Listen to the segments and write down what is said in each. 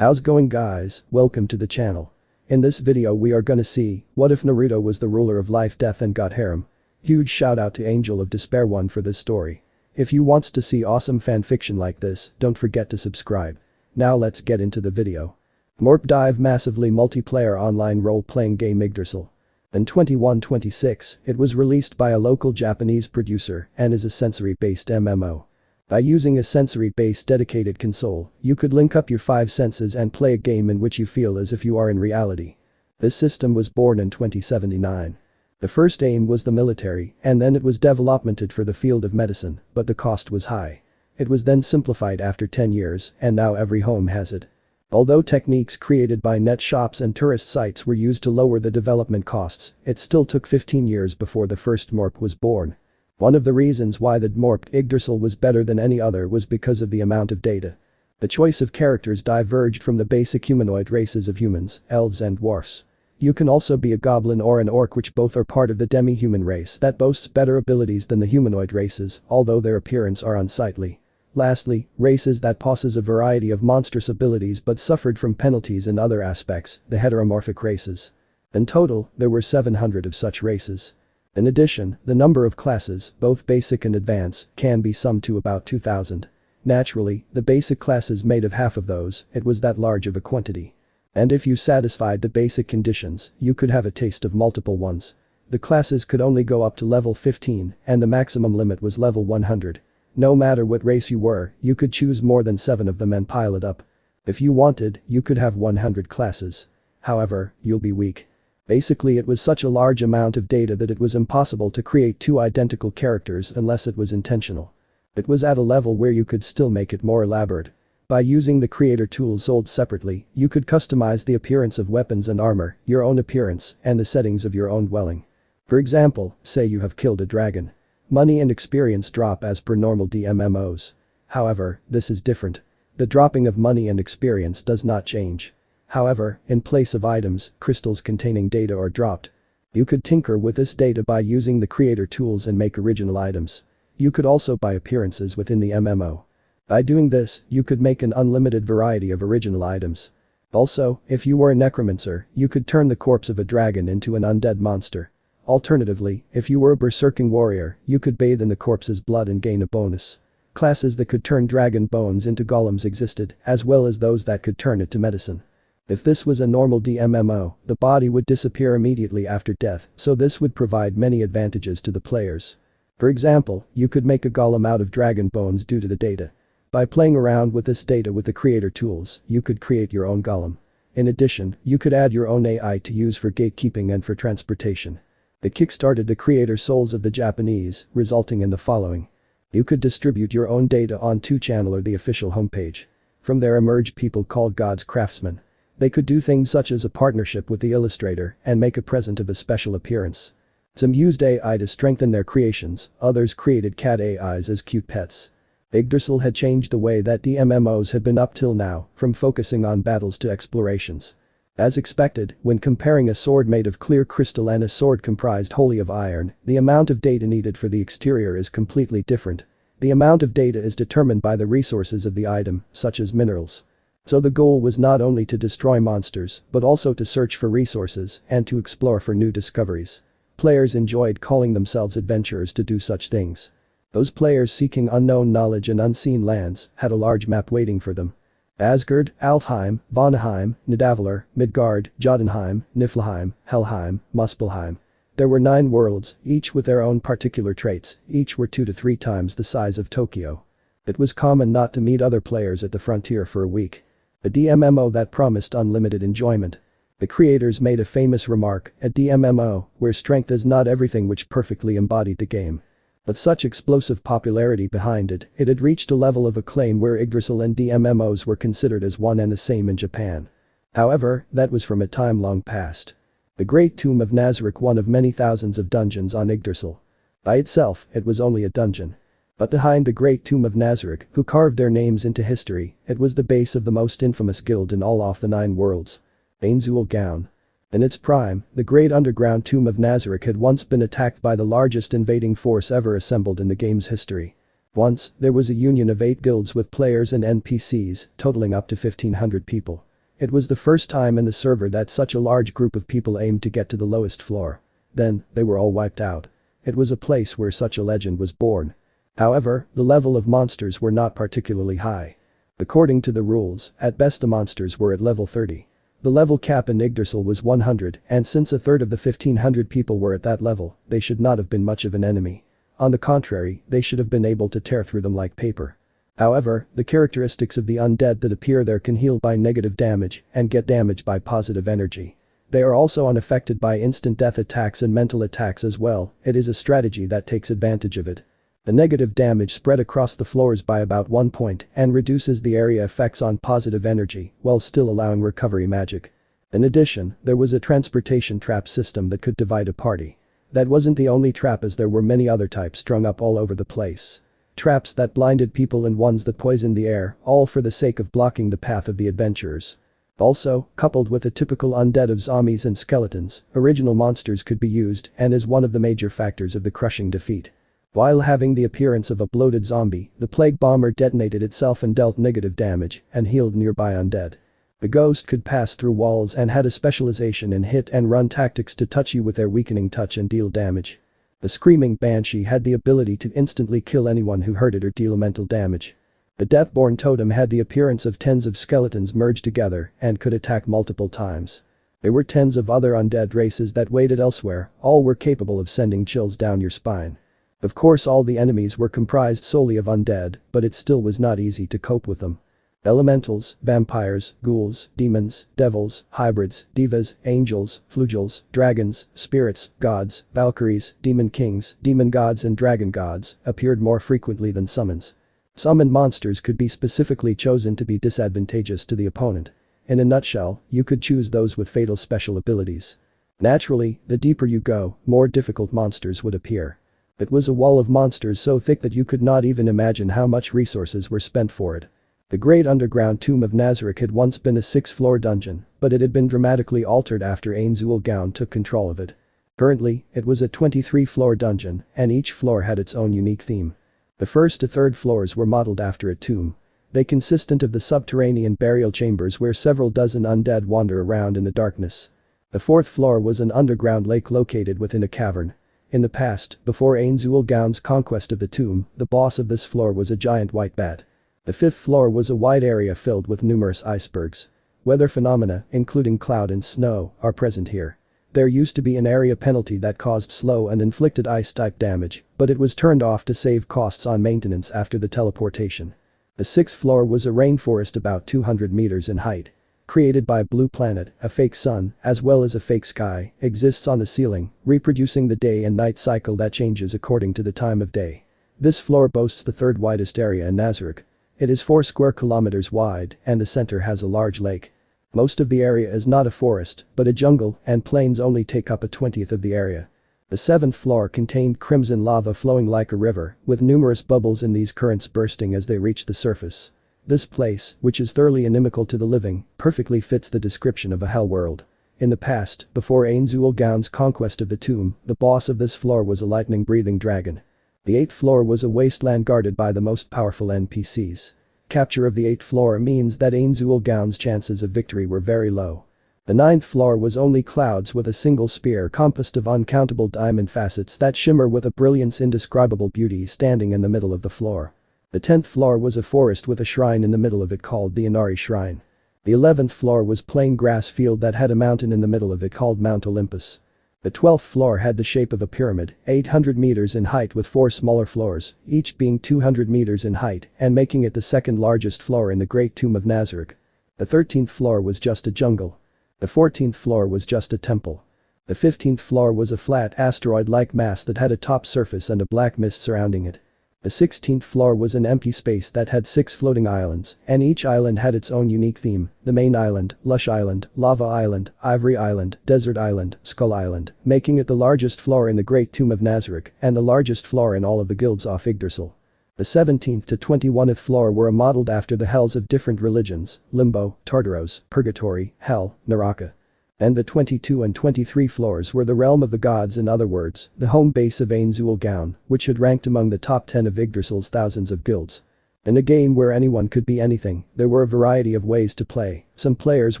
How's going guys, welcome to the channel. In this video we are gonna see, what if Naruto was the ruler of life, death and got harem? Huge shout out to Angel of Despair1 for this story. If you wants to see awesome fanfiction like this, don't forget to subscribe. Now let's get into the video. Morp Dive massively multiplayer online role-playing game Yggdrasil. In 2126, it was released by a local Japanese producer and is a sensory-based MMO. By using a sensory-based dedicated console, you could link up your 5 senses and play a game in which you feel as if you are in reality. This system was born in 2079. The first aim was the military, and then it was developmented for the field of medicine, but the cost was high. It was then simplified after 10 years, and now every home has it. Although techniques created by net shops and tourist sites were used to lower the development costs, it still took 15 years before the first Morp was born. One of the reasons why the Morp Yggdrasil was better than any other was because of the amount of data. The choice of characters diverged from the basic humanoid races of humans, elves and dwarfs. You can also be a goblin or an orc, which both are part of the demi-human race that boasts better abilities than the humanoid races, although their appearance are unsightly. Lastly, races that possess a variety of monstrous abilities but suffered from penalties in other aspects, the heteromorphic races. In total, there were 700 of such races. In addition, the number of classes, both basic and advanced, can be summed to about 2,000. Naturally, the basic classes made of half of those, it was that large of a quantity. And if you satisfied the basic conditions, you could have a taste of multiple ones. The classes could only go up to level 15, and the maximum limit was level 100. No matter what race you were, you could choose more than 7 of them and pile it up. If you wanted, you could have 100 classes. However, you'll be weak. Basically, it was such a large amount of data that it was impossible to create 2 identical characters unless it was intentional. It was at a level where you could still make it more elaborate. By using the creator tools sold separately, you could customize the appearance of weapons and armor, your own appearance, and the settings of your own dwelling. For example, say you have killed a dragon. Money and experience drop as per normal DMMOs. However, this is different. The dropping of money and experience does not change. However, in place of items, crystals containing data are dropped. You could tinker with this data by using the creator tools and make original items. You could also buy appearances within the MMO. By doing this, you could make an unlimited variety of original items. Also, if you were a necromancer, you could turn the corpse of a dragon into an undead monster. Alternatively, if you were a berserking warrior, you could bathe in the corpse's blood and gain a bonus. Classes that could turn dragon bones into golems existed, as well as those that could turn it to medicine. If this was a normal DMMO, the body would disappear immediately after death, so this would provide many advantages to the players. For example, you could make a golem out of dragon bones due to the data. By playing around with this data with the creator tools, you could create your own golem. In addition, you could add your own AI to use for gatekeeping and for transportation. It kickstarted the creator souls of the Japanese, resulting in the following. You could distribute your own data on 2channel or the official homepage. From there emerged people called God's craftsmen. They could do things such as a partnership with the illustrator and make a present of a special appearance. Some used AI to strengthen their creations, others created cat AIs as cute pets. Yggdrasil had changed the way that DMMOs had been up till now, from focusing on battles to explorations. As expected, when comparing a sword made of clear crystal and a sword comprised wholly of iron, the amount of data needed for the exterior is completely different. The amount of data is determined by the resources of the item, such as minerals. So the goal was not only to destroy monsters, but also to search for resources and to explore for new discoveries. Players enjoyed calling themselves adventurers to do such things. Those players seeking unknown knowledge and unseen lands had a large map waiting for them. Asgard, Alfheim, Vanaheim, Nidavellir, Midgard, Jotunheim, Niflheim, Helheim, Muspelheim. There were 9 worlds, each with their own particular traits, each were 2 to 3 times the size of Tokyo. It was common not to meet other players at the frontier for a week. A DMMO that promised unlimited enjoyment. The creators made a famous remark, a DMMO, where strength is not everything, which perfectly embodied the game. With such explosive popularity behind it, it had reached a level of acclaim where Yggdrasil and DMMOs were considered as one and the same in Japan. However, that was from a time long past. The Great Tomb of Nazarick, one of many thousands of dungeons on Yggdrasil. By itself, it was only a dungeon. But behind the Great Tomb of Nazarick, who carved their names into history, it was the base of the most infamous guild in all of the 9 worlds. Ainzul Gown. In its prime, the great underground tomb of Nazarick had once been attacked by the largest invading force ever assembled in the game's history. Once, there was a union of 8 guilds with players and NPCs, totaling up to 1,500 people. It was the first time in the server that such a large group of people aimed to get to the lowest floor. Then, they were all wiped out. It was a place where such a legend was born. However, the level of monsters were not particularly high. According to the rules, at best the monsters were at level 30. The level cap in Yggdrasil was 100, and since a third of the 1500 people were at that level, they should not have been much of an enemy. On the contrary, they should have been able to tear through them like paper. However, the characteristics of the undead that appear there can heal by negative damage and get damage by positive energy. They are also unaffected by instant death attacks and mental attacks as well. It is a strategy that takes advantage of it. The negative damage spread across the floors by about 1 point and reduces the area effects on positive energy while still allowing recovery magic. In addition, there was a transportation trap system that could divide a party. That wasn't the only trap, as there were many other types strung up all over the place. Traps that blinded people and ones that poisoned the air, all for the sake of blocking the path of the adventurers. Also, coupled with the typical undead of zombies and skeletons, original monsters could be used and is one of the major factors of the crushing defeat. While having the appearance of a bloated zombie, the plague bomber detonated itself and dealt negative damage and healed nearby undead. The ghost could pass through walls and had a specialization in hit and run tactics to touch you with their weakening touch and deal damage. The screaming banshee had the ability to instantly kill anyone who hurt it or deal mental damage. The Deathborn totem had the appearance of tens of skeletons merged together and could attack multiple times. There were tens of other undead races that waited elsewhere, all were capable of sending chills down your spine. Of course, all the enemies were comprised solely of undead, but it still was not easy to cope with them. Elementals, vampires, ghouls, demons, devils, hybrids, divas, angels, flugels, dragons, spirits, gods, valkyries, demon kings, demon gods and dragon gods appeared more frequently than summons. Summoned monsters could be specifically chosen to be disadvantageous to the opponent. In a nutshell, you could choose those with fatal special abilities. Naturally, the deeper you go, more difficult monsters would appear. It was a wall of monsters so thick that you could not even imagine how much resources were spent for it. The Great Underground Tomb of Nazarick had once been a 6-floor dungeon, but it had been dramatically altered after Angel Gaun took control of it. Currently, it was a 23-floor dungeon, and each floor had its own unique theme. The first to third floors were modeled after a tomb. They consisted of the subterranean burial chambers where several dozen undead wander around in the darkness. The fourth floor was an underground lake located within a cavern. In the past, before Angel Gaun's conquest of the tomb, the boss of this floor was a giant white bat. The fifth floor was a wide area filled with numerous icebergs. Weather phenomena, including cloud and snow, are present here. There used to be an area penalty that caused slow and inflicted ice-type damage, but it was turned off to save costs on maintenance after the teleportation. The sixth floor was a rainforest about 200 meters in height. Created by Blue Planet, a fake sun, as well as a fake sky, exists on the ceiling, reproducing the day and night cycle that changes according to the time of day. This floor boasts the third widest area in Nazarick. It is 4 square kilometers wide, and the center has a large lake. Most of the area is not a forest, but a jungle, and plains only take up a 20th of the area. The 7th floor contained crimson lava flowing like a river, with numerous bubbles in these currents bursting as they reach the surface. This place, which is thoroughly inimical to the living, perfectly fits the description of a hell world. In the past, before Angel Gaun's conquest of the tomb, the boss of this floor was a lightning-breathing dragon. The 8th floor was a wasteland guarded by the most powerful NPCs. Capture of the 8th floor means that Angel Gaun's chances of victory were very low. The 9th floor was only clouds with a single spear composed of uncountable diamond facets that shimmer with a brilliance indescribable beauty standing in the middle of the floor. The 10th floor was a forest with a shrine in the middle of it called the Inari Shrine. The 11th floor was plain grass field that had a mountain in the middle of it called Mount Olympus. The 12th floor had the shape of a pyramid, 800 meters in height with 4 smaller floors, each being 200 meters in height and making it the second largest floor in the Great Tomb of Nazarick. The 13th floor was just a jungle. The 14th floor was just a temple. The 15th floor was a flat asteroid-like mass that had a top surface and a black mist surrounding it. The 16th floor was an empty space that had 6 floating islands, and each island had its own unique theme: the main island, Lush Island, Lava Island, Ivory Island, Desert Island, Skull Island, making it the largest floor in the Great Tomb of Nazarick and the largest floor in all of the guilds off Yggdrasil. The 17th to 21st floor were modeled after the hells of different religions: Limbo, Tartaros, Purgatory, Hell, Naraka. And the 22 and 23 floors were the realm of the gods, in other words, the home base of Angel Gaun, which had ranked among the top 10 of Yggdrasil's thousands of guilds. In a game where anyone could be anything, there were a variety of ways to play. Some players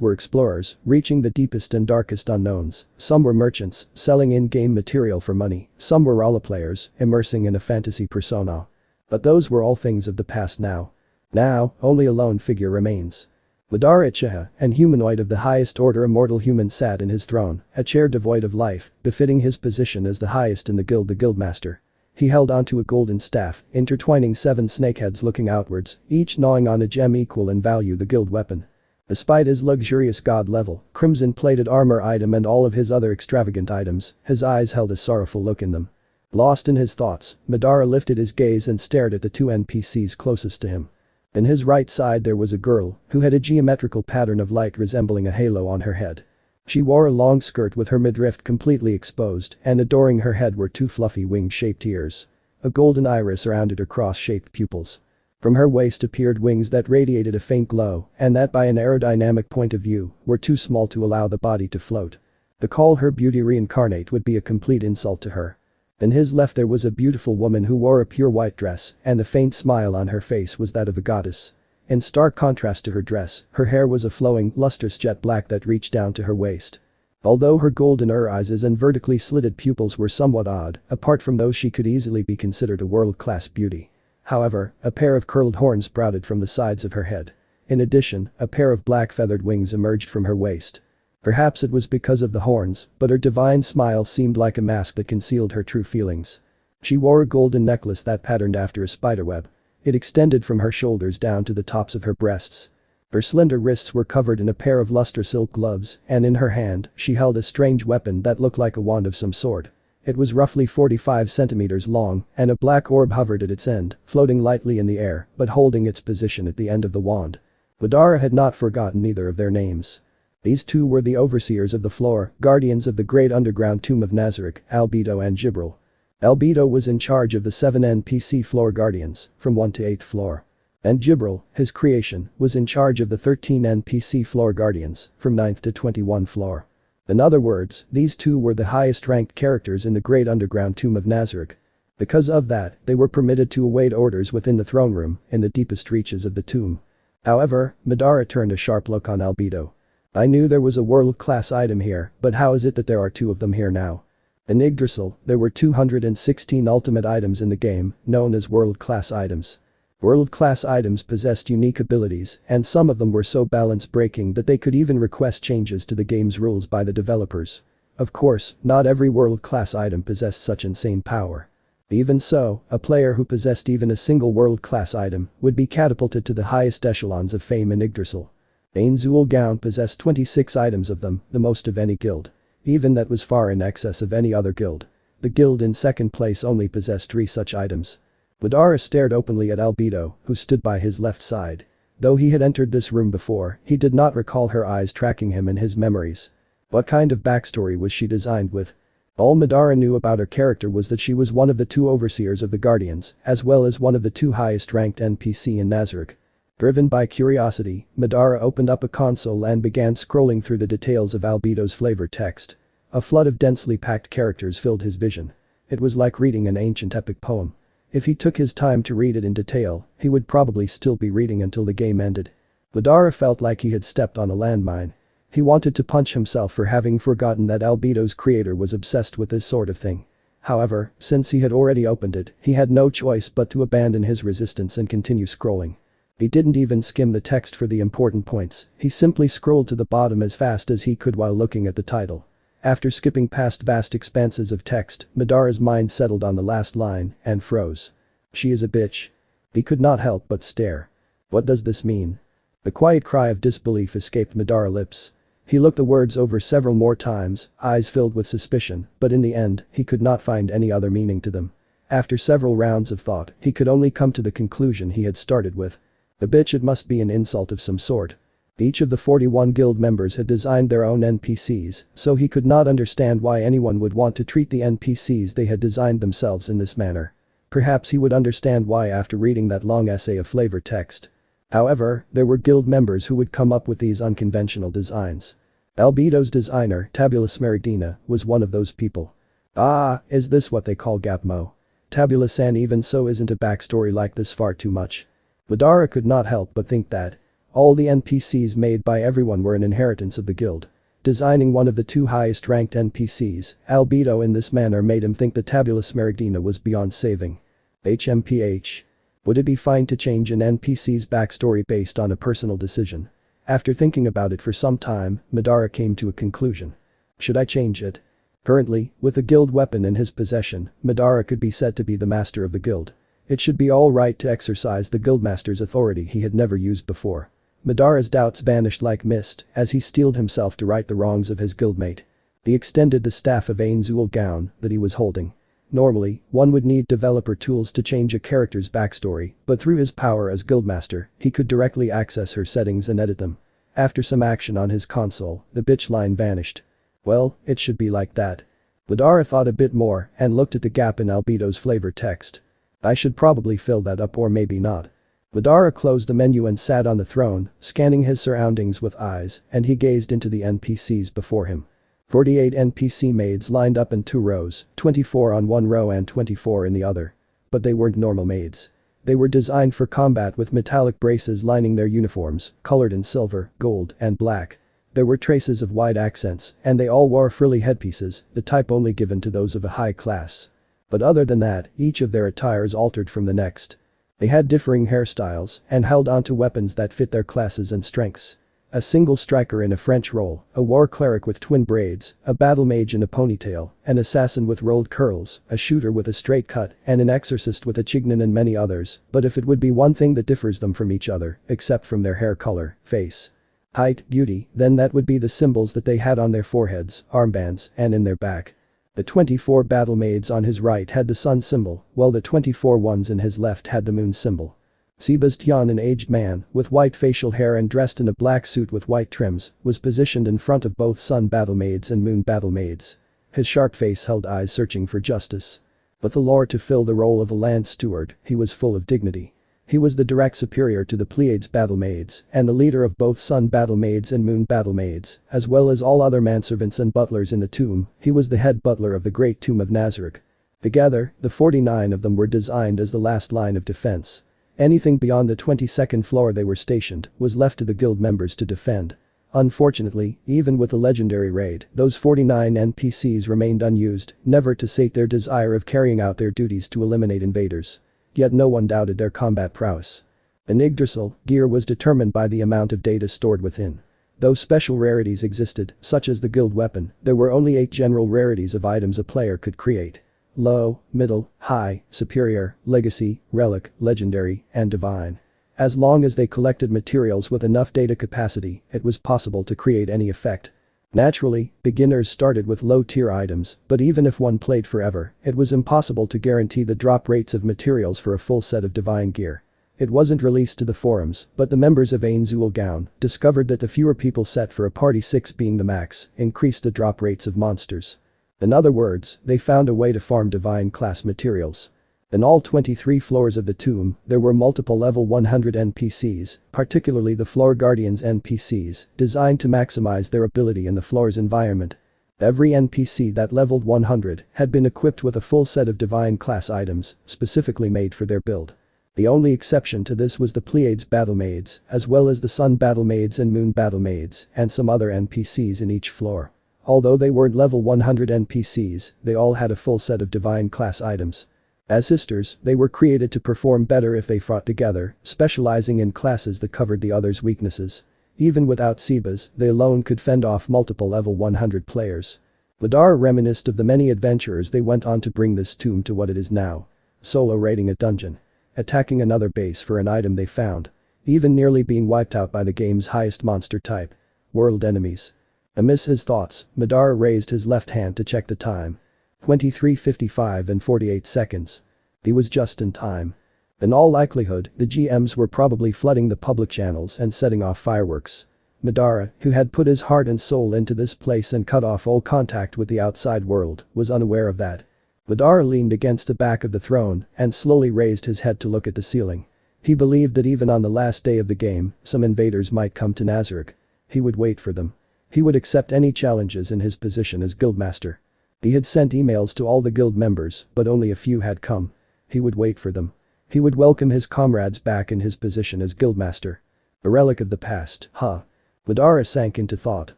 were explorers, reaching the deepest and darkest unknowns. Some were merchants, selling in-game material for money. Some were roleplayers, immersing in a fantasy persona. But those were all things of the past now. Now, only a lone figure remains. Madara Uchiha, an humanoid of the highest order immortal human sat in his throne, a chair devoid of life, befitting his position as the highest in the guildmaster. He held onto a golden staff, intertwining 7 snakeheads looking outwards, each gnawing on a gem equal in value the guild weapon. Despite his luxurious god-level, crimson-plated armor item and all of his other extravagant items, his eyes held a sorrowful look in them. Lost in his thoughts, Madara lifted his gaze and stared at the 2 NPCs closest to him. In his right side there was a girl, who had a geometrical pattern of light resembling a halo on her head. She wore a long skirt with her midriff completely exposed, and adoring her head were 2 fluffy wing-shaped ears. A golden iris surrounded her cross-shaped pupils. From her waist appeared wings that radiated a faint glow, and that by an aerodynamic point of view, were too small to allow the body to float. To call her beauty reincarnate would be a complete insult to her. In his left there was a beautiful woman who wore a pure white dress, and the faint smile on her face was that of a goddess. In stark contrast to her dress, her hair was a flowing, lustrous jet black that reached down to her waist. Although her golden eyes and vertically slitted pupils were somewhat odd, apart from those she could easily be considered a world-class beauty. However, a pair of curled horns sprouted from the sides of her head. In addition, a pair of black feathered wings emerged from her waist. Perhaps it was because of the horns, but her divine smile seemed like a mask that concealed her true feelings. She wore a golden necklace that patterned after a spiderweb. It extended from her shoulders down to the tops of her breasts. Her slender wrists were covered in a pair of luster silk gloves, and in her hand, she held a strange weapon that looked like a wand of some sort. It was roughly 45 centimeters long, and a black orb hovered at its end, floating lightly in the air, but holding its position at the end of the wand. Madara had not forgotten either of their names. These 2 were the overseers of the floor, guardians of the great underground tomb of Nazarick, Albedo and Gibril. Albedo was in charge of the 7 NPC floor guardians, from 1 to 8th floor. And Gibril, his creation, was in charge of the 13 NPC floor guardians, from 9th to 21 floor. In other words, these 2 were the highest ranked characters in the great underground tomb of Nazarick. Because of that, they were permitted to await orders within the throne room, in the deepest reaches of the tomb. However, Madara turned a sharp look on Albedo. I knew there was a world-class item here, but how is it that there are 2 of them here now? In Yggdrasil, there were 216 ultimate items in the game, known as world-class items. World-class items possessed unique abilities, and some of them were so balance-breaking that they could even request changes to the game's rules by the developers. Of course, not every world-class item possessed such insane power. Even so, a player who possessed even a single world-class item would be catapulted to the highest echelons of fame in Yggdrasil. Ainzul Gown possessed 26 items of them, the most of any guild. Even that was far in excess of any other guild. The guild in second place only possessed 3 such items. Madara stared openly at Albedo, who stood by his left side. Though he had entered this room before, he did not recall her eyes tracking him in his memories. What kind of backstory was she designed with? All Madara knew about her character was that she was one of the 2 overseers of the Guardians, as well as one of the 2 highest ranked NPC in Nazarick. Driven by curiosity, Madara opened up a console and began scrolling through the details of Albedo's flavor text. A flood of densely packed characters filled his vision. It was like reading an ancient epic poem. If he took his time to read it in detail, he would probably still be reading until the game ended. Madara felt like he had stepped on a landmine. He wanted to punch himself for having forgotten that Albedo's creator was obsessed with this sort of thing. However, since he had already opened it, he had no choice but to abandon his resistance and continue scrolling. He didn't even skim the text for the important points, he simply scrolled to the bottom as fast as he could while looking at the title. After skipping past vast expanses of text, Madara's mind settled on the last line and froze. She is a bitch. He could not help but stare. What does this mean? A quiet cry of disbelief escaped Madara's lips. He looked the words over several more times, eyes filled with suspicion, but in the end, he could not find any other meaning to them. After several rounds of thought, he could only come to the conclusion he had started with. A bitch, it must be an insult of some sort. Each of the 41 guild members had designed their own NPCs, so he could not understand why anyone would want to treat the NPCs they had designed themselves in this manner. Perhaps he would understand why after reading that long essay of flavor text. However, there were guild members who would come up with these unconventional designs. Albedo's designer, Tabula Smeridina, was one of those people. Ah, is this what they call Gapmo? Tabula-san, even so isn't a backstory like this far too much? Madara could not help but think that all the NPCs made by everyone were an inheritance of the guild. Designing one of the two highest ranked NPCs, albedo in this manner made him think the Tabula Smaragdina was beyond saving. HMPH. Would it be fine to change an NPC's backstory based on a personal decision? After thinking about it for some time, Madara came to a conclusion. Should I change it? Currently, with a guild weapon in his possession, Madara could be said to be the master of the guild. It should be alright to exercise the guildmaster's authority he had never used before. Madara's doubts vanished like mist as he steeled himself to right the wrongs of his guildmate. He extended the staff of Angel gown that he was holding. Normally, one would need developer tools to change a character's backstory, but through his power as guildmaster, he could directly access her settings and edit them. After some action on his console, the bitch line vanished. Well, it should be like that. Madara thought a bit more and looked at the gap in albedo's flavor text. I should probably fill that up or maybe not. Madara closed the menu and sat on the throne, scanning his surroundings with eyes, and he gazed into the NPCs before him. 48 NPC maids lined up in 2 rows, 24 on one row and 24 in the other. But they weren't normal maids. They were designed for combat with metallic braces lining their uniforms, colored in silver, gold, and black. There were traces of white accents, and they all wore frilly headpieces, the type only given to those of a high class. But other than that, each of their attires altered from the next. They had differing hairstyles and held onto weapons that fit their classes and strengths. A single striker in a French roll, a war cleric with twin braids, a battle mage in a ponytail, an assassin with rolled curls, a shooter with a straight cut, and an exorcist with a chignon and many others, but if it would be one thing that differs them from each other, except from their hair color, face, height, beauty, then that would be the symbols that they had on their foreheads, armbands, and in their back. The 24 battle maids on his right had the sun symbol, while the 24 ones in his left had the moon symbol. Sebastian, an aged man, with white facial hair and dressed in a black suit with white trims, was positioned in front of both sun battle maids and moon battle maids. His sharp face held eyes searching for justice. With the lore to fill the role of a land steward, he was full of dignity. He was the direct superior to the Pleiades battle maids, and the leader of both sun battle maids and moon battle maids, as well as all other manservants and butlers in the tomb. He was the head butler of the great tomb of Nazarick. Together, the 49 of them were designed as the last line of defense. Anything beyond the 22nd floor they were stationed was left to the guild members to defend. Unfortunately, even with the legendary raid, those 49 NPCs remained unused, never to sate their desire of carrying out their duties to eliminate invaders. Yet no one doubted their combat prowess. An Yggdrasil gear was determined by the amount of data stored within. Though special rarities existed, such as the guild weapon, there were only 8 general rarities of items a player could create. Low, middle, high, superior, legacy, relic, legendary, and divine. As long as they collected materials with enough data capacity, it was possible to create any effect. Naturally, beginners started with low-tier items, but even if one played forever, it was impossible to guarantee the drop rates of materials for a full set of divine gear. It wasn't released to the forums, but the members of Angel Gown discovered that the fewer people set for a party, 6 being the max, increased the drop rates of monsters. In other words, they found a way to farm divine class materials. In all 23 floors of the tomb, there were multiple level 100 NPCs, particularly the Floor Guardians NPCs, designed to maximize their ability in the floor's environment. Every NPC that leveled 100 had been equipped with a full set of divine class items, specifically made for their build. The only exception to this was the Pleiades battle maids, as well as the Sun battle maids and Moon battle maids, and some other NPCs in each floor. Although they weren't level 100 NPCs, they all had a full set of divine class items. As sisters, they were created to perform better if they fought together, specializing in classes that covered the other's weaknesses. Even without Sebas, they alone could fend off multiple level 100 players. Madara reminisced of the many adventurers they went on to bring this tomb to what it is now. Solo raiding a dungeon. Attacking another base for an item they found. Even nearly being wiped out by the game's highest monster type. World enemies. Amidst his thoughts, Madara raised his left hand to check the time. 23:55 and 48 seconds. He was just in time. In all likelihood, the GMs were probably flooding the public channels and setting off fireworks. Madara, who had put his heart and soul into this place and cut off all contact with the outside world, was unaware of that. Madara leaned against the back of the throne and slowly raised his head to look at the ceiling. He believed that even on the last day of the game, some invaders might come to Nazarick. He would wait for them. He would accept any challenges in his position as guildmaster. He had sent emails to all the guild members, but only a few had come. He would wait for them. He would welcome his comrades back in his position as guildmaster. A relic of the past, huh? Madara sank into thought.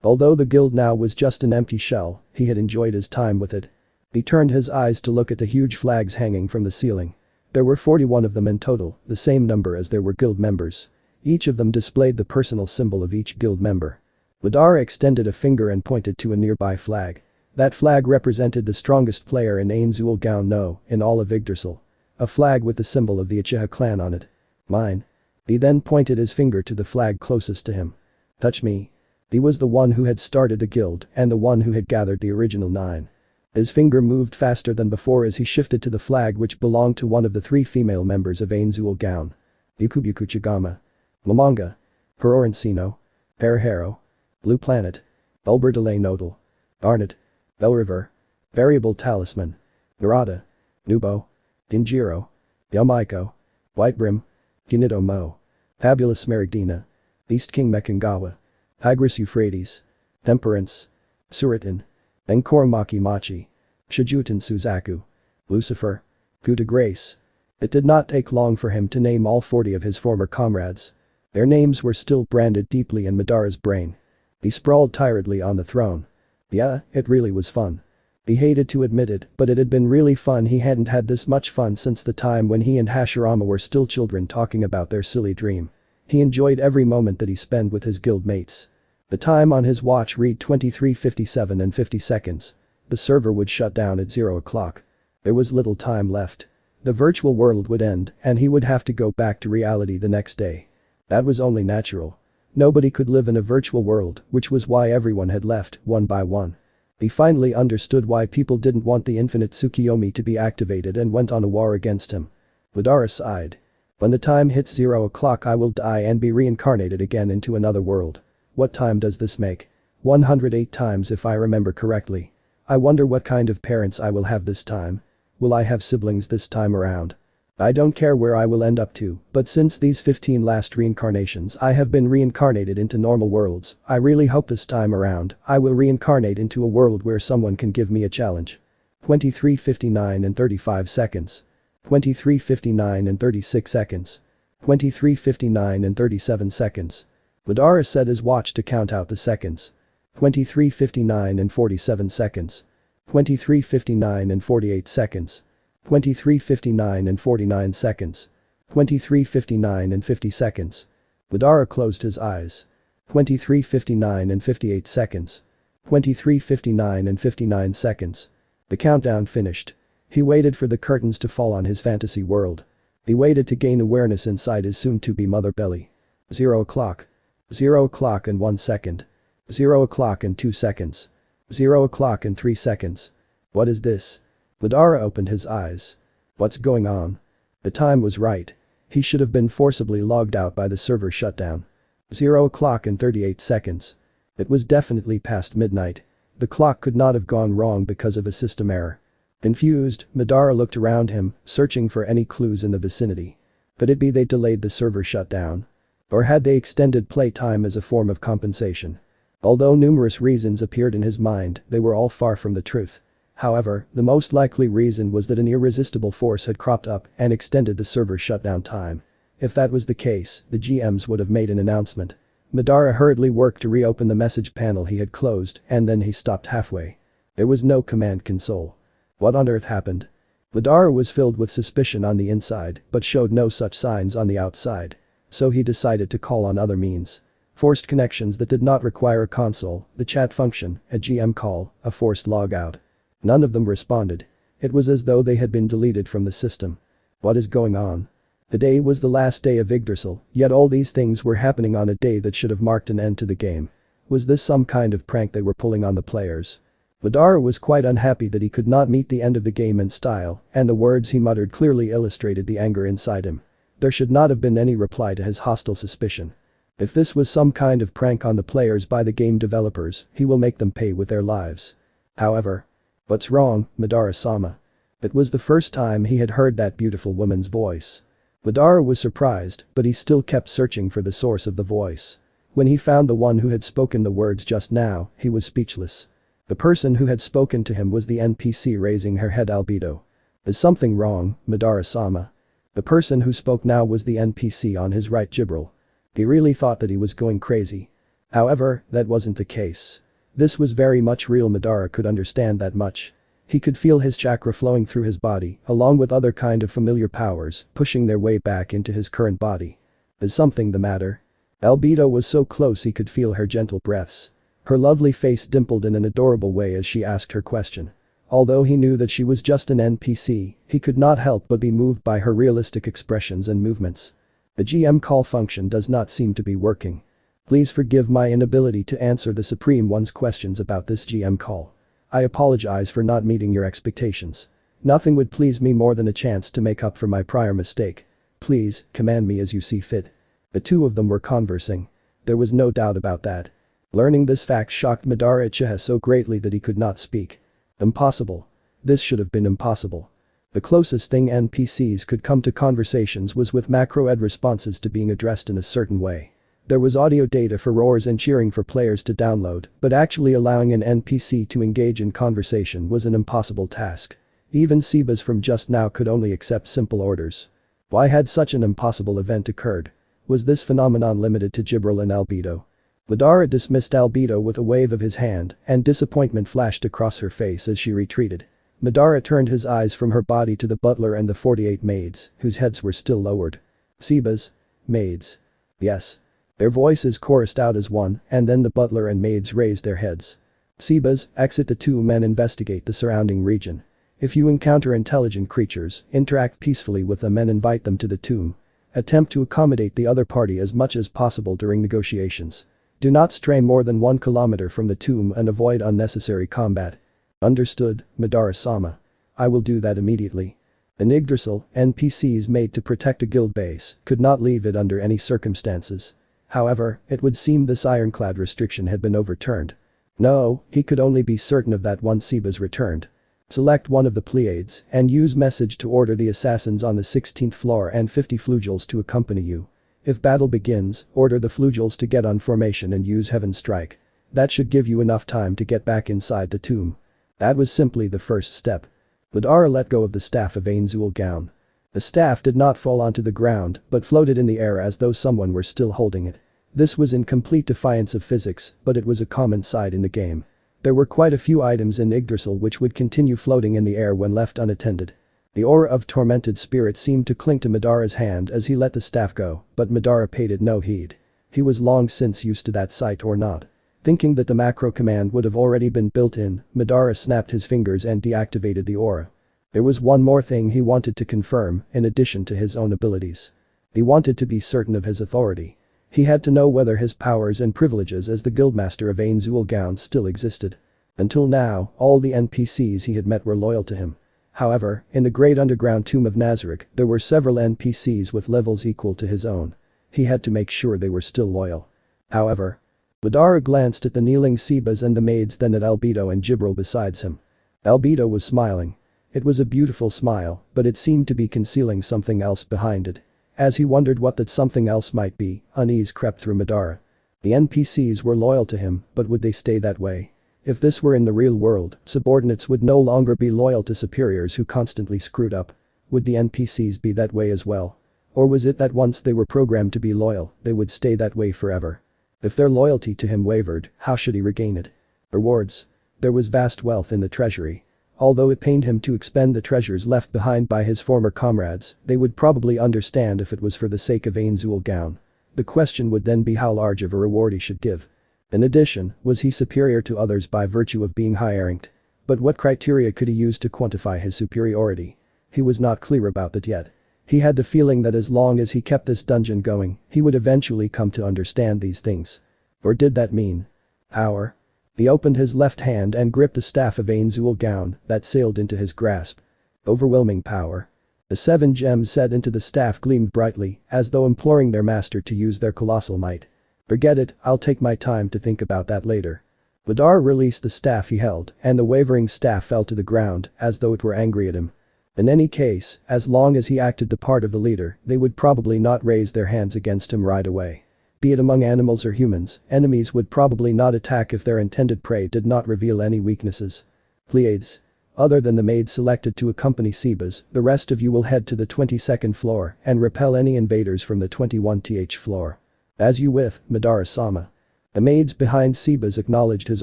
Although the guild now was just an empty shell, he had enjoyed his time with it. He turned his eyes to look at the huge flags hanging from the ceiling. There were 41 of them in total, the same number as there were guild members. Each of them displayed the personal symbol of each guild member. Madara extended a finger and pointed to a nearby flag. That flag represented the strongest player in Angel no in all of Yggdrasil. A flag with the symbol of the Uchiha clan on it. Mine. He then pointed his finger to the flag closest to him. Touch me. He was the one who had started the guild and the one who had gathered the original 9. His finger moved faster than before as he shifted to the flag which belonged to one of the 3 female members of Angel Gown. Ikubukuchigama. Lamanga. Perorancino. Perihero. Blue Planet. Elberdale Nodal. Arnott. Bell River. Variable Talisman. Narada. Nubo. Dinjiro. Yamaiko. White Brim. Kinito Mo. Fabulous Smaragdina. East King Mekangawa. Tigris Euphrates. Temperance. Suritan. Enkoramaki Machi. Shijutan Suzaku. Lucifer. Coup de Grace. It did not take long for him to name all 40 of his former comrades. Their names were still branded deeply in Madara's brain. He sprawled tiredly on the throne. Yeah, it really was fun. He hated to admit it, but it had been really fun. He hadn't had this much fun since the time when he and Hashirama were still children talking about their silly dream. He enjoyed every moment that he spent with his guild mates. The time on his watch read 23:57 and 50 seconds. The server would shut down at 0 o'clock. There was little time left. The virtual world would end and he would have to go back to reality the next day. That was only natural. Nobody could live in a virtual world, which was why everyone had left, one by one. He finally understood why people didn't want the infinite Tsukiyomi to be activated and went on a war against him. Madara sighed. When the time hits 0 o'clock I will die and be reincarnated again into another world. What time does this make? 108 times if I remember correctly. I wonder what kind of parents I will have this time. Will I have siblings this time around? I don't care where I will end up to, but since these 15 last reincarnations I have been reincarnated into normal worlds, I really hope this time around I will reincarnate into a world where someone can give me a challenge. 23:59 and 35 seconds. 23:59 and 36 seconds. 23:59 and 37 seconds. Madara set his watch to count out the seconds. 23:59 and 47 seconds. 23:59 and 48 seconds. 23:59 and 49 seconds. 23:59 and 50 seconds. Madara closed his eyes. 23:59 and 58 seconds. 23:59 and 59 seconds. The countdown finished. He waited for the curtains to fall on his fantasy world. He waited to gain awareness inside his soon-to-be mother belly. 0 o'clock. 0 o'clock and 1 second. 0 o'clock and 2 seconds. 0 o'clock and 3 seconds. What is this? Madara opened his eyes. What's going on? The time was right. He should have been forcibly logged out by the server shutdown. 0 o'clock and 38 seconds. It was definitely past midnight. The clock could not have gone wrong because of a system error. Confused, Madara looked around him, searching for any clues in the vicinity. Could it be they delayed the server shutdown? Or had they extended playtime as a form of compensation? Although numerous reasons appeared in his mind, they were all far from the truth. However, the most likely reason was that an irresistible force had cropped up and extended the server shutdown time. If that was the case, the GMs would have made an announcement. Madara hurriedly worked to reopen the message panel he had closed and then he stopped halfway. There was no command console. What on earth happened? Madara was filled with suspicion on the inside but showed no such signs on the outside. So he decided to call on other means. Forced connections that did not require a console, the chat function, a GM call, a forced logout. None of them responded. It was as though they had been deleted from the system. What is going on? Today was the last day of Yggdrasil, yet all these things were happening on a day that should have marked an end to the game. Was this some kind of prank they were pulling on the players? Madara was quite unhappy that he could not meet the end of the game in style, and the words he muttered clearly illustrated the anger inside him. There should not have been any reply to his hostile suspicion. If this was some kind of prank on the players by the game developers, he will make them pay with their lives. However. What's wrong, Madara-sama? It was the first time he had heard that beautiful woman's voice. Madara was surprised, but he still kept searching for the source of the voice. When he found the one who had spoken the words just now, he was speechless. The person who had spoken to him was the NPC raising her head. Albedo. Is something wrong, Madara-sama? The person who spoke now was the NPC on his right, Jibril. He really thought that he was going crazy. However, that wasn't the case. This was very much real. Madara could understand that much. He could feel his chakra flowing through his body, along with other kind of familiar powers, pushing their way back into his current body. Is something the matter? Albedo was so close he could feel her gentle breaths. Her lovely face dimpled in an adorable way as she asked her question. Although he knew that she was just an NPC, he could not help but be moved by her realistic expressions and movements. The GM call function does not seem to be working. Please forgive my inability to answer the Supreme One's questions about this GM call. I apologize for not meeting your expectations. Nothing would please me more than a chance to make up for my prior mistake. Please, command me as you see fit. The two of them were conversing. There was no doubt about that. Learning this fact shocked Madara Uchiha so greatly that he could not speak. Impossible. This should have been impossible. The closest thing NPCs could come to conversations was with macro-ed responses to being addressed in a certain way. There was audio data for roars and cheering for players to download, but actually allowing an NPC to engage in conversation was an impossible task. Even Sebas from just now could only accept simple orders. Why had such an impossible event occurred? Was this phenomenon limited to Jibril and Albedo? Madara dismissed Albedo with a wave of his hand, and disappointment flashed across her face as she retreated. Madara turned his eyes from her body to the butler and the 48 maids, whose heads were still lowered. Sebas? Maids? Yes. Their voices chorused out as one, and then the butler and maids raised their heads. Sebas, exit the two men, investigate the surrounding region. If you encounter intelligent creatures, interact peacefully with them and invite them to the tomb. Attempt to accommodate the other party as much as possible during negotiations. Do not stray more than 1 kilometer from the tomb and avoid unnecessary combat. Understood, Madara-sama. I will do that immediately. An Yggdrasil, NPCs made to protect a guild base, could not leave it under any circumstances. However, it would seem this ironclad restriction had been overturned. No, he could only be certain of that once Sebas returned. Select one of the Pleiades and use message to order the assassins on the 16th floor and 50 Flugels to accompany you. If battle begins, order the Flugels to get on formation and use Heaven Strike. That should give you enough time to get back inside the tomb. That was simply the first step. Madara let go of the staff of Angel gown. The staff did not fall onto the ground but floated in the air as though someone were still holding it. This was in complete defiance of physics, but it was a common sight in the game. There were quite a few items in Yggdrasil which would continue floating in the air when left unattended. The aura of tormented spirit seemed to cling to Madara's hand as he let the staff go, but Madara paid it no heed. He was long since used to that sight or not. Thinking that the macro command would have already been built in, Madara snapped his fingers and deactivated the aura. There was one more thing he wanted to confirm, in addition to his own abilities. He wanted to be certain of his authority. He had to know whether his powers and privileges as the guildmaster of Angel gown still existed. Until now, all the NPCs he had met were loyal to him. However, in the great underground tomb of Nazarick, there were several NPCs with levels equal to his own. He had to make sure they were still loyal. However, Madara glanced at the kneeling Sebas and the maids, then at Albedo and Jibril besides him. Albedo was smiling. It was a beautiful smile, but it seemed to be concealing something else behind it. As he wondered what that something else might be, unease crept through Madara. The NPCs were loyal to him, but would they stay that way? If this were in the real world, subordinates would no longer be loyal to superiors who constantly screwed up. Would the NPCs be that way as well? Or was it that once they were programmed to be loyal, they would stay that way forever? If their loyalty to him wavered, how should he regain it? Rewards. There was vast wealth in the treasury. Although it pained him to expend the treasures left behind by his former comrades, they would probably understand if it was for the sake of Angel gown. The question would then be how large of a reward he should give. In addition, was he superior to others by virtue of being high-ranked? But what criteria could he use to quantify his superiority? He was not clear about that yet. He had the feeling that as long as he kept this dungeon going, he would eventually come to understand these things. Or did that mean power? He opened his left hand and gripped the staff of Angel gown that sailed into his grasp. Overwhelming power. The 7 gems set into the staff gleamed brightly, as though imploring their master to use their colossal might. Forget it, I'll take my time to think about that later. Madara released the staff he held, and the wavering staff fell to the ground, as though it were angry at him. In any case, as long as he acted the part of the leader, they would probably not raise their hands against him right away. Be it among animals or humans, enemies would probably not attack if their intended prey did not reveal any weaknesses. Pleiades. Other than the maid selected to accompany Sebas, the rest of you will head to the 22nd floor and repel any invaders from the 21th floor. As you with, Madara-sama. The maids behind Sebas acknowledged his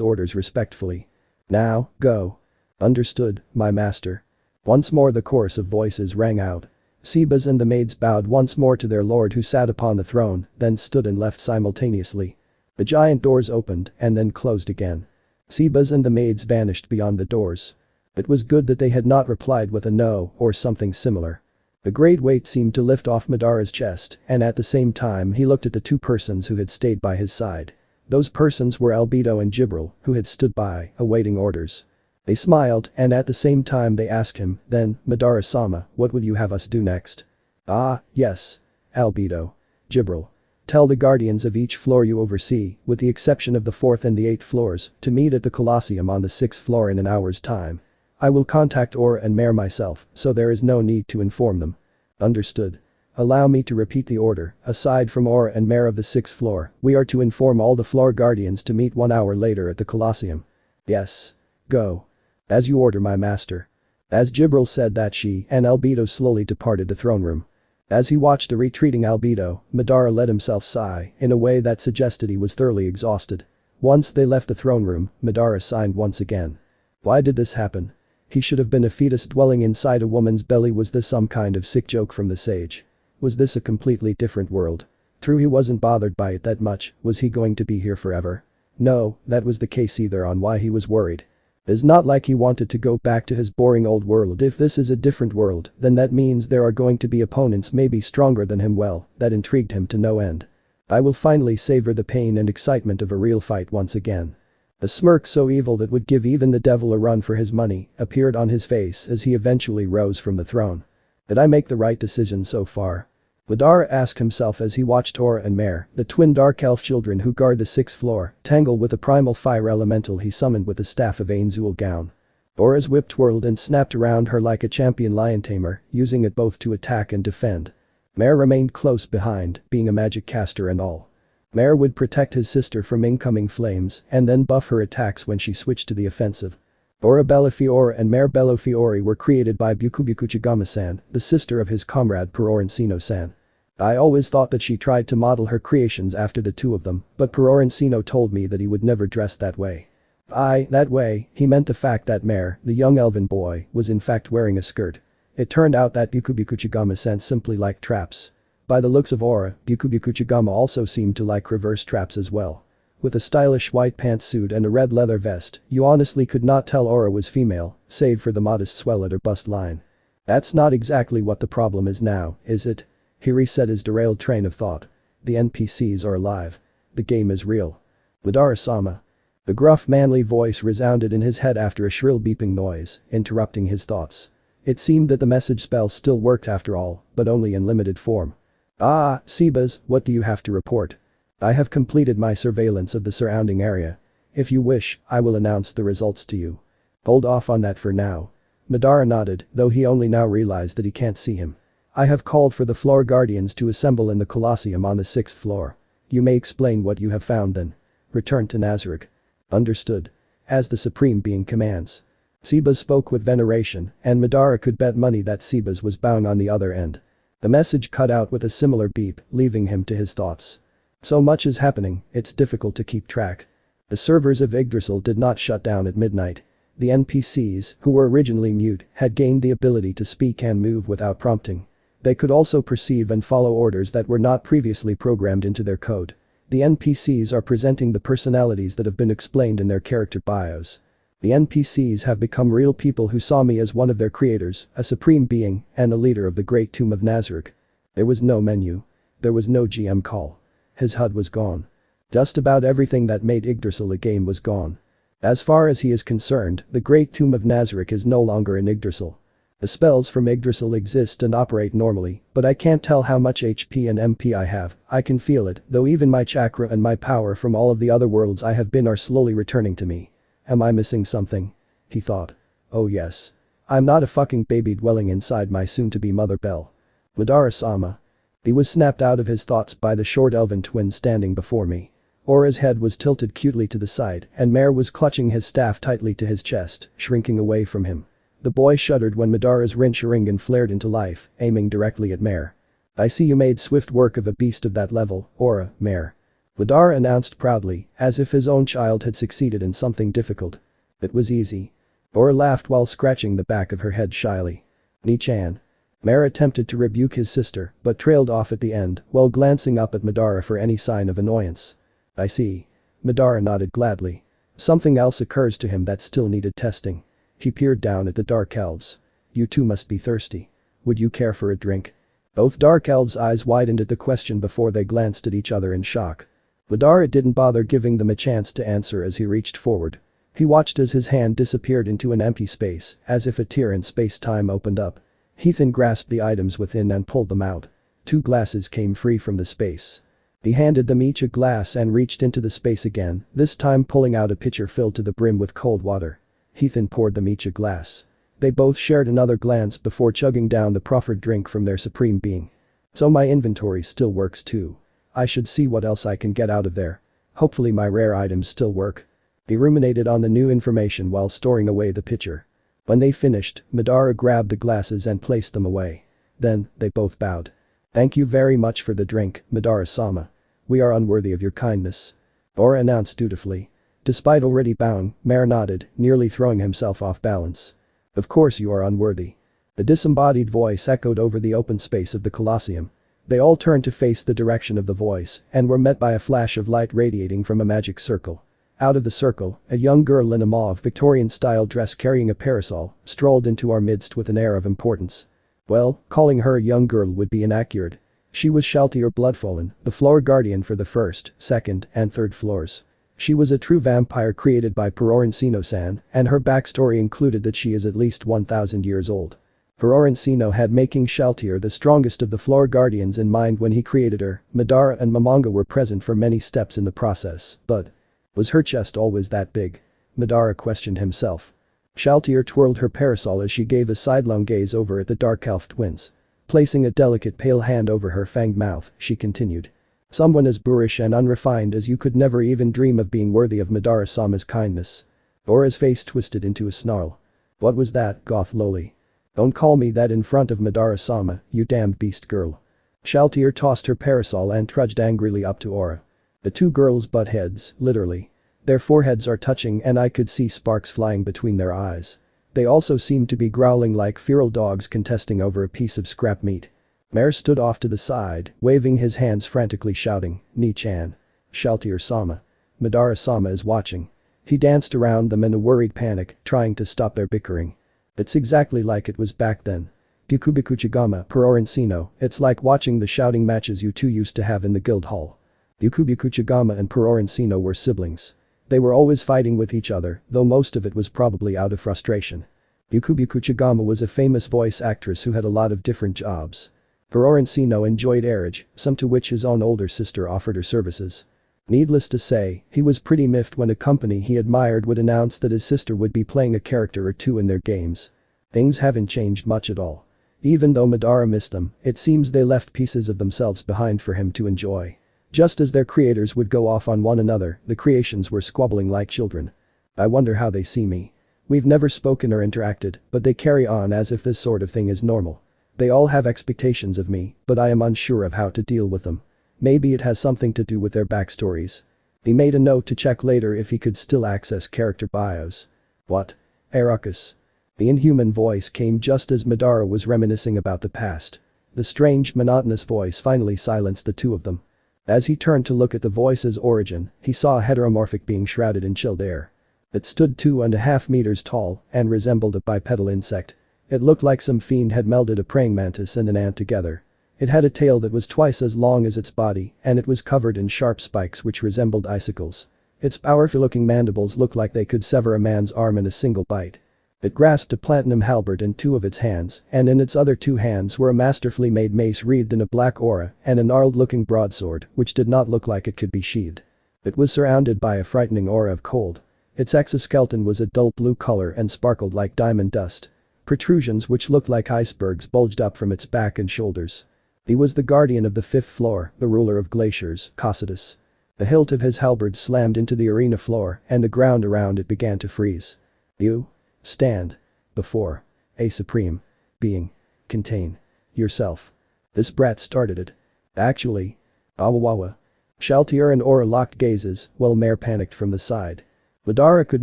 orders respectfully. Now, go. Understood, my master. Once more the chorus of voices rang out. Sebas and the maids bowed once more to their lord who sat upon the throne, then stood and left simultaneously. The giant doors opened and then closed again. Sebas and the maids vanished beyond the doors. It was good that they had not replied with a no or something similar. The great weight seemed to lift off Madara's chest, and at the same time he looked at the two persons who had stayed by his side. Those persons were Albedo and Jibril, who had stood by, awaiting orders. They smiled, and at the same time they asked him, then, Madara-sama, what would you have us do next? Ah, yes. Albedo. Jibril. Tell the guardians of each floor you oversee, with the exception of the 4th and the 8th floors, to meet at the Colosseum on the 6th floor in an hour's time. I will contact Aura and Mare myself, so there is no need to inform them. Understood. Allow me to repeat the order, aside from Aura and Mare of the 6th floor, we are to inform all the floor guardians to meet 1 hour later at the Colosseum. Yes. Go. As you order, my master. As Jibril said that, she and Albedo slowly departed the throne room. As he watched the retreating Albedo, Madara let himself sigh in a way that suggested he was thoroughly exhausted. Once they left the throne room, Madara sighed once again. Why did this happen? He should have been a fetus dwelling inside a woman's belly. Was this some kind of sick joke from the sage? Was this a completely different world? True, he wasn't bothered by it that much. Was he going to be here forever? No, that was the case either. On why he was worried. It's not like he wanted to go back to his boring old world. If this is a different world, then that means there are going to be opponents maybe stronger than him. Well, that intrigued him to no end. I will finally savor the pain and excitement of a real fight once again. A smirk so evil that would give even the devil a run for his money appeared on his face as he eventually rose from the throne. Did I make the right decision so far? Madara asked himself as he watched Aura and Mare, the twin dark elf children who guard the 6th floor, tangle with the primal fire elemental he summoned with the staff of Ainzul Gown. Aura's whip twirled and snapped around her like a champion lion tamer, using it both to attack and defend. Mare remained close behind, being a magic caster and all. Mare would protect his sister from incoming flames and then buff her attacks when she switched to the offensive. Aura Bellafiore and Mare Bellafiore were created by Byukubyukuchigama-san, the sister of his comrade Purorencino-san. I always thought that she tried to model her creations after the two of them, but Purorencino told me that he would never dress that way. That way, he meant the fact that Mare, the young elven boy, was in fact wearing a skirt. It turned out that Byukubyukuchigama-san simply liked traps. By the looks of Aura, Byukubyukuchigama also seemed to like reverse traps as well. With a stylish white pantsuit and a red leather vest, you honestly could not tell Aura was female, save for the modest swell at her bust line. That's not exactly what the problem is now, is it? He reset his derailed train of thought. The NPCs are alive. The game is real. Madara-sama. The gruff manly voice resounded in his head after a shrill beeping noise, interrupting his thoughts. It seemed that the message spell still worked after all, but only in limited form. Ah, Sebas, what do you have to report? I have completed my surveillance of the surrounding area. If you wish, I will announce the results to you. Hold off on that for now. Madara nodded, though he only now realized that he can't see him. I have called for the floor guardians to assemble in the Colosseum on the 6th floor. You may explain what you have found then. Return to Nazarick. Understood. As the Supreme Being commands. Sebas spoke with veneration, and Madara could bet money that Sebas was bowing on the other end. The message cut out with a similar beep, leaving him to his thoughts. So much is happening, it's difficult to keep track. The servers of Yggdrasil did not shut down at midnight. The NPCs, who were originally mute, had gained the ability to speak and move without prompting. They could also perceive and follow orders that were not previously programmed into their code. The NPCs are presenting the personalities that have been explained in their character bios. The NPCs have become real people who saw me as one of their creators, a supreme being, and the leader of the Great Tomb of Nazarick. There was no menu. There was no GM call. His HUD was gone. Just about everything that made Yggdrasil a game was gone. As far as he is concerned, the Great Tomb of Nazarick is no longer in Yggdrasil. The spells from Yggdrasil exist and operate normally, but I can't tell how much HP and MP I have. I can feel it, though even my chakra and my power from all of the other worlds I have been are slowly returning to me. Am I missing something? He thought. Oh yes. I'm not a fucking baby dwelling inside my soon-to-be mother Bell. Madara-sama. He was snapped out of his thoughts by the short elven twin standing before me. Aura's head was tilted cutely to the side and Mare was clutching his staff tightly to his chest, shrinking away from him. The boy shuddered when Madara's Rin Sharingan flared into life, aiming directly at Mare. "I see you made swift work of a beast of that level, Aura, Mare." Madara announced proudly, as if his own child had succeeded in something difficult. "It was easy." Aura laughed while scratching the back of her head shyly. "Ni-chan." Mare attempted to rebuke his sister, but trailed off at the end while glancing up at Madara for any sign of annoyance. "I see." Madara nodded gladly. Something else occurs to him that still needed testing. He peered down at the Dark Elves. "You two must be thirsty. Would you care for a drink?" Both Dark Elves' eyes widened at the question before they glanced at each other in shock. Madara didn't bother giving them a chance to answer as he reached forward. He watched as his hand disappeared into an empty space, as if a tear in space-time opened up. He then grasped the items within and pulled them out. 2 glasses came free from the space. He handed them each a glass and reached into the space again, this time pulling out a pitcher filled to the brim with cold water. He then poured them each a glass. They both shared another glance before chugging down the proffered drink from their supreme being. "So my inventory still works too. I should see what else I can get out of there. Hopefully my rare items still work." He ruminated on the new information while storing away the pitcher. When they finished, Madara grabbed the glasses and placed them away. Then, they both bowed. "Thank you very much for the drink, Madara-sama. We are unworthy of your kindness." Aura announced dutifully. Despite already bowing, Mare nodded, nearly throwing himself off balance. "Of course you are unworthy." The disembodied voice echoed over the open space of the Colosseum. They all turned to face the direction of the voice and were met by a flash of light radiating from a magic circle. Out of the circle, a young girl in a mauve Victorian-style dress carrying a parasol strolled into our midst with an air of importance. Well, calling her a young girl would be inaccurate. She was Shaltier Bloodfallen, the floor guardian for the 1st, 2nd, and 3rd floors. She was a true vampire created by Purorin Sino-san, and her backstory included that she is at least 1,000 years old. Purorin Sino had making Shaltier the strongest of the floor guardians in mind when he created her. Madara and Momonga were present for many steps in the process, but was her chest always that big? Madara questioned himself. Shaltier twirled her parasol as she gave a sidelong gaze over at the Dark Elf twins. Placing a delicate pale hand over her fanged mouth, she continued. "Someone as boorish and unrefined as you could never even dream of being worthy of Madara-sama's kindness." Aura's face twisted into a snarl. "What was that, Goth Loli? Don't call me that in front of Madara-sama, you damned beast girl." Shaltier tossed her parasol and trudged angrily up to Aura. The two girls butt heads, literally. Their foreheads are touching and I could see sparks flying between their eyes. They also seemed to be growling like feral dogs contesting over a piece of scrap meat. Mare stood off to the side, waving his hands frantically shouting, "Ni-chan. Shaltier-sama. Madara-sama is watching." He danced around them in a worried panic, trying to stop their bickering. "It's exactly like it was back then. Bukubikuchigama, Purorin Sino, it's like watching the shouting matches you two used to have in the guild hall." Bukubikuchigama and Purorin Sino were siblings. They were always fighting with each other, though most of it was probably out of frustration. Bukubikuchigama was a famous voice actress who had a lot of different jobs. Purorin Sino enjoyed marriage, some to which his own older sister offered her services. Needless to say, he was pretty miffed when a company he admired would announce that his sister would be playing a character or two in their games. Things haven't changed much at all. Even though Madara missed them, it seems they left pieces of themselves behind for him to enjoy. Just as their creators would go off on one another, the creations were squabbling like children. "I wonder how they see me. We've never spoken or interacted, but they carry on as if this sort of thing is normal. They all have expectations of me, but I am unsure of how to deal with them. Maybe it has something to do with their backstories." He made a note to check later if he could still access character bios. "What? Arakus?" The inhuman voice came just as Madara was reminiscing about the past. The strange, monotonous voice finally silenced the two of them. As he turned to look at the voice's origin, he saw a heteromorphic being shrouded in chilled air. It stood 2.5 meters tall and resembled a bipedal insect. It looked like some fiend had melded a praying mantis and an ant together. It had a tail that was twice as long as its body, and it was covered in sharp spikes which resembled icicles. Its powerful-looking mandibles looked like they could sever a man's arm in a single bite. It grasped a platinum halberd in 2 of its hands, and in its other 2 hands were a masterfully made mace wreathed in a black aura and a gnarled-looking broadsword which did not look like it could be sheathed. It was surrounded by a frightening aura of cold. Its exoskeleton was a dull blue color and sparkled like diamond dust. Protrusions which looked like icebergs bulged up from its back and shoulders. He was the guardian of the 5th floor, the ruler of glaciers, Cocytus. The hilt of his halberd slammed into the arena floor and the ground around it began to freeze. "You stand before a supreme being. Contain yourself. This brat started it. Actually. Awawawa. Shaltier and Aura locked gazes while Mare panicked from the side. Madara could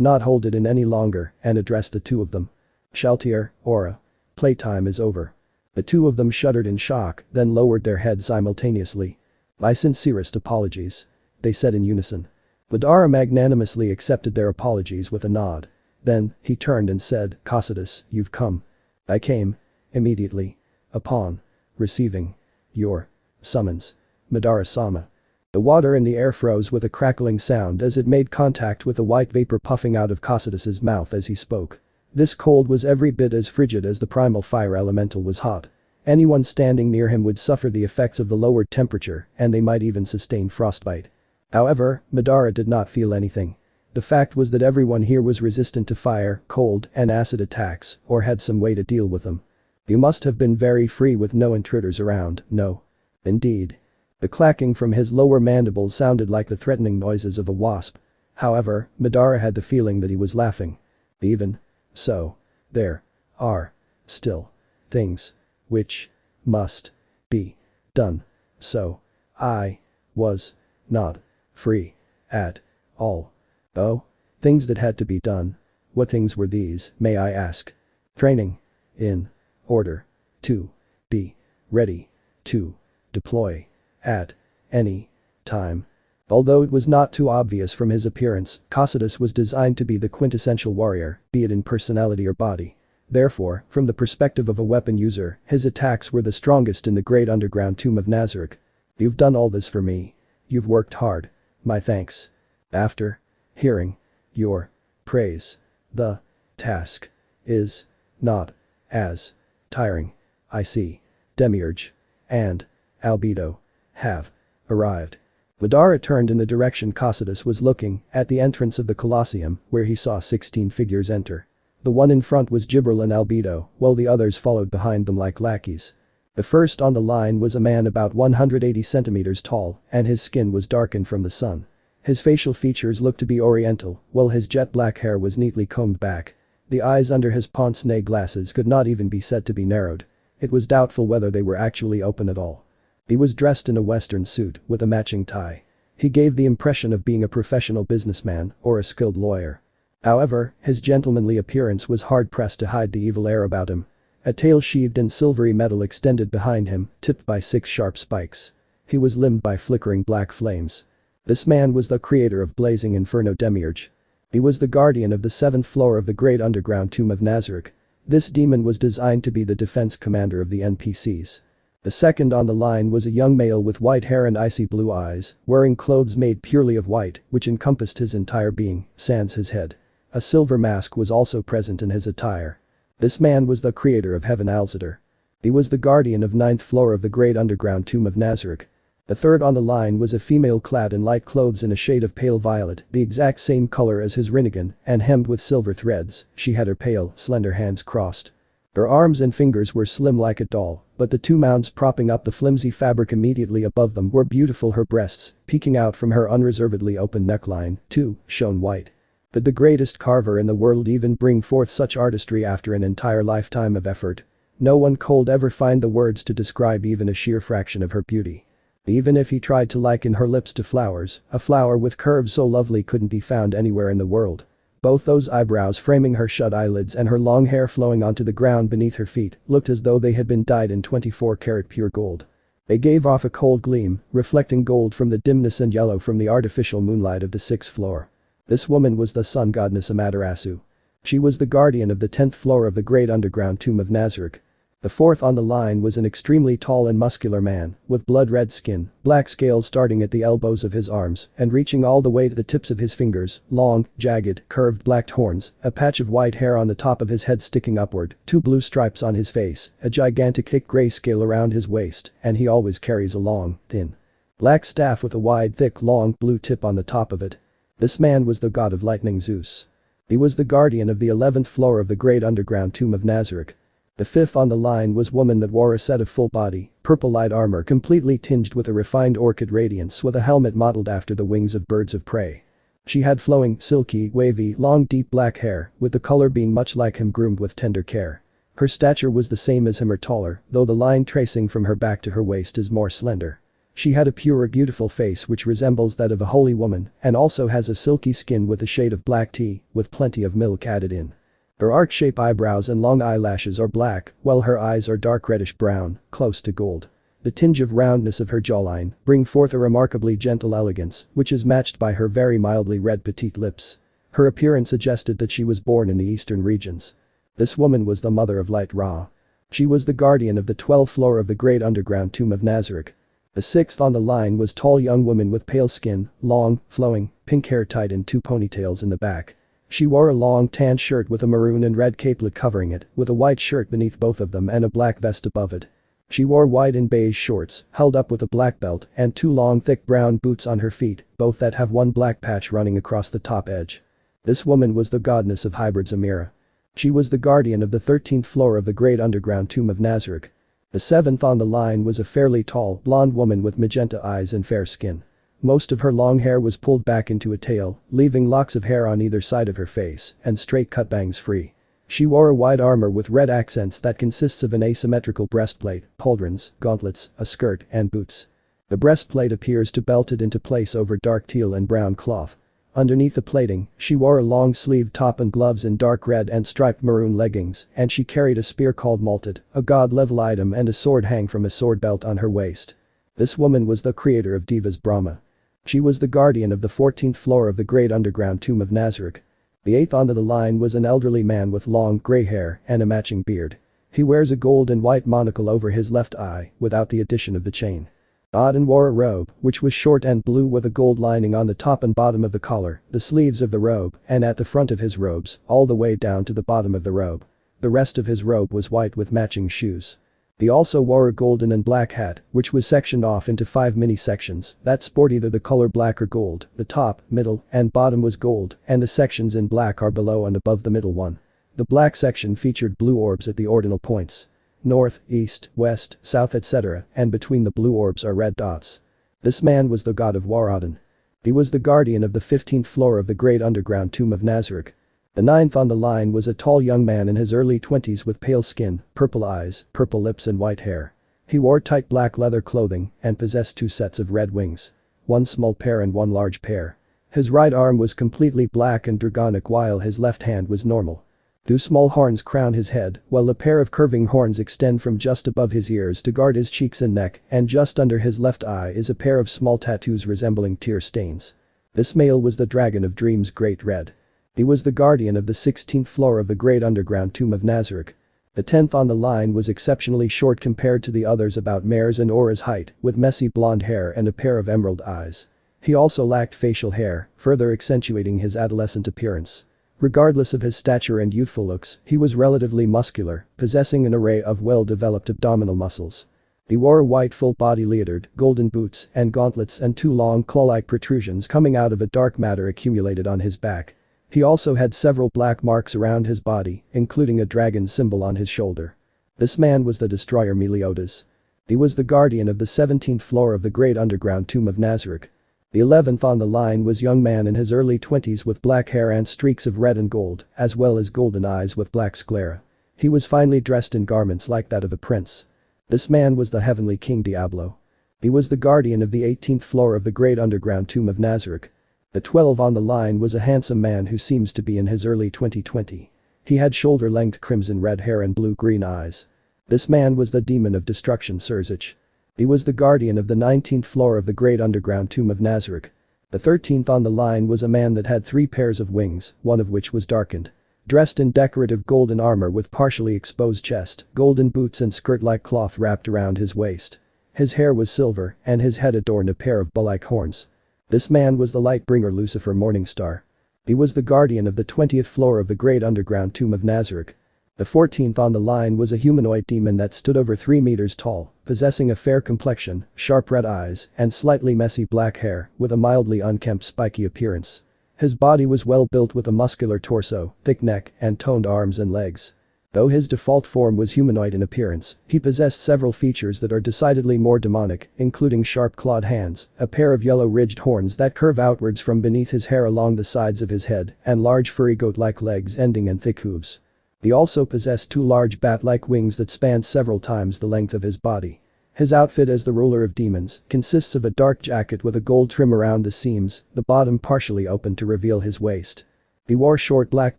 not hold it in any longer and addressed the two of them. Shaltier, Aura. Playtime is over. The two of them shuddered in shock, then lowered their heads simultaneously. My sincerest apologies. They said in unison. Madara magnanimously accepted their apologies with a nod. Then, he turned and said, Cocytus, you've come. I came. Immediately. Upon receiving your summons. Madara-sama. The water in the air froze with a crackling sound as it made contact with the white vapor puffing out of Cocytus's mouth as he spoke. This cold was every bit as frigid as the primal fire elemental was hot. Anyone standing near him would suffer the effects of the lowered temperature and they might even sustain frostbite. However, Madara did not feel anything. The fact was that everyone here was resistant to fire, cold, and acid attacks, or had some way to deal with them. You must have been very free with no intruders around, no. Indeed. The clacking from his lower mandibles sounded like the threatening noises of a wasp. However, Madara had the feeling that he was laughing. Even so, there are still things which must be done. So, I was not free at all. Oh? Things that had to be done. What things were these, may I ask? Training. In order to be ready to deploy at any time. Although it was not too obvious from his appearance, Cocytus was designed to be the quintessential warrior, be it in personality or body. Therefore, from the perspective of a weapon user, his attacks were the strongest in the great underground tomb of Nazarick. You've done all this for me. You've worked hard. My thanks. After hearing your praise, the task is not as tiring. I see. Demiurge and Albedo have arrived. Madara turned in the direction Cocytus was looking, at the entrance of the Colosseum, where he saw 16 figures enter. The one in front was Jibril and Albedo, while the others followed behind them like lackeys. The first on the line was a man about 180 centimeters tall, and his skin was darkened from the sun. His facial features looked to be oriental, while his jet black hair was neatly combed back. The eyes under his pince-nez glasses could not even be said to be narrowed. It was doubtful whether they were actually open at all. He was dressed in a western suit with a matching tie. He gave the impression of being a professional businessman or a skilled lawyer. However, his gentlemanly appearance was hard-pressed to hide the evil air about him. A tail sheathed in silvery metal extended behind him, tipped by 6 sharp spikes. He was limbed by flickering black flames. This man was the creator of Blazing Inferno Demiurge. He was the guardian of the 7th floor of the great underground tomb of Nazarick. This demon was designed to be the defense commander of the NPCs. The second on the line was a young male with white hair and icy blue eyes, wearing clothes made purely of white, which encompassed his entire being, sans his head. A silver mask was also present in his attire. This man was the creator of Heaven Alzadar. He was the guardian of 9th floor of the great underground tomb of Nazarick. The third on the line was a female clad in light clothes in a shade of pale violet, the exact same color as his Rinnegan, and hemmed with silver threads. She had her pale, slender hands crossed. Her arms and fingers were slim like a doll, but the 2 mounds propping up the flimsy fabric immediately above them were beautiful. Her breasts, peeking out from her unreservedly open neckline, too, shone white. Did the greatest carver in the world even bring forth such artistry after an entire lifetime of effort? No one could ever find the words to describe even a sheer fraction of her beauty. Even if he tried to liken her lips to flowers, a flower with curves so lovely couldn't be found anywhere in the world. Both those eyebrows framing her shut eyelids and her long hair flowing onto the ground beneath her feet looked as though they had been dyed in 24-karat pure gold. They gave off a cold gleam, reflecting gold from the dimness and yellow from the artificial moonlight of the 6th floor. This woman was the sun goddess Amaterasu. She was the guardian of the 10th floor of the great underground tomb of Nazarick. The fourth on the line was an extremely tall and muscular man, with blood-red skin, black scales starting at the elbows of his arms and reaching all the way to the tips of his fingers, long, jagged, curved black horns, a patch of white hair on the top of his head sticking upward, 2 blue stripes on his face, a gigantic thick gray scale around his waist, and he always carries a long, thin, black staff with a wide, thick, long, blue tip on the top of it. This man was the god of lightning Zeus. He was the guardian of the 11th floor of the great underground tomb of Nazarick. The fifth on the line was woman that wore a set of full-body, purple light armor completely tinged with a refined orchid radiance with a helmet modeled after the wings of birds of prey. She had flowing, silky, wavy, long deep black hair, with the color being much like him groomed with tender care. Her stature was the same as him or taller, though the line tracing from her back to her waist is more slender. She had a pure beautiful face which resembles that of a holy woman and also has a silky skin with a shade of black tea with plenty of milk added in. Her arc-shaped eyebrows and long eyelashes are black, while her eyes are dark reddish-brown, close to gold. The tinge of roundness of her jawline bring forth a remarkably gentle elegance, which is matched by her very mildly red petite lips. Her appearance suggested that she was born in the eastern regions. This woman was the mother of Light Ra. She was the guardian of the 12th floor of the great underground tomb of Nazarick. The 6th on the line was tall young woman with pale skin, long, flowing, pink hair tied in 2 ponytails in the back. She wore a long tan shirt with a maroon and red capelet covering it, with a white shirt beneath both of them and a black vest above it. She wore white and beige shorts, held up with a black belt, and 2 long thick brown boots on her feet, both that have 1 black patch running across the top edge. This woman was the goddess of hybrids Amira. She was the guardian of the 13th floor of the great underground tomb of Nazarick. The 7th on the line was a fairly tall, blonde woman with magenta eyes and fair skin. Most of her long hair was pulled back into a tail, leaving locks of hair on either side of her face, and straight cut bangs free. She wore a white armor with red accents that consists of an asymmetrical breastplate, pauldrons, gauntlets, a skirt, and boots. The breastplate appears to belted into place over dark teal and brown cloth. Underneath the plating, she wore a long-sleeved top and gloves in dark red and striped maroon leggings, and she carried a spear called malted, a god-level item, and a sword hang from a sword belt on her waist. This woman was the creator of Divas Brahma. She was the guardian of the 14th floor of the great underground tomb of Nazarick. The 8th on the line was an elderly man with long grey hair and a matching beard. He wears a gold and white monocle over his left eye, without the addition of the chain. Odin wore a robe, which was short and blue with a gold lining on the top and bottom of the collar, the sleeves of the robe, and at the front of his robes, all the way down to the bottom of the robe. The rest of his robe was white with matching shoes. He also wore a golden and black hat, which was sectioned off into 5 mini-sections that sport either the color black or gold. The top, middle, and bottom was gold, and the sections in black are below and above the middle one. The black section featured blue orbs at the ordinal points. North, east, west, south etc., and between the blue orbs are red dots. This man was the god of war Odin. He was the guardian of the 15th floor of the great underground tomb of Nazarick. The 9th on the line was a tall young man in his early 20s with pale skin, purple eyes, purple lips and white hair. He wore tight black leather clothing and possessed 2 sets of red wings. 1 small pair and 1 large pair. His right arm was completely black and dragonic while his left hand was normal. 2 small horns crown his head, while a pair of curving horns extend from just above his ears to guard his cheeks and neck, and just under his left eye is a pair of small tattoos resembling tear stains. This male was the Dragon of Dreams Great Red. He was the guardian of the 16th floor of the great underground tomb of Nazarick. The 10th on the line was exceptionally short compared to the others, about Mare's and Aura's height, with messy blonde hair and a pair of emerald eyes. He also lacked facial hair, further accentuating his adolescent appearance. Regardless of his stature and youthful looks, he was relatively muscular, possessing an array of well-developed abdominal muscles. He wore a white full-body leotard, golden boots, and gauntlets, and 2 long claw-like protrusions coming out of a dark matter accumulated on his back. He also had several black marks around his body, including a dragon symbol on his shoulder. This man was the destroyer Meliodas. He was the guardian of the 17th floor of the great underground tomb of Nazarick. The 11th on the line was young man in his early 20s with black hair and streaks of red and gold, as well as golden eyes with black sclera. He was finely dressed in garments like that of a prince. This man was the heavenly king Diablo. He was the guardian of the 18th floor of the great underground tomb of Nazarick. The 12 on the line was a handsome man who seems to be in his early 2020. He had shoulder-length crimson red hair and blue-green eyes. This man was the demon of destruction Surzich. He was the guardian of the 19th floor of the great underground tomb of Nazarick. The 13th on the line was a man that had 3 pairs of wings, one of which was darkened. Dressed in decorative golden armor with partially exposed chest, golden boots and skirt-like cloth wrapped around his waist. His hair was silver, and his head adorned a pair of bull-like horns. This man was the light-bringer Lucifer Morningstar. He was the guardian of the 20th floor of the great underground tomb of Nazarick. The 14th on the line was a humanoid demon that stood over 3 meters tall, possessing a fair complexion, sharp red eyes, and slightly messy black hair, with a mildly unkempt spiky appearance. His body was well built with a muscular torso, thick neck, and toned arms and legs. Though his default form was humanoid in appearance, he possessed several features that are decidedly more demonic, including sharp clawed hands, a pair of yellow ridged horns that curve outwards from beneath his hair along the sides of his head, and large furry goat-like legs ending in thick hooves. He also possessed two large bat-like wings that spanned several times the length of his body. His outfit as the ruler of demons consists of a dark jacket with a gold trim around the seams, the bottom partially open to reveal his waist. He wore short black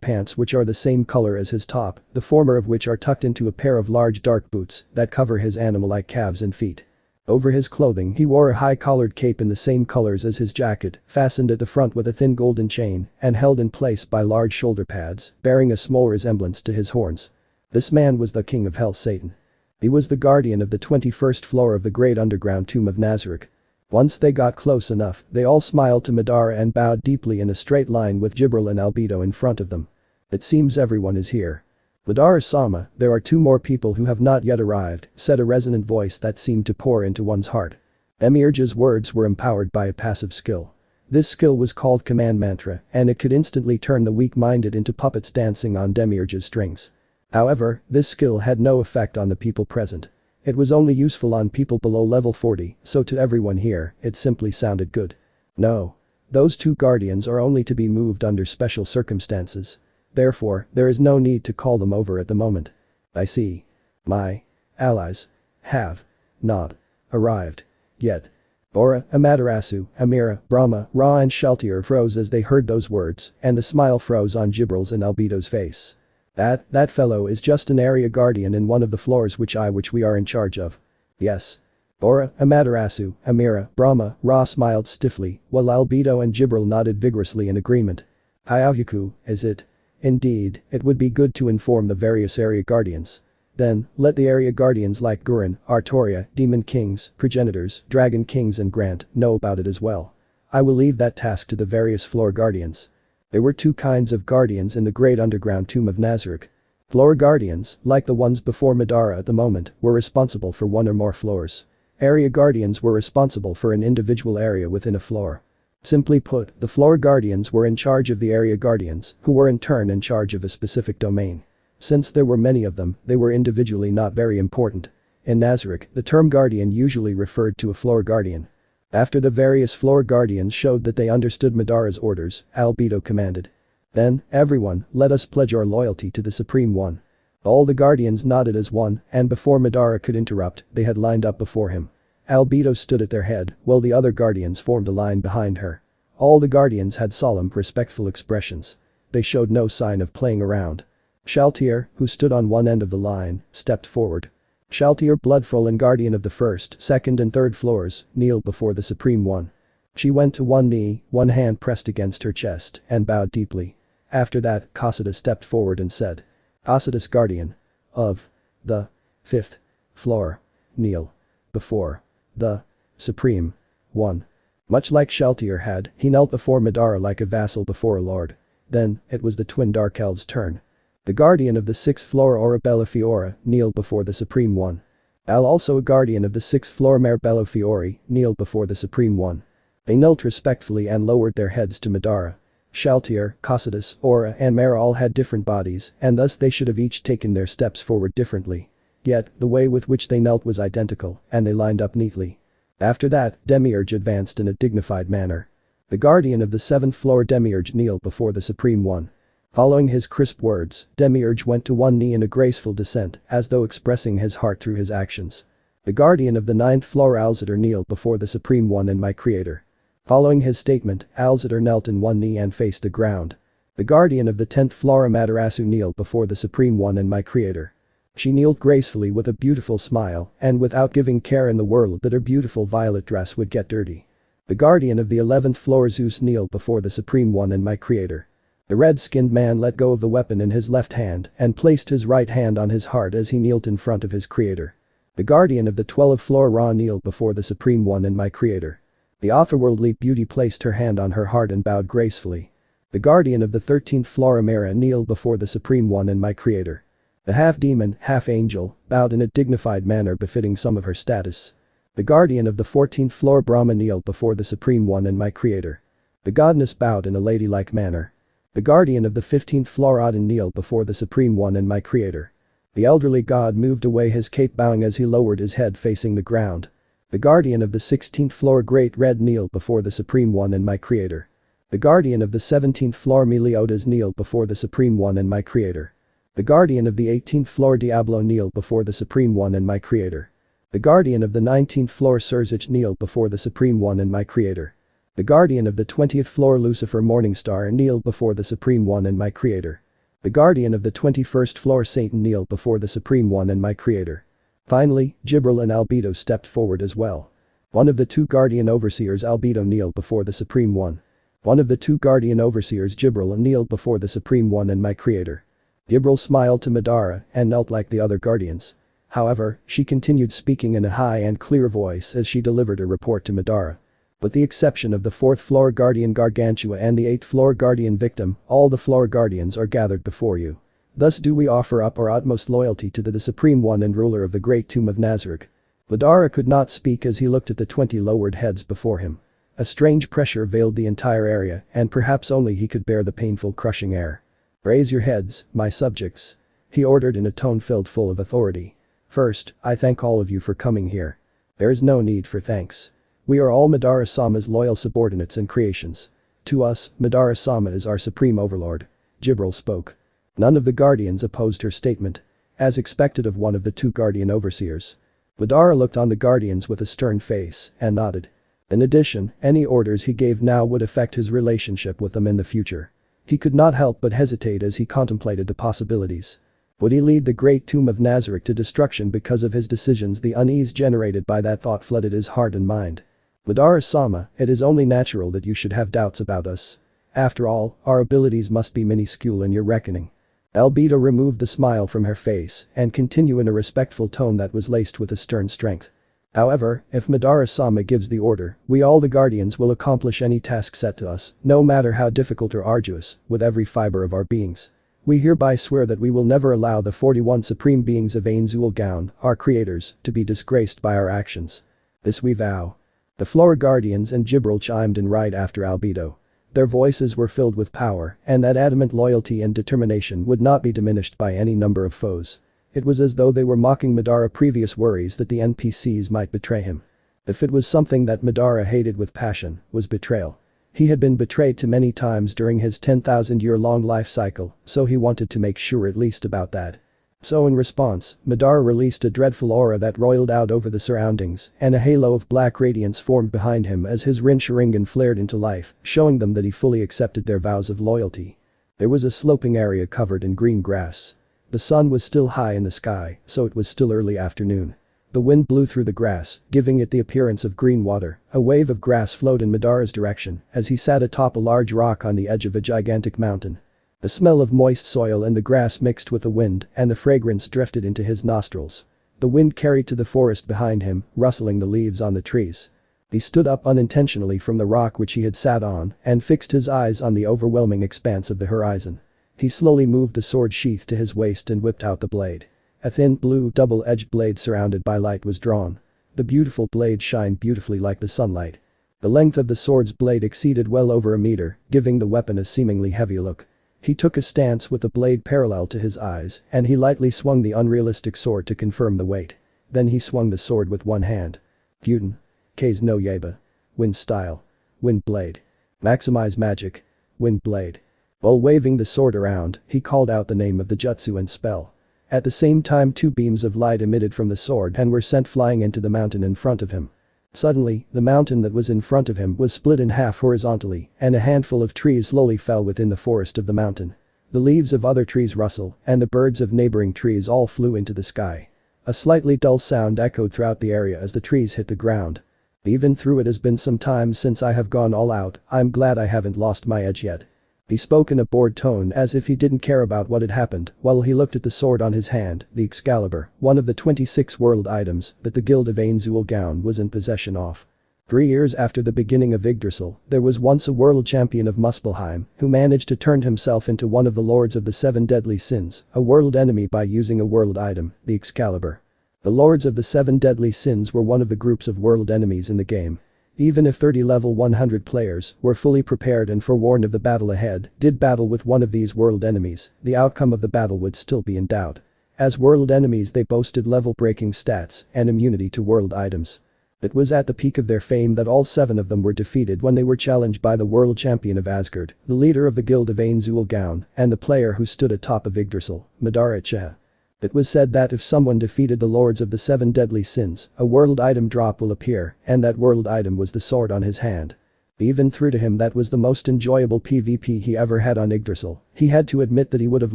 pants which are the same color as his top, the former of which are tucked into a pair of large dark boots that cover his animal-like calves and feet. Over his clothing he wore a high-collared cape in the same colors as his jacket, fastened at the front with a thin golden chain and held in place by large shoulder pads, bearing a small resemblance to his horns. This man was the king of hell, Satan. He was the guardian of the 21st floor of the great underground tomb of Nazareth. Once they got close enough, they all smiled to Madara and bowed deeply in a straight line with Jibril and Albedo in front of them. It seems everyone is here. Madara-sama, there are two more people who have not yet arrived, said a resonant voice that seemed to pour into one's heart. Demiurge's words were empowered by a passive skill. This skill was called Command Mantra, and it could instantly turn the weak-minded into puppets dancing on Demiurge's strings. However, this skill had no effect on the people present. It was only useful on people below level 40, so to everyone here, it simply sounded good. No. Those two guardians are only to be moved under special circumstances. Therefore, there is no need to call them over at the moment. I see. My allies have not arrived yet. Ora, Amaterasu, Amira, Brahma, Ra and Shaltier froze as they heard those words, and the smile froze on Jibril's and Albedo's face. That fellow is just an area guardian in one of the floors which we are in charge of. Yes. Ora, Amaterasu, Amira, Brahma, Ra smiled stiffly, while Albedo and Jibril nodded vigorously in agreement. Hayayuku, is it? Indeed, it would be good to inform the various area guardians. Then, let the area guardians like Gurren, Artoria, Demon Kings, Progenitors, Dragon Kings and Grant know about it as well. I will leave that task to the various floor guardians. There were two kinds of guardians in the great underground tomb of Nazareth. Floor guardians, like the ones before Madara at the moment, were responsible for one or more floors. Area guardians were responsible for an individual area within a floor. Simply put, the floor guardians were in charge of the area guardians, who were in turn in charge of a specific domain. Since there were many of them, they were individually not very important. In Nazareth, the term guardian usually referred to a floor guardian. After the various floor guardians showed that they understood Madara's orders, Albedo commanded. Then, everyone, let us pledge our loyalty to the Supreme One. All the guardians nodded as one, and before Madara could interrupt, they had lined up before him. Albedo stood at their head, while the other guardians formed a line behind her. All the guardians had solemn, respectful expressions. They showed no sign of playing around. Shaltier, who stood on one end of the line, stepped forward. Shaltier, Bloodfrolen guardian of the first, second and third floors, kneeled before the Supreme One. She went to one knee, one hand pressed against her chest, and bowed deeply. After that, Kasada stepped forward and said, Kasada's guardian of the 5th floor, kneel before the Supreme One. Much like Shaltier had, he knelt before Madara like a vassal before a lord. Then, it was the twin Dark Elves' turn. The guardian of the 6th floor Ora Bellafiora kneeled before the Supreme One. Al, also a guardian of the 6th floor Mare Bellafiori, kneeled before the Supreme One. They knelt respectfully and lowered their heads to Madara. Shaltier, Cosidus, Ora and Mare all had different bodies, and thus they should have each taken their steps forward differently. Yet, the way with which they knelt was identical, and they lined up neatly. After that, Demiurge advanced in a dignified manner. The guardian of the 7th floor Demiurge kneeled before the Supreme One. Following his crisp words, Demiurge went to one knee in a graceful descent, as though expressing his heart through his actions. The guardian of the 9th floor Alzadar kneeled before the Supreme One and my creator. Following his statement, Alzadar knelt in one knee and faced the ground. The guardian of the 10th floor Amaterasu kneeled before the Supreme One and my creator. She kneeled gracefully with a beautiful smile and without giving care in the world that her beautiful violet dress would get dirty. The guardian of the 11th floor Zeus kneeled before the Supreme One and my creator. The red-skinned man let go of the weapon in his left hand and placed his right hand on his heart as he knelt in front of his creator. The guardian of the 12th floor Ra kneeled before the Supreme One and my creator. The otherworldly beauty placed her hand on her heart and bowed gracefully. The guardian of the 13th floor Amira kneeled before the Supreme One and my creator. The half-demon, half-angel, bowed in a dignified manner befitting some of her status. The guardian of the 14th floor Brahma kneeled before the Supreme One and my creator. The goddess bowed in a ladylike manner. The guardian of the 15th floor Odin kneeled before the Supreme One and my creator. The elderly god moved away his cape bowing as he lowered his head facing the ground. The guardian of the 16th floor Great Red kneeled before the Supreme One and my creator. The guardian of the 17th floor Meliodas kneeled before the Supreme One and my creator. The guardian of the 18th floor Diablo kneel before the Supreme One and my Creator. The guardian of the 19th floor Surzich kneel before the Supreme One and my Creator. The guardian of the 20th floor Lucifer Morningstar kneel before the Supreme One and my Creator. The guardian of the 21st floor Satan kneel before the Supreme One and my Creator. Finally, Jibril and Albedo stepped forward as well. One of the two guardian overseers Albedo kneel before the Supreme One. One of the two guardian overseers Jibril kneel before the Supreme One and my Creator. Jibril smiled to Madara and knelt like the other guardians. However, she continued speaking in a high and clear voice as she delivered a report to Madara. With the exception of the 4th floor guardian Gargantua and the 8th floor guardian Victim, all the floor guardians are gathered before you. Thus do we offer up our utmost loyalty to the Supreme One and ruler of the great tomb of Nazareth. Madara could not speak as he looked at the 20 lowered heads before him. A strange pressure veiled the entire area and perhaps only he could bear the painful crushing air. "Raise your heads, my subjects," he ordered in a tone filled full of authority. "First, I thank all of you for coming here. There is no need for thanks. We are all Madara-sama's loyal subordinates and creations. To us, Madara-sama is our supreme overlord." Jibril spoke. None of the guardians opposed her statement. As expected of one of the two guardian overseers. Madara looked on the guardians with a stern face and nodded. In addition, any orders he gave now would affect his relationship with them in the future. He could not help but hesitate as he contemplated the possibilities. Would he lead the great tomb of Nazareth to destruction because of his decisions? The unease generated by that thought flooded his heart and mind. "Madara-sama, it is only natural that you should have doubts about us. After all, our abilities must be minuscule in your reckoning." Albedo removed the smile from her face and continued in a respectful tone that was laced with a stern strength. "However, if Madara-sama gives the order, we all the guardians will accomplish any task set to us, no matter how difficult or arduous, with every fiber of our beings. We hereby swear that we will never allow the 41 supreme beings of Angel Gaon, our creators, to be disgraced by our actions. This we vow." The floor guardians and Jibril chimed in right after Albedo. Their voices were filled with power, and that adamant loyalty and determination would not be diminished by any number of foes. It was as though they were mocking Madara's previous worries that the NPCs might betray him. If it was something that Madara hated with passion, was betrayal. He had been betrayed too many times during his 10,000-year-long life cycle, so he wanted to make sure at least about that. So in response, Madara released a dreadful aura that roiled out over the surroundings, and a halo of black radiance formed behind him as his Rin Sharingan flared into life, showing them that he fully accepted their vows of loyalty. There was a sloping area covered in green grass. The sun was still high in the sky, so it was still early afternoon. The wind blew through the grass, giving it the appearance of green water. A wave of grass flowed in Madara's direction as he sat atop a large rock on the edge of a gigantic mountain. The smell of moist soil and the grass mixed with the wind, and the fragrance drifted into his nostrils. The wind carried to the forest behind him, rustling the leaves on the trees. He stood up unintentionally from the rock which he had sat on and fixed his eyes on the overwhelming expanse of the horizon. He slowly moved the sword sheath to his waist and whipped out the blade. A thin blue double-edged blade surrounded by light was drawn. The beautiful blade shined beautifully like the sunlight. The length of the sword's blade exceeded well over a meter, giving the weapon a seemingly heavy look. He took a stance with the blade parallel to his eyes and he lightly swung the unrealistic sword to confirm the weight. Then he swung the sword with one hand. Gyuden. K's no Yaiba. Wind style. Wind blade. Maximize magic. Wind blade. While waving the sword around, he called out the name of the jutsu and spell. At the same time, two beams of light emitted from the sword and were sent flying into the mountain in front of him. Suddenly, the mountain that was in front of him was split in half horizontally, and a handful of trees slowly fell within the forest of the mountain. The leaves of other trees rustled, and the birds of neighboring trees all flew into the sky. A slightly dull sound echoed throughout the area as the trees hit the ground. "Even though it has been some time since I have gone all out, I'm glad I haven't lost my edge yet." He spoke in a bored tone as if he didn't care about what had happened while he looked at the sword on his hand, the Excalibur, one of the 26 world items that the Guild of Angel Gaon was in possession of. 3 years after the beginning of Yggdrasil, there was once a world champion of Muspelheim who managed to turn himself into one of the lords of the 7 deadly sins, a world enemy by using a world item, the Excalibur. The lords of the 7 deadly sins were one of the groups of world enemies in the game. Even if 30 level 100 players were fully prepared and forewarned of the battle ahead, did battle with one of these world enemies, the outcome of the battle would still be in doubt. As world enemies they boasted level-breaking stats and immunity to world items. It was at the peak of their fame that all 7 of them were defeated when they were challenged by the world champion of Asgard, the leader of the guild of Angel Gaun, and the player who stood atop of Yggdrasil, Madara Uchiha. It was said that if someone defeated the lords of the 7 deadly sins, a world item drop will appear, and that world item was the sword on his hand. Even through to him that was the most enjoyable PvP he ever had on Yggdrasil. He had to admit that he would have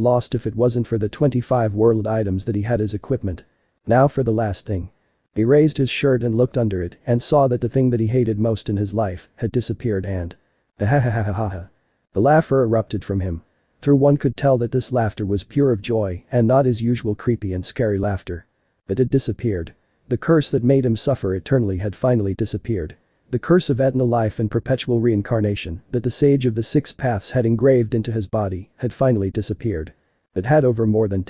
lost if it wasn't for the 25 world items that he had as equipment. Now for the last thing. He raised his shirt and looked under it and saw that the thing that he hated most in his life had disappeared and… The laughter erupted from him. Through one could tell that this laughter was pure of joy and not his usual creepy and scary laughter. It had disappeared. The curse that made him suffer eternally had finally disappeared. The curse of eternal life and perpetual reincarnation that the sage of the 6 paths had engraved into his body had finally disappeared. It had over more than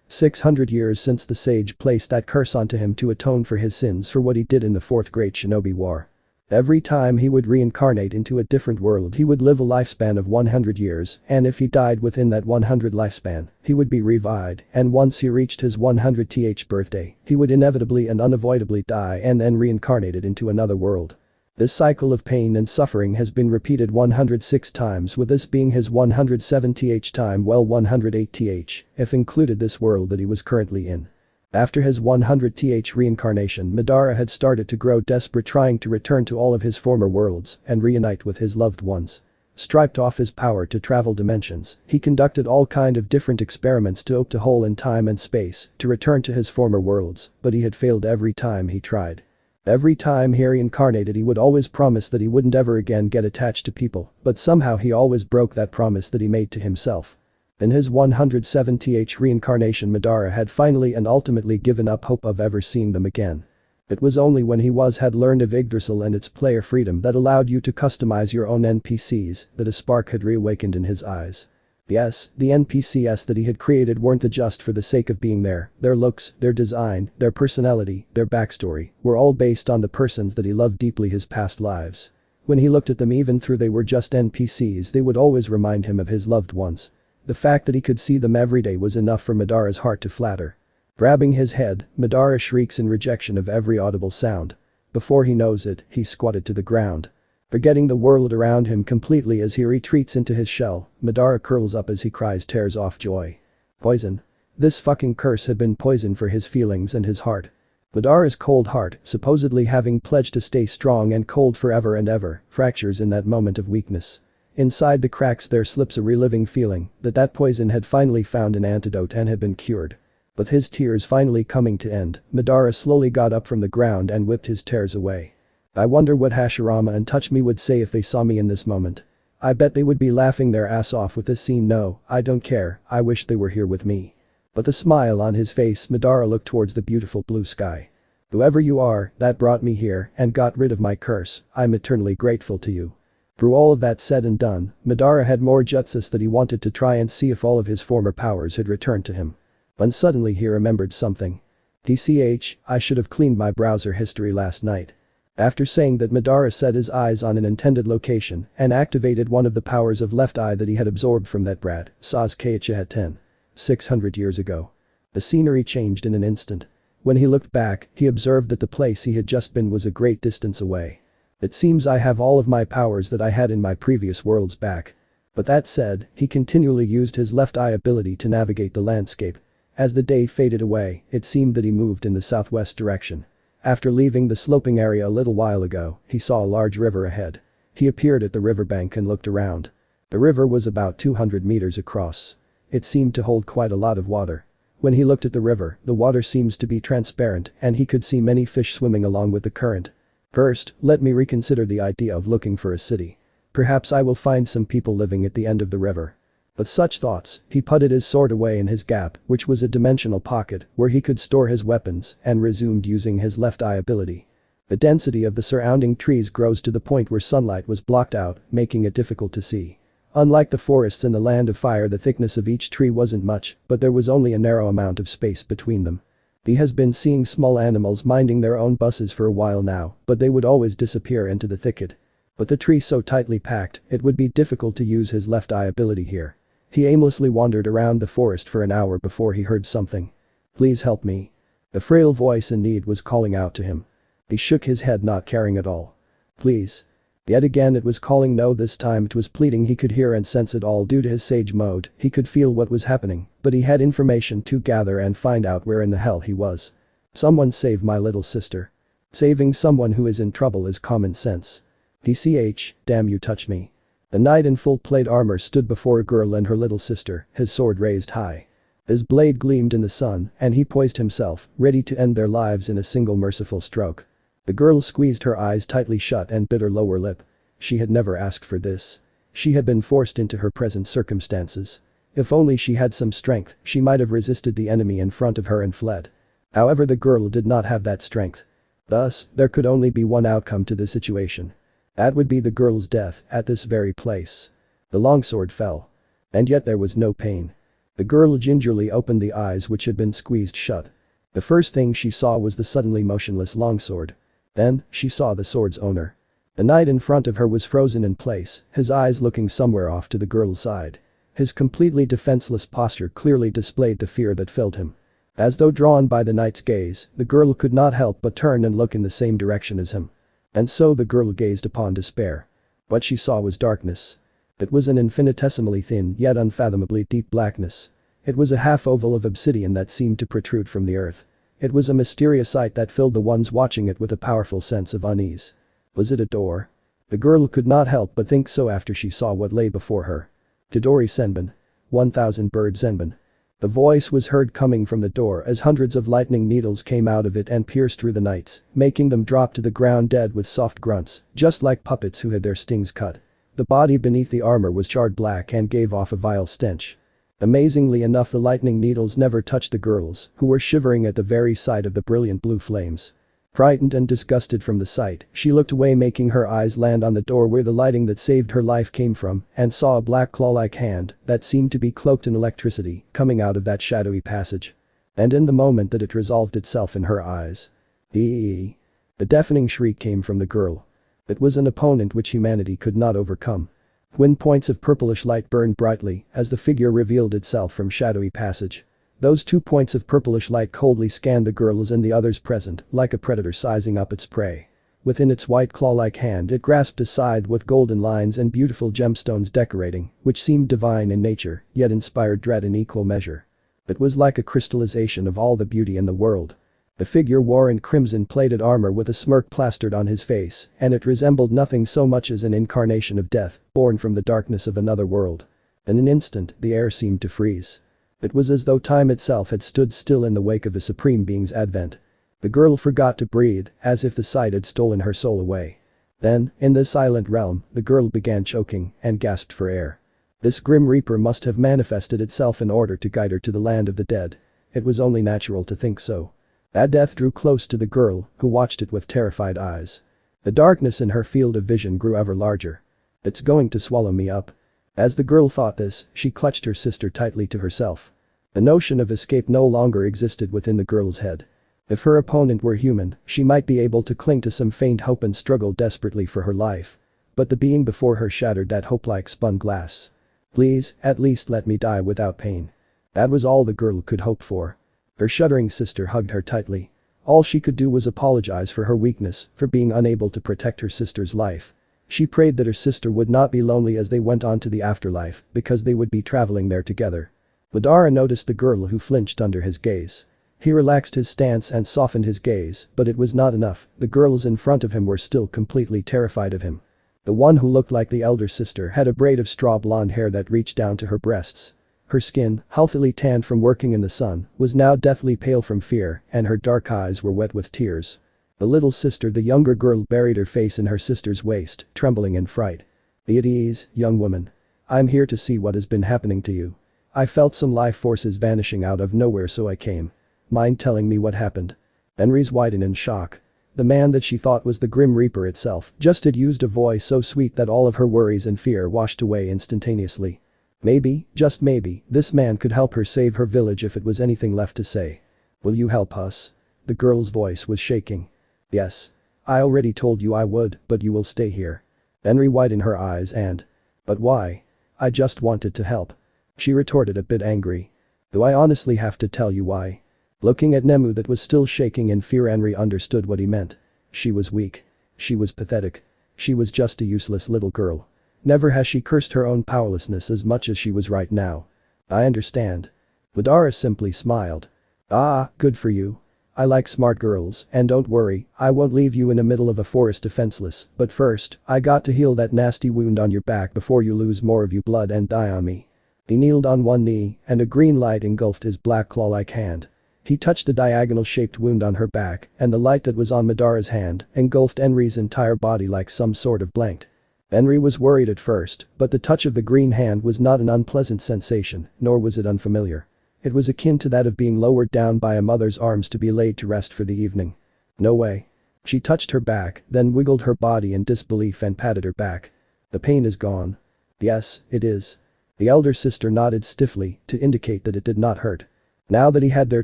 600 years since the sage placed that curse onto him to atone for his sins for what he did in the 4th Great Shinobi War. Every time he would reincarnate into a different world he would live a lifespan of 100 years and if he died within that 100 lifespan, he would be revived and once he reached his 100th birthday, he would inevitably and unavoidably die and then reincarnated into another world. This cycle of pain and suffering has been repeated 106 times with this being his 107th time, well 108th if included this world that he was currently in. After his 100th reincarnation, Madara had started to grow desperate, trying to return to all of his former worlds and reunite with his loved ones. Stripped off his power to travel dimensions, he conducted all kind of different experiments to open a hole in time and space to return to his former worlds, but he had failed every time he tried. Every time he reincarnated he would always promise that he wouldn't ever again get attached to people, but somehow he always broke that promise that he made to himself. In his 107th reincarnation, Madara had finally and ultimately given up hope of ever seeing them again. It was only when he had learned of Yggdrasil and its player freedom that allowed you to customize your own NPCs that a spark had reawakened in his eyes. Yes, the NPCs that he had created weren't just for the sake of being there, their looks, their design, their personality, their backstory were all based on the persons that he loved deeply, his past lives. When he looked at them, even though they were just NPCs, they would always remind him of his loved ones. The fact that he could see them every day was enough for Madara's heart to flatter. Grabbing his head, Madara shrieks in rejection of every audible sound. Before he knows it, he squatted to the ground. Forgetting the world around him completely as he retreats into his shell, Madara curls up as he cries tears off joy. Poison. This fucking curse had been poison for his feelings and his heart. Madara's cold heart, supposedly having pledged to stay strong and cold forever and ever, fractures in that moment of weakness. Inside the cracks there slips a reliving feeling that poison had finally found an antidote and had been cured. With his tears finally coming to end, Madara slowly got up from the ground and whipped his tears away. I wonder what Hashirama and Touch Me would say if they saw me in this moment. I bet they would be laughing their ass off with this scene. No, I don't care, I wish they were here with me. With a smile on his face, Madara looked towards the beautiful blue sky. Whoever you are that brought me here and got rid of my curse, I'm eternally grateful to you. Through all of that said and done, Madara had more jutsus that he wanted to try and see if all of his former powers had returned to him. When suddenly he remembered something. TCH, I should have cleaned my browser history last night. After saying that, Madara set his eyes on an intended location and activated one of the powers of left eye that he had absorbed from that brat, Sasuke Uchiha 600 years ago. The scenery changed in an instant. When he looked back, he observed that the place he had just been was a great distance away. It seems I have all of my powers that I had in my previous worlds back. But that said, he continually used his left eye ability to navigate the landscape. As the day faded away, it seemed that he moved in the southwest direction. After leaving the sloping area a little while ago, he saw a large river ahead. He appeared at the riverbank and looked around. The river was about 200 meters across. It seemed to hold quite a lot of water. When he looked at the river, the water seems to be transparent and he could see many fish swimming along with the current. First, let me reconsider the idea of looking for a city. Perhaps I will find some people living at the end of the river. With such thoughts, he putted his sword away in his gap, which was a dimensional pocket where he could store his weapons, and resumed using his left eye ability. The density of the surrounding trees grows to the point where sunlight was blocked out, making it difficult to see. Unlike the forests in the Land of Fire, the thickness of each tree wasn't much, but there was only a narrow amount of space between them. He has been seeing small animals minding their own business for a while now, but they would always disappear into the thicket. With the tree so tightly packed, it would be difficult to use his left eye ability here. He aimlessly wandered around the forest for an hour before he heard something. Please help me. The frail voice in need was calling out to him. He shook his head, not caring at all. Please. Yet again it was calling. No, this time it was pleading. He could hear and sense it all due to his sage mode. He could feel what was happening, but he had information to gather and find out where in the hell he was. Someone save my little sister. Saving someone who is in trouble is common sense. DCH, damn you touch me. The knight in full plate armor stood before a girl and her little sister, his sword raised high. His blade gleamed in the sun, and he poised himself, ready to end their lives in a single merciful stroke. The girl squeezed her eyes tightly shut and bit her lower lip. She had never asked for this. She had been forced into her present circumstances. If only she had some strength, she might have resisted the enemy in front of her and fled. However, the girl did not have that strength. Thus, there could only be one outcome to the situation. That would be the girl's death at this very place. The longsword fell. And yet there was no pain. The girl gingerly opened the eyes which had been squeezed shut. The first thing she saw was the suddenly motionless longsword. Then, she saw the sword's owner. The knight in front of her was frozen in place, his eyes looking somewhere off to the girl's side. His completely defenseless posture clearly displayed the fear that filled him. As though drawn by the knight's gaze, the girl could not help but turn and look in the same direction as him. And so the girl gazed upon despair. What she saw was darkness. It was an infinitesimally thin yet unfathomably deep blackness. It was a half-oval of obsidian that seemed to protrude from the earth. It was a mysterious sight that filled the ones watching it with a powerful sense of unease. Was it a door? The girl could not help but think so after she saw what lay before her. Todori Senbon. 1000 bird Senbon. The voice was heard coming from the door as hundreds of lightning needles came out of it and pierced through the knights, making them drop to the ground dead with soft grunts, just like puppets who had their stings cut. The body beneath the armor was charred black and gave off a vile stench. Amazingly enough, the lightning needles never touched the girls, who were shivering at the very sight of the brilliant blue flames. Frightened and disgusted from the sight, she looked away, making her eyes land on the door where the lighting that saved her life came from, and saw a black claw-like hand that seemed to be cloaked in electricity coming out of that shadowy passage. And in the moment that it resolved itself in her eyes. The deafening shriek came from the girl. It was an opponent which humanity could not overcome. Twin points of purplish light burned brightly as the figure revealed itself from shadowy passage. Those 2 points of purplish light coldly scanned the girls and the others present, like a predator sizing up its prey. Within its white claw-like hand it grasped a scythe with golden lines and beautiful gemstones decorating, which seemed divine in nature, yet inspired dread in equal measure. It was like a crystallization of all the beauty in the world. The figure wore in crimson-plated armor with a smirk plastered on his face, and it resembled nothing so much as an incarnation of death, born from the darkness of another world. In an instant, the air seemed to freeze. It was as though time itself had stood still in the wake of the Supreme Being's advent. The girl forgot to breathe, as if the sight had stolen her soul away. Then, in this silent realm, the girl began choking and gasped for air. This grim reaper must have manifested itself in order to guide her to the land of the dead. It was only natural to think so. That death drew close to the girl, who watched it with terrified eyes. The darkness in her field of vision grew ever larger. It's going to swallow me up. As the girl thought this, she clutched her sister tightly to herself. The notion of escape no longer existed within the girl's head. If her opponent were human, she might be able to cling to some faint hope and struggle desperately for her life. But the being before her shattered that hope like spun glass. Please, at least let me die without pain. That was all the girl could hope for. Her shuddering sister hugged her tightly. All she could do was apologize for her weakness, for being unable to protect her sister's life. She prayed that her sister would not be lonely as they went on to the afterlife, because they would be traveling there together. Madara noticed the girl who flinched under his gaze. He relaxed his stance and softened his gaze, but it was not enough. The girls in front of him were still completely terrified of him. The one who looked like the elder sister had a braid of straw blonde hair that reached down to her breasts. Her skin, healthily tanned from working in the sun, was now deathly pale from fear, and her dark eyes were wet with tears. The little sister, the younger girl, buried her face in her sister's waist, trembling in fright. "Be at ease, young woman. I'm here to see what has been happening to you. I felt some life forces vanishing out of nowhere, so I came. Mind telling me what happened?" Henry's widened in shock. The man that she thought was the Grim Reaper itself just had used a voice so sweet that all of her worries and fear washed away instantaneously. Maybe, just maybe, this man could help her save her village if it was anything left to say. "Will you help us?" The girl's voice was shaking. "Yes. I already told you I would, but you will stay here." Henry widened her eyes and. "But why?" "I just wanted to help," she retorted, a bit angry. "Do I honestly have to tell you why?" Looking at Nemu that was still shaking in fear, Henry understood what he meant. She was weak. She was pathetic. She was just a useless little girl. Never has she cursed her own powerlessness as much as she was right now. I understand. Madara simply smiled. Ah, good for you. I like smart girls, and don't worry, I won't leave you in the middle of a forest defenseless, but first, I got to heal that nasty wound on your back before you lose more of your blood and die on me. He kneeled on one knee, and a green light engulfed his black claw-like hand. He touched the diagonal-shaped wound on her back, and the light that was on Madara's hand engulfed Enri's entire body like some sort of blanket. Enri was worried at first, but the touch of the green hand was not an unpleasant sensation, nor was it unfamiliar. It was akin to that of being lowered down by a mother's arms to be laid to rest for the evening. No way. She touched her back, then wiggled her body in disbelief and patted her back. The pain is gone. Yes, it is. The elder sister nodded stiffly to indicate that it did not hurt. Now that he had their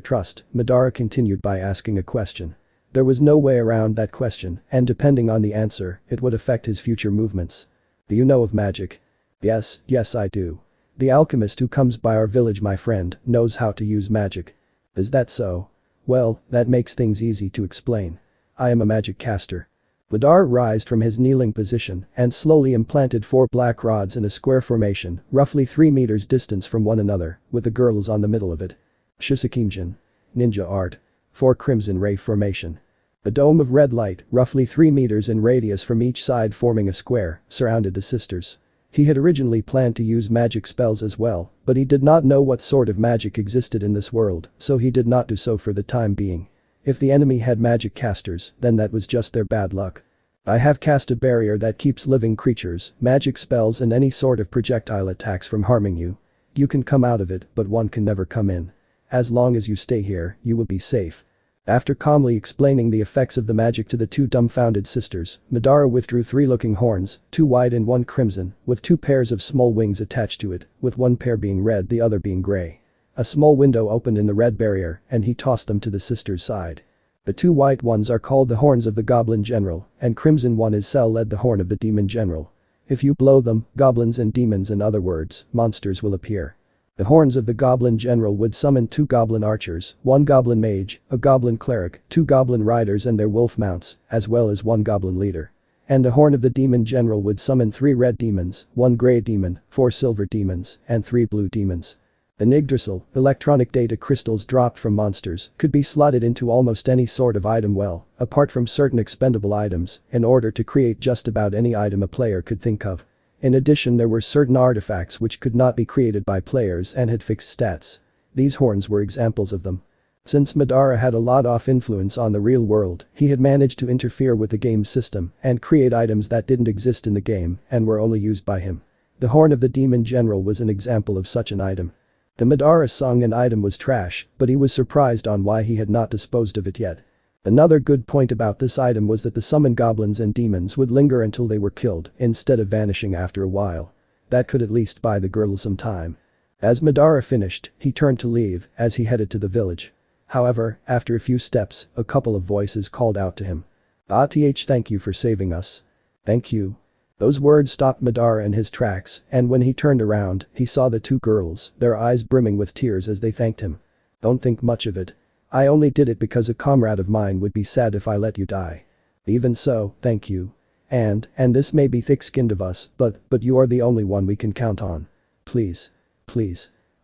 trust, Madara continued by asking a question. There was no way around that question, and depending on the answer, it would affect his future movements. Do you know of magic? Yes, I do. The alchemist who comes by our village, my friend, knows how to use magic. Is that so? Well, that makes things easy to explain. I am a magic caster. Madara rised from his kneeling position and slowly implanted 4 black rods in a square formation, roughly 3 meters distance from one another, with the girls on the middle of it. Shisekimjin. Ninja art. 4 crimson ray formation. A dome of red light, roughly 3 meters in radius from each side forming a square, surrounded the sisters. He had originally planned to use magic spells as well, but he did not know what sort of magic existed in this world, so he did not do so for the time being. If the enemy had magic casters, then that was just their bad luck. I have cast a barrier that keeps living creatures, magic spells and any sort of projectile attacks from harming you. You can come out of it, but one can never come in. As long as you stay here, you will be safe. After calmly explaining the effects of the magic to the 2 dumbfounded sisters, Madara withdrew 3 looking horns, 2 white and 1 crimson, with 2 pairs of small wings attached to it, with one pair being red the other being gray. A small window opened in the red barrier, and he tossed them to the sisters' side. The 2 white ones are called the horns of the Goblin General, and crimson one is Cell-led the horn of the Demon General. If you blow them, goblins and demons, in other words, monsters, will appear. The horns of the Goblin General would summon 2 goblin archers, 1 goblin mage, a goblin cleric, 2 goblin riders and their wolf mounts, as well as 1 goblin leader. And the horn of the Demon General would summon 3 red demons, 1 gray demon, 4 silver demons, and 3 blue demons. The Yggdrasil, electronic data crystals dropped from monsters, could be slotted into almost any sort of item, well, apart from certain expendable items, in order to create just about any item a player could think of. In addition, there were certain artifacts which could not be created by players and had fixed stats. These horns were examples of them. Since Madara had a lot of influence on the real world, he had managed to interfere with the game system and create items that didn't exist in the game and were only used by him. The horn of the Demon General was an example of such an item. The Madara sung an item was trash, but he was surprised on why he had not disposed of it yet. Another good point about this item was that the summoned goblins and demons would linger until they were killed instead of vanishing after a while. That could at least buy the girl some time. As Madara finished, he turned to leave as he headed to the village. However, after a few steps, a couple of voices called out to him. Thank you for saving us. Thank you. Those words stopped Madara in his tracks, and when he turned around, he saw the 2 girls, their eyes brimming with tears as they thanked him. Don't think much of it. I only did it because a comrade of mine would be sad if I let you die. Even so, thank you. And this may be thick-skinned of us, but you are the only one we can count on. Please.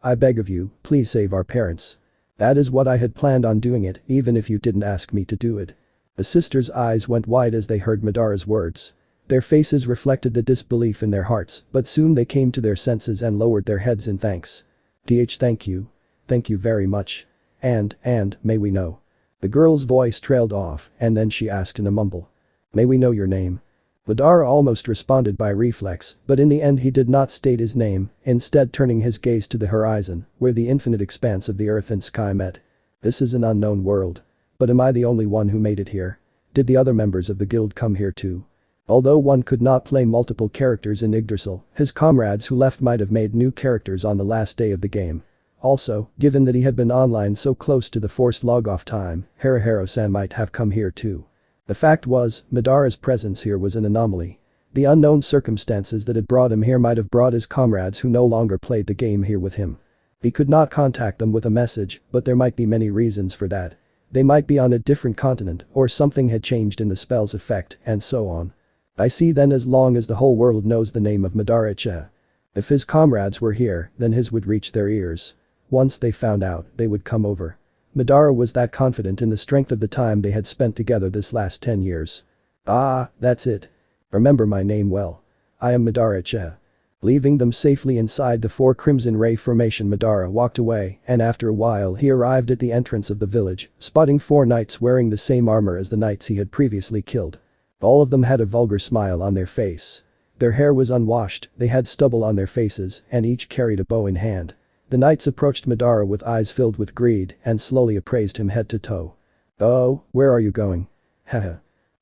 I beg of you, please save our parents. That is what I had planned on doing it, even if you didn't ask me to do it. The sisters' eyes went wide as they heard Madara's words. Their faces reflected the disbelief in their hearts, but soon they came to their senses and lowered their heads in thanks. Thank you. Thank you very much. And, may we know? The girl's voice trailed off, and then she asked in a mumble. May we know your name? Madara almost responded by reflex, but in the end he did not state his name, instead turning his gaze to the horizon, where the infinite expanse of the earth and sky met. This is an unknown world. But am I the only one who made it here? Did the other members of the guild come here too? Although one could not play multiple characters in Yggdrasil, his comrades who left might have made new characters on the last day of the game. Also, given that he had been online so close to the forced log-off time, Haruhiro-san might have come here too. The fact was, Madara's presence here was an anomaly. The unknown circumstances that had brought him here might have brought his comrades who no longer played the game here with him. He could not contact them with a message, but there might be many reasons for that. They might be on a different continent or something had changed in the spell's effect and so on. I see then as long as the whole world knows the name of Madara. If his comrades were here, then his would reach their ears. Once they found out, they would come over. Madara was that confident in the strength of the time they had spent together this last 10 years. Ah, that's it. Remember my name well. I am Madara. Leaving them safely inside the 4 Crimson Ray formation, Madara walked away and after a while he arrived at the entrance of the village, spotting 4 knights wearing the same armor as the knights he had previously killed. All of them had a vulgar smile on their face. Their hair was unwashed, they had stubble on their faces and each carried a bow in hand. The knights approached Madara with eyes filled with greed and slowly appraised him head to toe. "Oh, where are you going? Haha.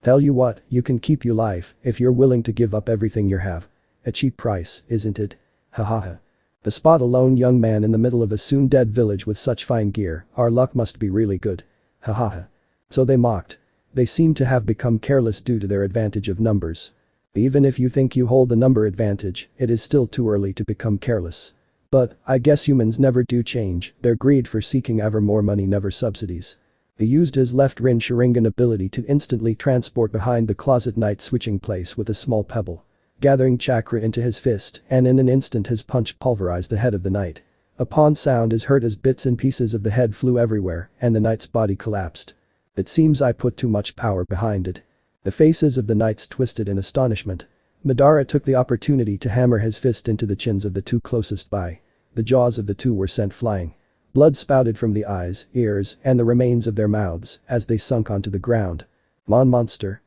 Tell you what, you can keep your life if you're willing to give up everything you have. A cheap price, isn't it? Hahaha. To spot a lone young man in the middle of a soon dead village with such fine gear, our luck must be really good. Hahaha." So they mocked. They seemed to have become careless due to their advantage of numbers. Even if you think you hold the number advantage, it is still too early to become careless. But, I guess humans never do change, their greed for seeking ever more money never subsidies. He used his left Rin Sharingan ability to instantly transport behind the closet knight switching place with a small pebble. Gathering chakra into his fist and in an instant his punch pulverized the head of the knight. Upon sound is heard as bits and pieces of the head flew everywhere and the knight's body collapsed. It seems I put too much power behind it. The faces of the knights twisted in astonishment. Madara took the opportunity to hammer his fist into the chins of the 2 closest by. The jaws of the 2 were sent flying. Blood spouted from the eyes, ears, and the remains of their mouths as they sunk onto the ground. Monster.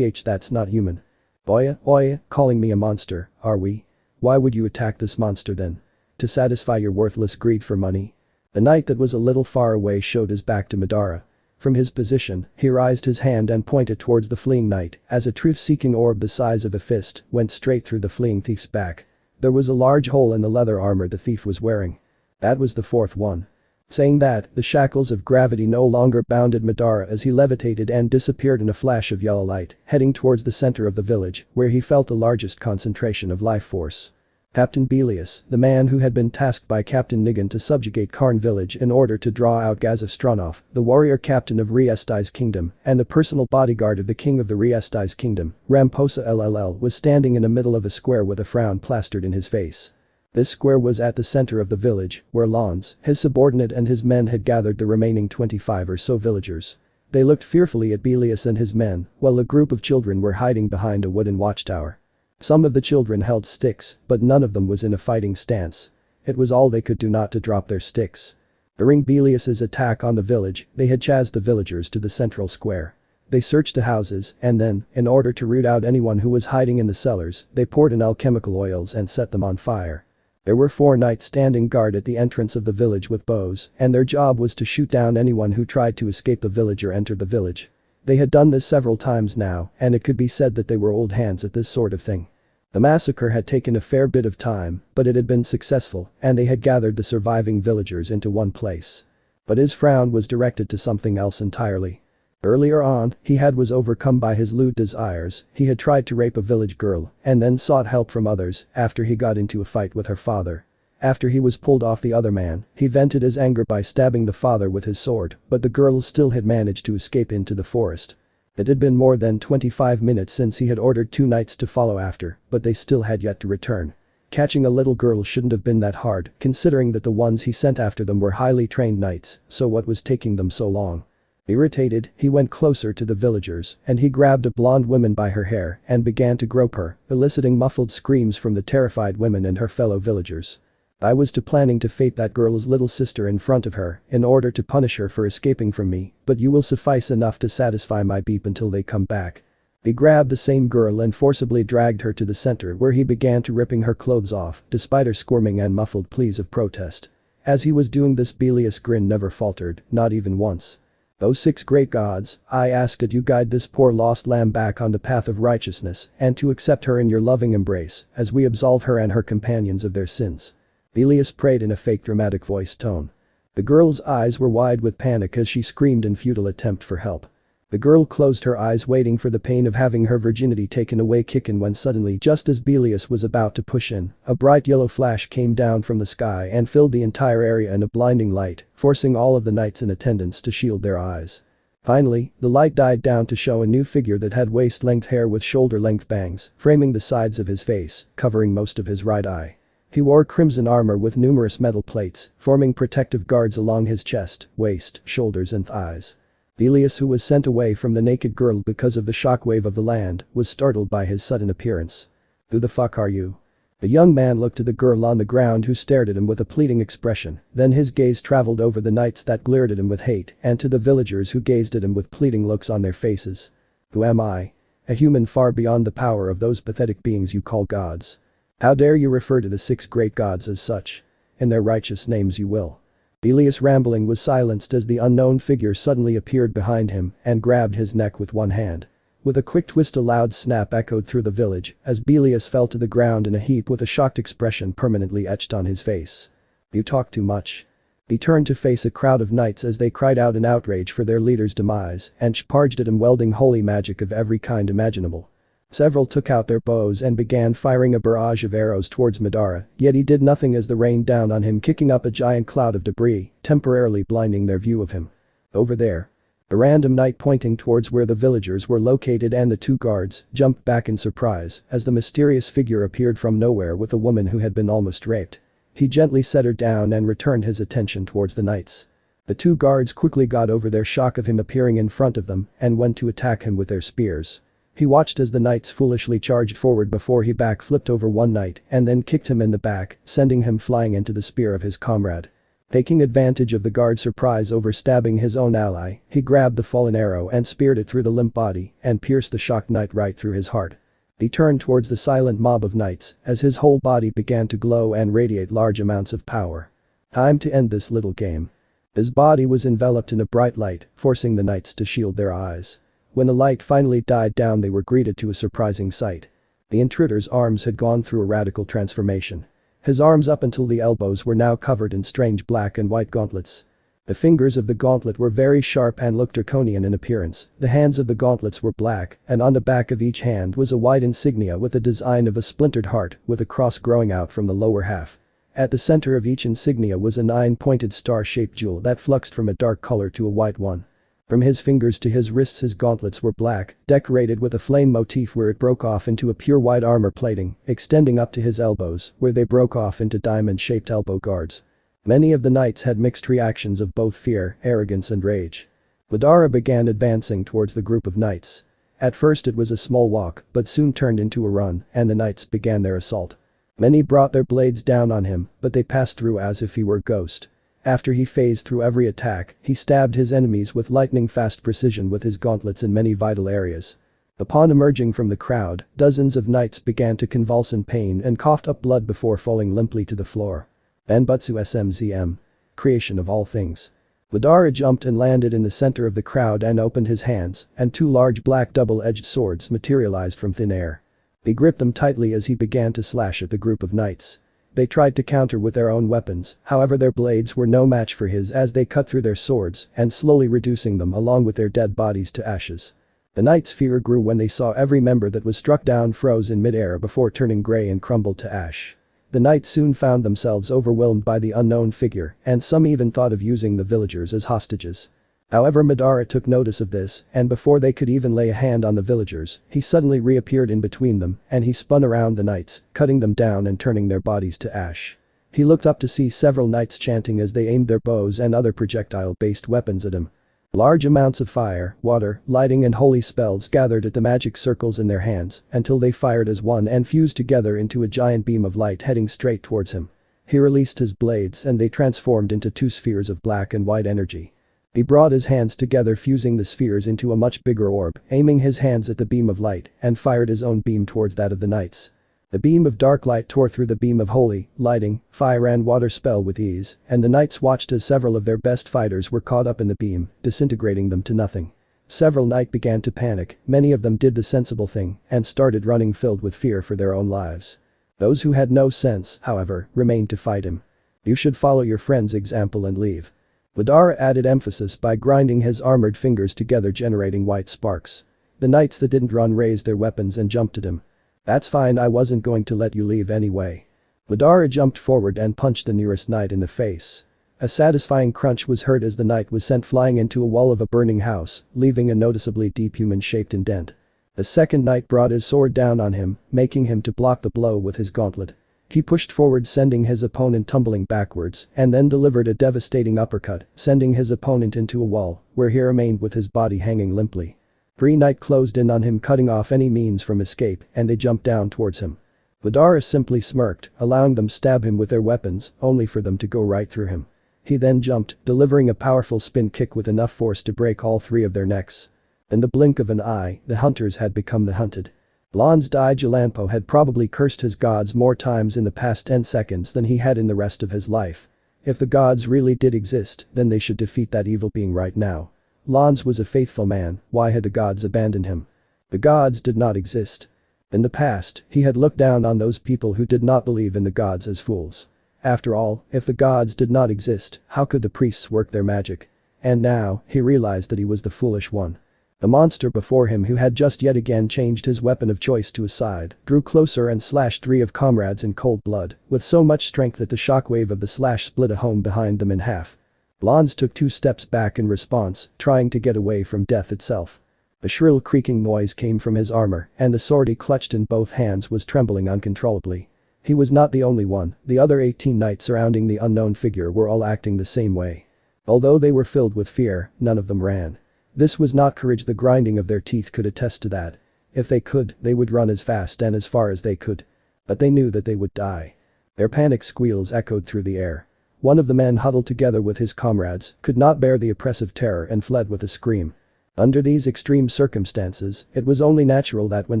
That's not human. Oya, calling me a monster, are we? Why would you attack this monster then? To satisfy your worthless greed for money? The knight that was a little far away showed his back to Madara. From his position, he raised his hand and pointed towards the fleeing knight as a truth-seeking orb the size of a fist went straight through the fleeing thief's back. There was a large hole in the leather armor the thief was wearing. That was the 4th one. Saying that, the shackles of gravity no longer bounded Madara as he levitated and disappeared in a flash of yellow light, heading towards the center of the village, where he felt the largest concentration of life force. Captain Belius, the man who had been tasked by Captain Nigan to subjugate Karn village in order to draw out Gaz of Stronov, the warrior captain of Riesti's kingdom and the personal bodyguard of the king of the Riesti's kingdom, Ramposa LLL, was standing in the middle of a square with a frown plastered in his face. This square was at the center of the village, where Lons, his subordinate and his men had gathered the remaining 25 or so villagers. They looked fearfully at Belius and his men, while a group of children were hiding behind a wooden watchtower. Some of the children held sticks, but none of them was in a fighting stance. It was all they could do not to drop their sticks. During Belius's attack on the village, they had chased the villagers to the central square. They searched the houses and then, in order to root out anyone who was hiding in the cellars, they poured in alchemical oils and set them on fire. There were 4 knights standing guard at the entrance of the village with bows, and their job was to shoot down anyone who tried to escape the village or enter the village. They had done this several times now, and it could be said that they were old hands at this sort of thing. The massacre had taken a fair bit of time, but it had been successful, and they had gathered the surviving villagers into one place. But his frown was directed to something else entirely. Earlier on, he was overcome by his lewd desires, he had tried to rape a village girl, and then sought help from others after he got into a fight with her father. After he was pulled off the other man, he vented his anger by stabbing the father with his sword, but the girl still had managed to escape into the forest. It had been more than 25 minutes since he had ordered 2 knights to follow after, but they still had yet to return. Catching a little girl shouldn't have been that hard, considering that the ones he sent after them were highly trained knights, so what was taking them so long? Irritated, he went closer to the villagers, and he grabbed a blonde woman by her hair and began to grope her, eliciting muffled screams from the terrified women and her fellow villagers. I was planning to fate that girl's little sister in front of her in order to punish her for escaping from me, but you will suffice enough to satisfy my beep until they come back. He grabbed the same girl and forcibly dragged her to the center where he began to ripping her clothes off despite her squirming and muffled pleas of protest. As he was doing this, Belius' grin never faltered, not even once. "O 6 great gods, I ask that you guide this poor lost lamb back on the path of righteousness and to accept her in your loving embrace as we absolve her and her companions of their sins." Belius prayed in a fake dramatic voice tone. The girl's eyes were wide with panic as she screamed in futile attempt for help. The girl closed her eyes waiting for the pain of having her virginity taken away kicking when suddenly, just as Belius was about to push in, a bright yellow flash came down from the sky and filled the entire area in a blinding light, forcing all of the knights in attendance to shield their eyes. Finally, the light died down to show a new figure that had waist-length hair with shoulder-length bangs, framing the sides of his face, covering most of his right eye. He wore crimson armor with numerous metal plates, forming protective guards along his chest, waist, shoulders and thighs. Belius, who was sent away from the naked girl because of the shockwave of the land, was startled by his sudden appearance. "Who the fuck are you?" The young man looked to the girl on the ground who stared at him with a pleading expression, then his gaze traveled over the knights that glared at him with hate and to the villagers who gazed at him with pleading looks on their faces. "Who am I? A human far beyond the power of those pathetic beings you call gods. How dare you refer to the 6 great gods as such? In their righteous names you will." Belius' rambling was silenced as the unknown figure suddenly appeared behind him and grabbed his neck with one hand. With a quick twist, a loud snap echoed through the village as Belius fell to the ground in a heap with a shocked expression permanently etched on his face. "You talk too much." He turned to face a crowd of knights as they cried out in outrage for their leader's demise and charged at him wielding holy magic of every kind imaginable. Several took out their bows and began firing a barrage of arrows towards Madara, yet he did nothing as they rained down on him, kicking up a giant cloud of debris, temporarily blinding their view of him. "Over there." A random knight pointing towards where the villagers were located and the 2 guards jumped back in surprise as the mysterious figure appeared from nowhere with a woman who had been almost raped. He gently set her down and returned his attention towards the knights. The 2 guards quickly got over their shock of him appearing in front of them and went to attack him with their spears. He watched as the knights foolishly charged forward before he backflipped over one knight and then kicked him in the back, sending him flying into the spear of his comrade. Taking advantage of the guard's surprise over stabbing his own ally, he grabbed the fallen arrow and speared it through the limp body and pierced the shocked knight right through his heart. He turned towards the silent mob of knights as his whole body began to glow and radiate large amounts of power. Time to end this little game. His body was enveloped in a bright light, forcing the knights to shield their eyes. When the light finally died down, they were greeted to a surprising sight. The intruder's arms had gone through a radical transformation. His arms up until the elbows were now covered in strange black and white gauntlets. The fingers of the gauntlet were very sharp and looked draconian in appearance. The hands of the gauntlets were black, and on the back of each hand was a white insignia with a design of a splintered heart with a cross growing out from the lower half. At the center of each insignia was a 9-pointed star-shaped jewel that fluxed from a dark color to a white one. From his fingers to his wrists, his gauntlets were black, decorated with a flame motif where it broke off into a pure white armor plating, extending up to his elbows, where they broke off into diamond-shaped elbow guards. Many of the knights had mixed reactions of both fear, arrogance and rage. Madara began advancing towards the group of knights. At first it was a small walk, but soon turned into a run, and the knights began their assault. Many brought their blades down on him, but they passed through as if he were a ghost. After he phased through every attack, he stabbed his enemies with lightning-fast precision with his gauntlets in many vital areas. Upon emerging from the crowd, dozens of knights began to convulse in pain and coughed up blood before falling limply to the floor. Banbutsu SMZM. Creation of all things. Madara jumped and landed in the center of the crowd and opened his hands, and 2 large black double-edged swords materialized from thin air. He gripped them tightly as he began to slash at the group of knights. They tried to counter with their own weapons, however their blades were no match for his as they cut through their swords and slowly reducing them along with their dead bodies to ashes. The knights' fear grew when they saw every member that was struck down froze in midair before turning gray and crumbled to ash. The knights soon found themselves overwhelmed by the unknown figure, and some even thought of using the villagers as hostages. However, Madara took notice of this, and before they could even lay a hand on the villagers, he suddenly reappeared in between them and he spun around the knights, cutting them down and turning their bodies to ash. He looked up to see several knights chanting as they aimed their bows and other projectile-based weapons at him. Large amounts of fire, water, lighting and holy spells gathered at the magic circles in their hands until they fired as one and fused together into a giant beam of light heading straight towards him. He released his blades and they transformed into 2 spheres of black and white energy. He brought his hands together, fusing the spheres into a much bigger orb, aiming his hands at the beam of light and fired his own beam towards that of the knights. The beam of dark light tore through the beam of holy, lighting, fire and water spell with ease, and the knights watched as several of their best fighters were caught up in the beam, disintegrating them to nothing. Several knights began to panic, many of them did the sensible thing and started running filled with fear for their own lives. Those who had no sense, however, remained to fight him. You should follow your friend's example and leave. Madara added emphasis by grinding his armored fingers together, generating white sparks. The knights that didn't run raised their weapons and jumped at him. That's fine, I wasn't going to let you leave anyway. Madara jumped forward and punched the nearest knight in the face. A satisfying crunch was heard as the knight was sent flying into a wall of a burning house, leaving a noticeably deep human-shaped indent. The second knight brought his sword down on him, making him to block the blow with his gauntlet. He pushed forward, sending his opponent tumbling backwards, and then delivered a devastating uppercut, sending his opponent into a wall, where he remained with his body hanging limply. Three knights closed in on him, cutting off any means from escape, and they jumped down towards him. Madara simply smirked, allowing them stab him with their weapons, only for them to go right through him. He then jumped, delivering a powerful spin kick with enough force to break all three of their necks. In the blink of an eye, the hunters had become the hunted. Blonde's Dai Jalanpo had probably cursed his gods more times in the past 10 seconds than he had in the rest of his life. If the gods really did exist, then they should defeat that evil being right now. Lons was a faithful man, why had the gods abandoned him? The gods did not exist. In the past, he had looked down on those people who did not believe in the gods as fools. After all, if the gods did not exist, how could the priests work their magic? And now, he realized that he was the foolish one. The monster before him, who had just yet again changed his weapon of choice to a scythe, drew closer and slashed three of comrades in cold blood, with so much strength that the shockwave of the slash split a home behind them in half. Blondes took 2 steps back in response, trying to get away from death itself. A shrill creaking noise came from his armor, and the sword he clutched in both hands was trembling uncontrollably. He was not the only one, the other 18 knights surrounding the unknown figure were all acting the same way. Although they were filled with fear, none of them ran. This was not courage, the grinding of their teeth could attest to that. If they could, they would run as fast and as far as they could. But they knew that they would die. Their panic squeals echoed through the air. One of the men, huddled together with his comrades, could not bear the oppressive terror and fled with a scream. Under these extreme circumstances, it was only natural that when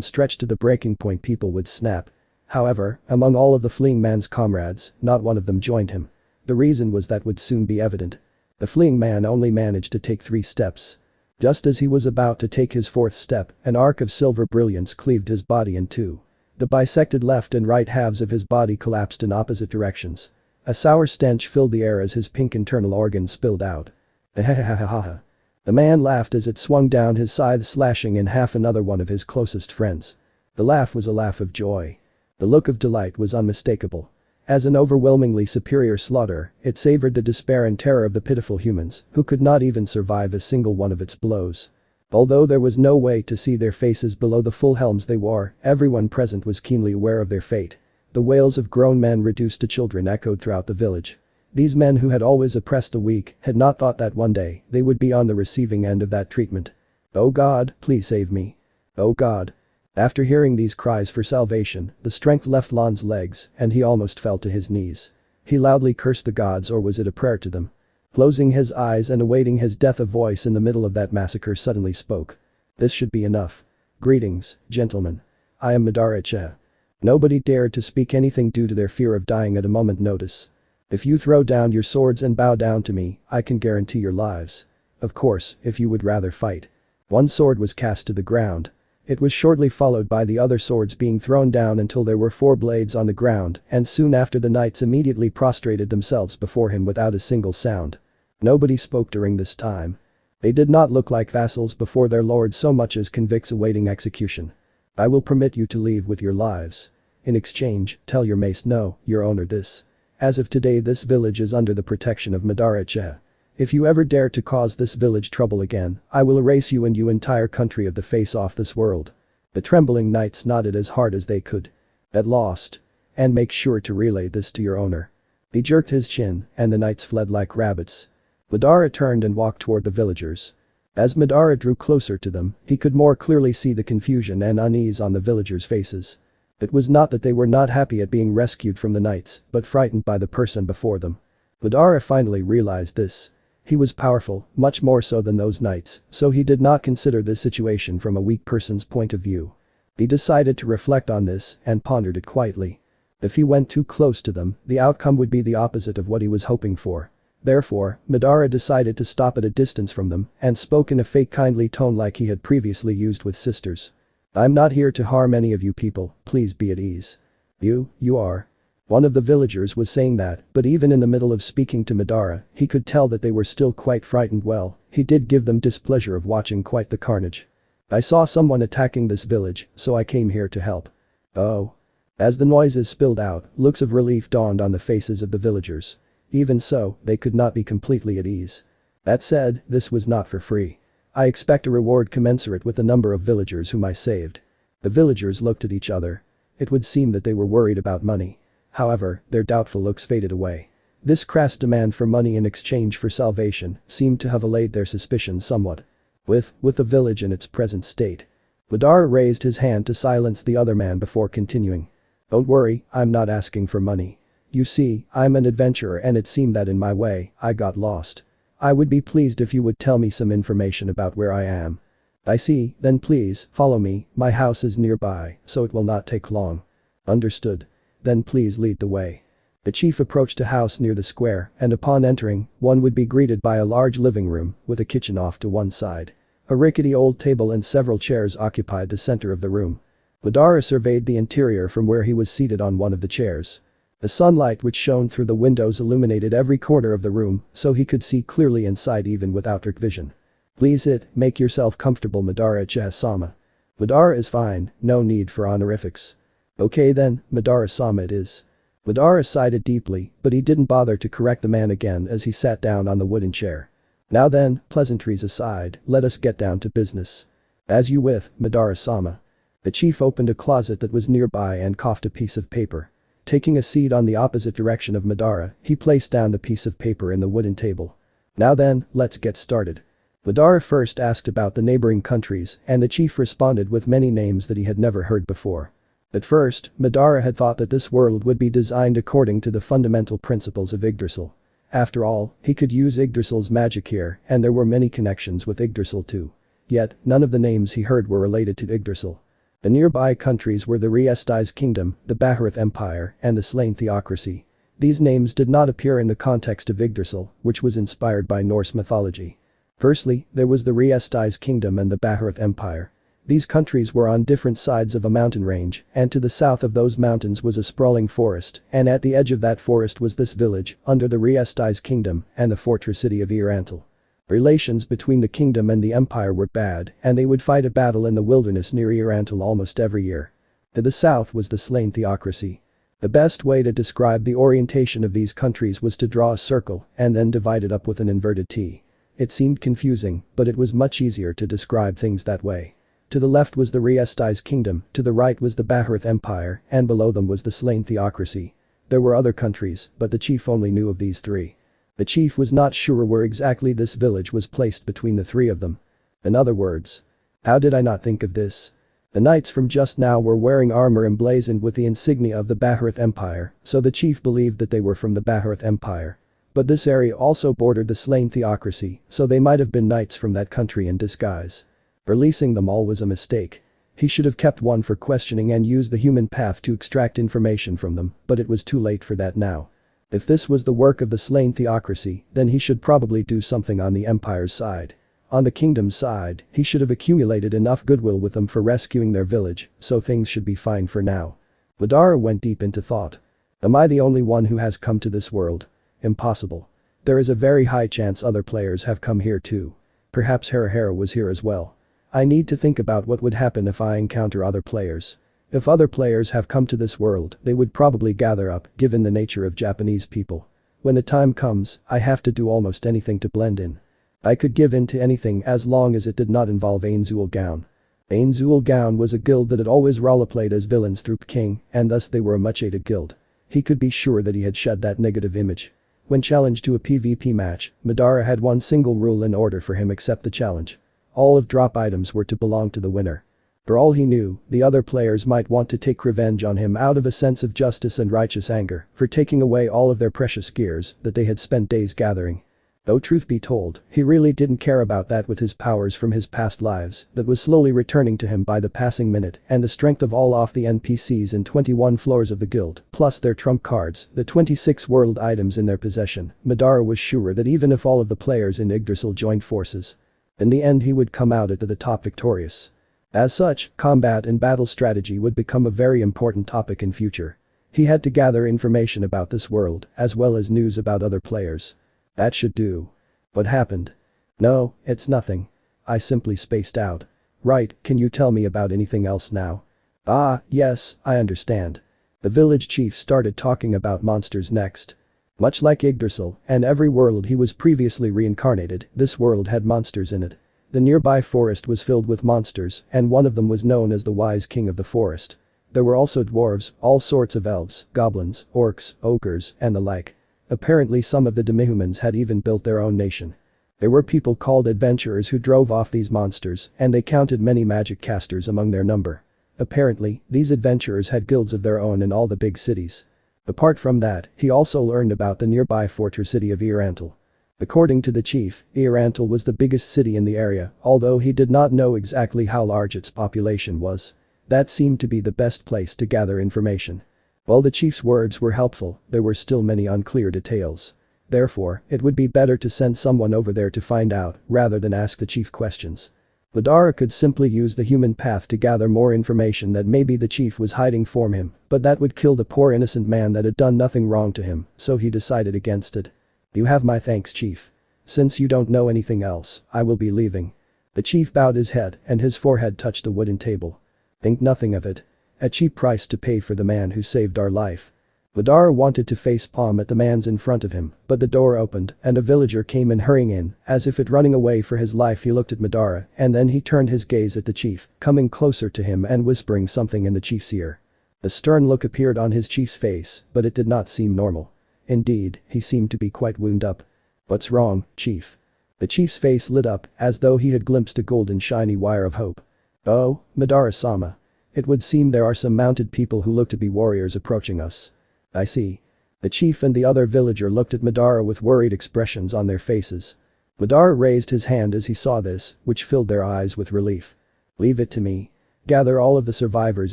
stretched to the breaking point people would snap. However, among all of the fleeing man's comrades, not one of them joined him. The reason was that would soon be evident. The fleeing man only managed to take 3 steps. Just as he was about to take his 4th step, an arc of silver brilliance cleaved his body in two. The bisected left and right halves of his body collapsed in opposite directions. A sour stench filled the air as his pink internal organs spilled out. The man laughed as it swung down his scythe, slashing in half another one of his closest friends. The laugh was a laugh of joy. The look of delight was unmistakable. As an overwhelmingly superior slaughter, it savored the despair and terror of the pitiful humans, who could not even survive a single one of its blows. Although there was no way to see their faces below the full helms they wore, everyone present was keenly aware of their fate. The wails of grown men reduced to children echoed throughout the village. These men, who had always oppressed the weak, had not thought that one day they would be on the receiving end of that treatment. "Oh God, please save me. Oh God." After hearing these cries for salvation, the strength left Lon's legs, and he almost fell to his knees. He loudly cursed the gods, or was it a prayer to them? Closing his eyes and awaiting his death, a voice in the middle of that massacre suddenly spoke. "This should be enough. Greetings, gentlemen. I am Madara." Nobody dared to speak anything due to their fear of dying at a moment's notice. "If you throw down your swords and bow down to me, I can guarantee your lives. Of course, if you would rather fight." One sword was cast to the ground. It was shortly followed by the other swords being thrown down until there were 4 blades on the ground, and soon after the knights immediately prostrated themselves before him without a single sound. Nobody spoke during this time. They did not look like vassals before their lord so much as convicts awaiting execution. "I will permit you to leave with your lives. In exchange, tell your mace no, your owner this. As of today, this village is under the protection of Madara. If you ever dare to cause this village trouble again, I will erase you and your entire country of the face off this world." The trembling knights nodded as hard as they could. "At lost. And make sure to relay this to your owner." He jerked his chin, and the knights fled like rabbits. Madara turned and walked toward the villagers. As Madara drew closer to them, he could more clearly see the confusion and unease on the villagers' faces. It was not that they were not happy at being rescued from the knights, but frightened by the person before them. Madara finally realized this. He was powerful, much more so than those knights, so he did not consider this situation from a weak person's point of view. He decided to reflect on this and pondered it quietly. If he went too close to them, the outcome would be the opposite of what he was hoping for. Therefore, Madara decided to stop at a distance from them and spoke in a fake kindly tone like he had previously used with sisters. "I'm not here to harm any of you people, please be at ease." You are." One of the villagers was saying that, but even in the middle of speaking to Madara, he could tell that they were still quite frightened. Well, he did give them displeasure of watching quite the carnage. "I saw someone attacking this village, so I came here to help." "Oh." As the noises spilled out, looks of relief dawned on the faces of the villagers. Even so, they could not be completely at ease. That said, this was not for free. I expect a reward commensurate with the number of villagers whom I saved. The villagers looked at each other. It would seem that they were worried about money. However, their doubtful looks faded away. This crass demand for money in exchange for salvation seemed to have allayed their suspicions somewhat. With the village in its present state. Madara raised his hand to silence the other man before continuing. Don't worry, I'm not asking for money. You see, I'm an adventurer and it seemed that in my way, I got lost. I would be pleased if you would tell me some information about where I am. I see, then please, follow me, my house is nearby, so it will not take long. Understood. Then please lead the way. The chief approached a house near the square and upon entering, one would be greeted by a large living room with a kitchen off to one side. A rickety old table and several chairs occupied the center of the room. Madara surveyed the interior from where he was seated on one of the chairs. The sunlight which shone through the windows illuminated every corner of the room so he could see clearly inside even without dark vision. Please make yourself comfortable Madara Uchiha-sama. Madara is fine, no need for honorifics. Okay then, Madara-sama it is. Madara sighed deeply, but he didn't bother to correct the man again as he sat down on the wooden chair. Now then, pleasantries aside, let us get down to business. As you with, Madara-sama. The chief opened a closet that was nearby and coughed a piece of paper. Taking a seat on the opposite direction of Madara, he placed down the piece of paper in the wooden table. Now then, let's get started. Madara first asked about the neighboring countries and the chief responded with many names that he had never heard before. At first, Madara had thought that this world would be designed according to the fundamental principles of Yggdrasil. After all, he could use Yggdrasil's magic here and there were many connections with Yggdrasil too. Yet, none of the names he heard were related to Yggdrasil. The nearby countries were the Riesti's kingdom, the Bahareth Empire, and the slain theocracy. These names did not appear in the context of Yggdrasil, which was inspired by Norse mythology. Firstly, there was the Riesti's kingdom and the Bahareth Empire. These countries were on different sides of a mountain range, and to the south of those mountains was a sprawling forest, and at the edge of that forest was this village, under the Riesti's kingdom, and the fortress city of Irantal. Relations between the kingdom and the empire were bad, and they would fight a battle in the wilderness near Irantal almost every year. To the south was the slain theocracy. The best way to describe the orientation of these countries was to draw a circle and then divide it up with an inverted T. It seemed confusing, but it was much easier to describe things that way. To the left was the Riesti's kingdom, to the right was the Bahareth Empire, and below them was the slain theocracy. There were other countries, but the chief only knew of these three. The chief was not sure where exactly this village was placed between the three of them. In other words, how did I not think of this? The knights from just now were wearing armor emblazoned with the insignia of the Bahareth Empire, so the chief believed that they were from the Bahareth Empire. But this area also bordered the slain theocracy, so they might have been knights from that country in disguise. Releasing them all was a mistake. He should have kept one for questioning and used the human path to extract information from them, but it was too late for that now. If this was the work of the slain theocracy, then he should probably do something on the empire's side. On the kingdom's side, he should have accumulated enough goodwill with them for rescuing their village, so things should be fine for now. Madara went deep into thought. Am I the only one who has come to this world? Impossible. There is a very high chance other players have come here too. Perhaps Harem was here as well. I need to think about what would happen if I encounter other players. If other players have come to this world, they would probably gather up, given the nature of Japanese people. When the time comes, I have to do almost anything to blend in. I could give in to anything as long as it did not involve Ainzul Gaon. Ainzul Gaon was a guild that had always roleplayed as villains through King, and thus they were a much hated guild. He could be sure that he had shed that negative image. When challenged to a PvP match, Madara had one single rule in order for him accept the challenge. All of drop items were to belong to the winner. For all he knew, the other players might want to take revenge on him out of a sense of justice and righteous anger for taking away all of their precious gears that they had spent days gathering. Though truth be told, he really didn't care about that with his powers from his past lives that was slowly returning to him by the passing minute and the strength of all of the NPCs in 21 floors of the guild, plus their trump cards, the 26 world items in their possession. Madara was sure that even if all of the players in Yggdrasil joined forces, in the end he would come out at the top victorious. As such, combat and battle strategy would become a very important topic in future. He had to gather information about this world, as well as news about other players. That should do. What happened? No, it's nothing. I simply spaced out. Right, can you tell me about anything else now? Ah, yes, I understand. The village chief started talking about monsters next. Much like Yggdrasil and every world he was previously reincarnated, this world had monsters in it. The nearby forest was filled with monsters, and one of them was known as the wise king of the forest. There were also dwarves, all sorts of elves, goblins, orcs, ogres, and the like. Apparently some of the demihumans had even built their own nation. There were people called adventurers who drove off these monsters, and they counted many magic casters among their number. Apparently, these adventurers had guilds of their own in all the big cities. Apart from that, he also learned about the nearby fortress city of Irantal. According to the chief, Irantal was the biggest city in the area, although he did not know exactly how large its population was. That seemed to be the best place to gather information. While the chief's words were helpful, there were still many unclear details. Therefore, it would be better to send someone over there to find out, rather than ask the chief questions. Madara could simply use the human path to gather more information that maybe the chief was hiding from him, but that would kill the poor innocent man that had done nothing wrong to him, so he decided against it. You have my thanks, chief. Since you don't know anything else, I will be leaving. The chief bowed his head and his forehead touched the wooden table. Think nothing of it. A cheap price to pay for the man who saved our life. Madara wanted to face palm at the man's in front of him, but the door opened and a villager came in hurrying in, as if it running away for his life. He looked at Madara and then he turned his gaze at the chief, coming closer to him and whispering something in the chief's ear. A stern look appeared on his chief's face, but it did not seem normal. Indeed, he seemed to be quite wound up. What's wrong, chief? The chief's face lit up, as though he had glimpsed a golden shiny wire of hope. Oh, Madara-sama. It would seem there are some mounted people who look to be warriors approaching us. I see. The chief and the other villager looked at Madara with worried expressions on their faces. Madara raised his hand as he saw this, which filled their eyes with relief. Leave it to me. Gather all of the survivors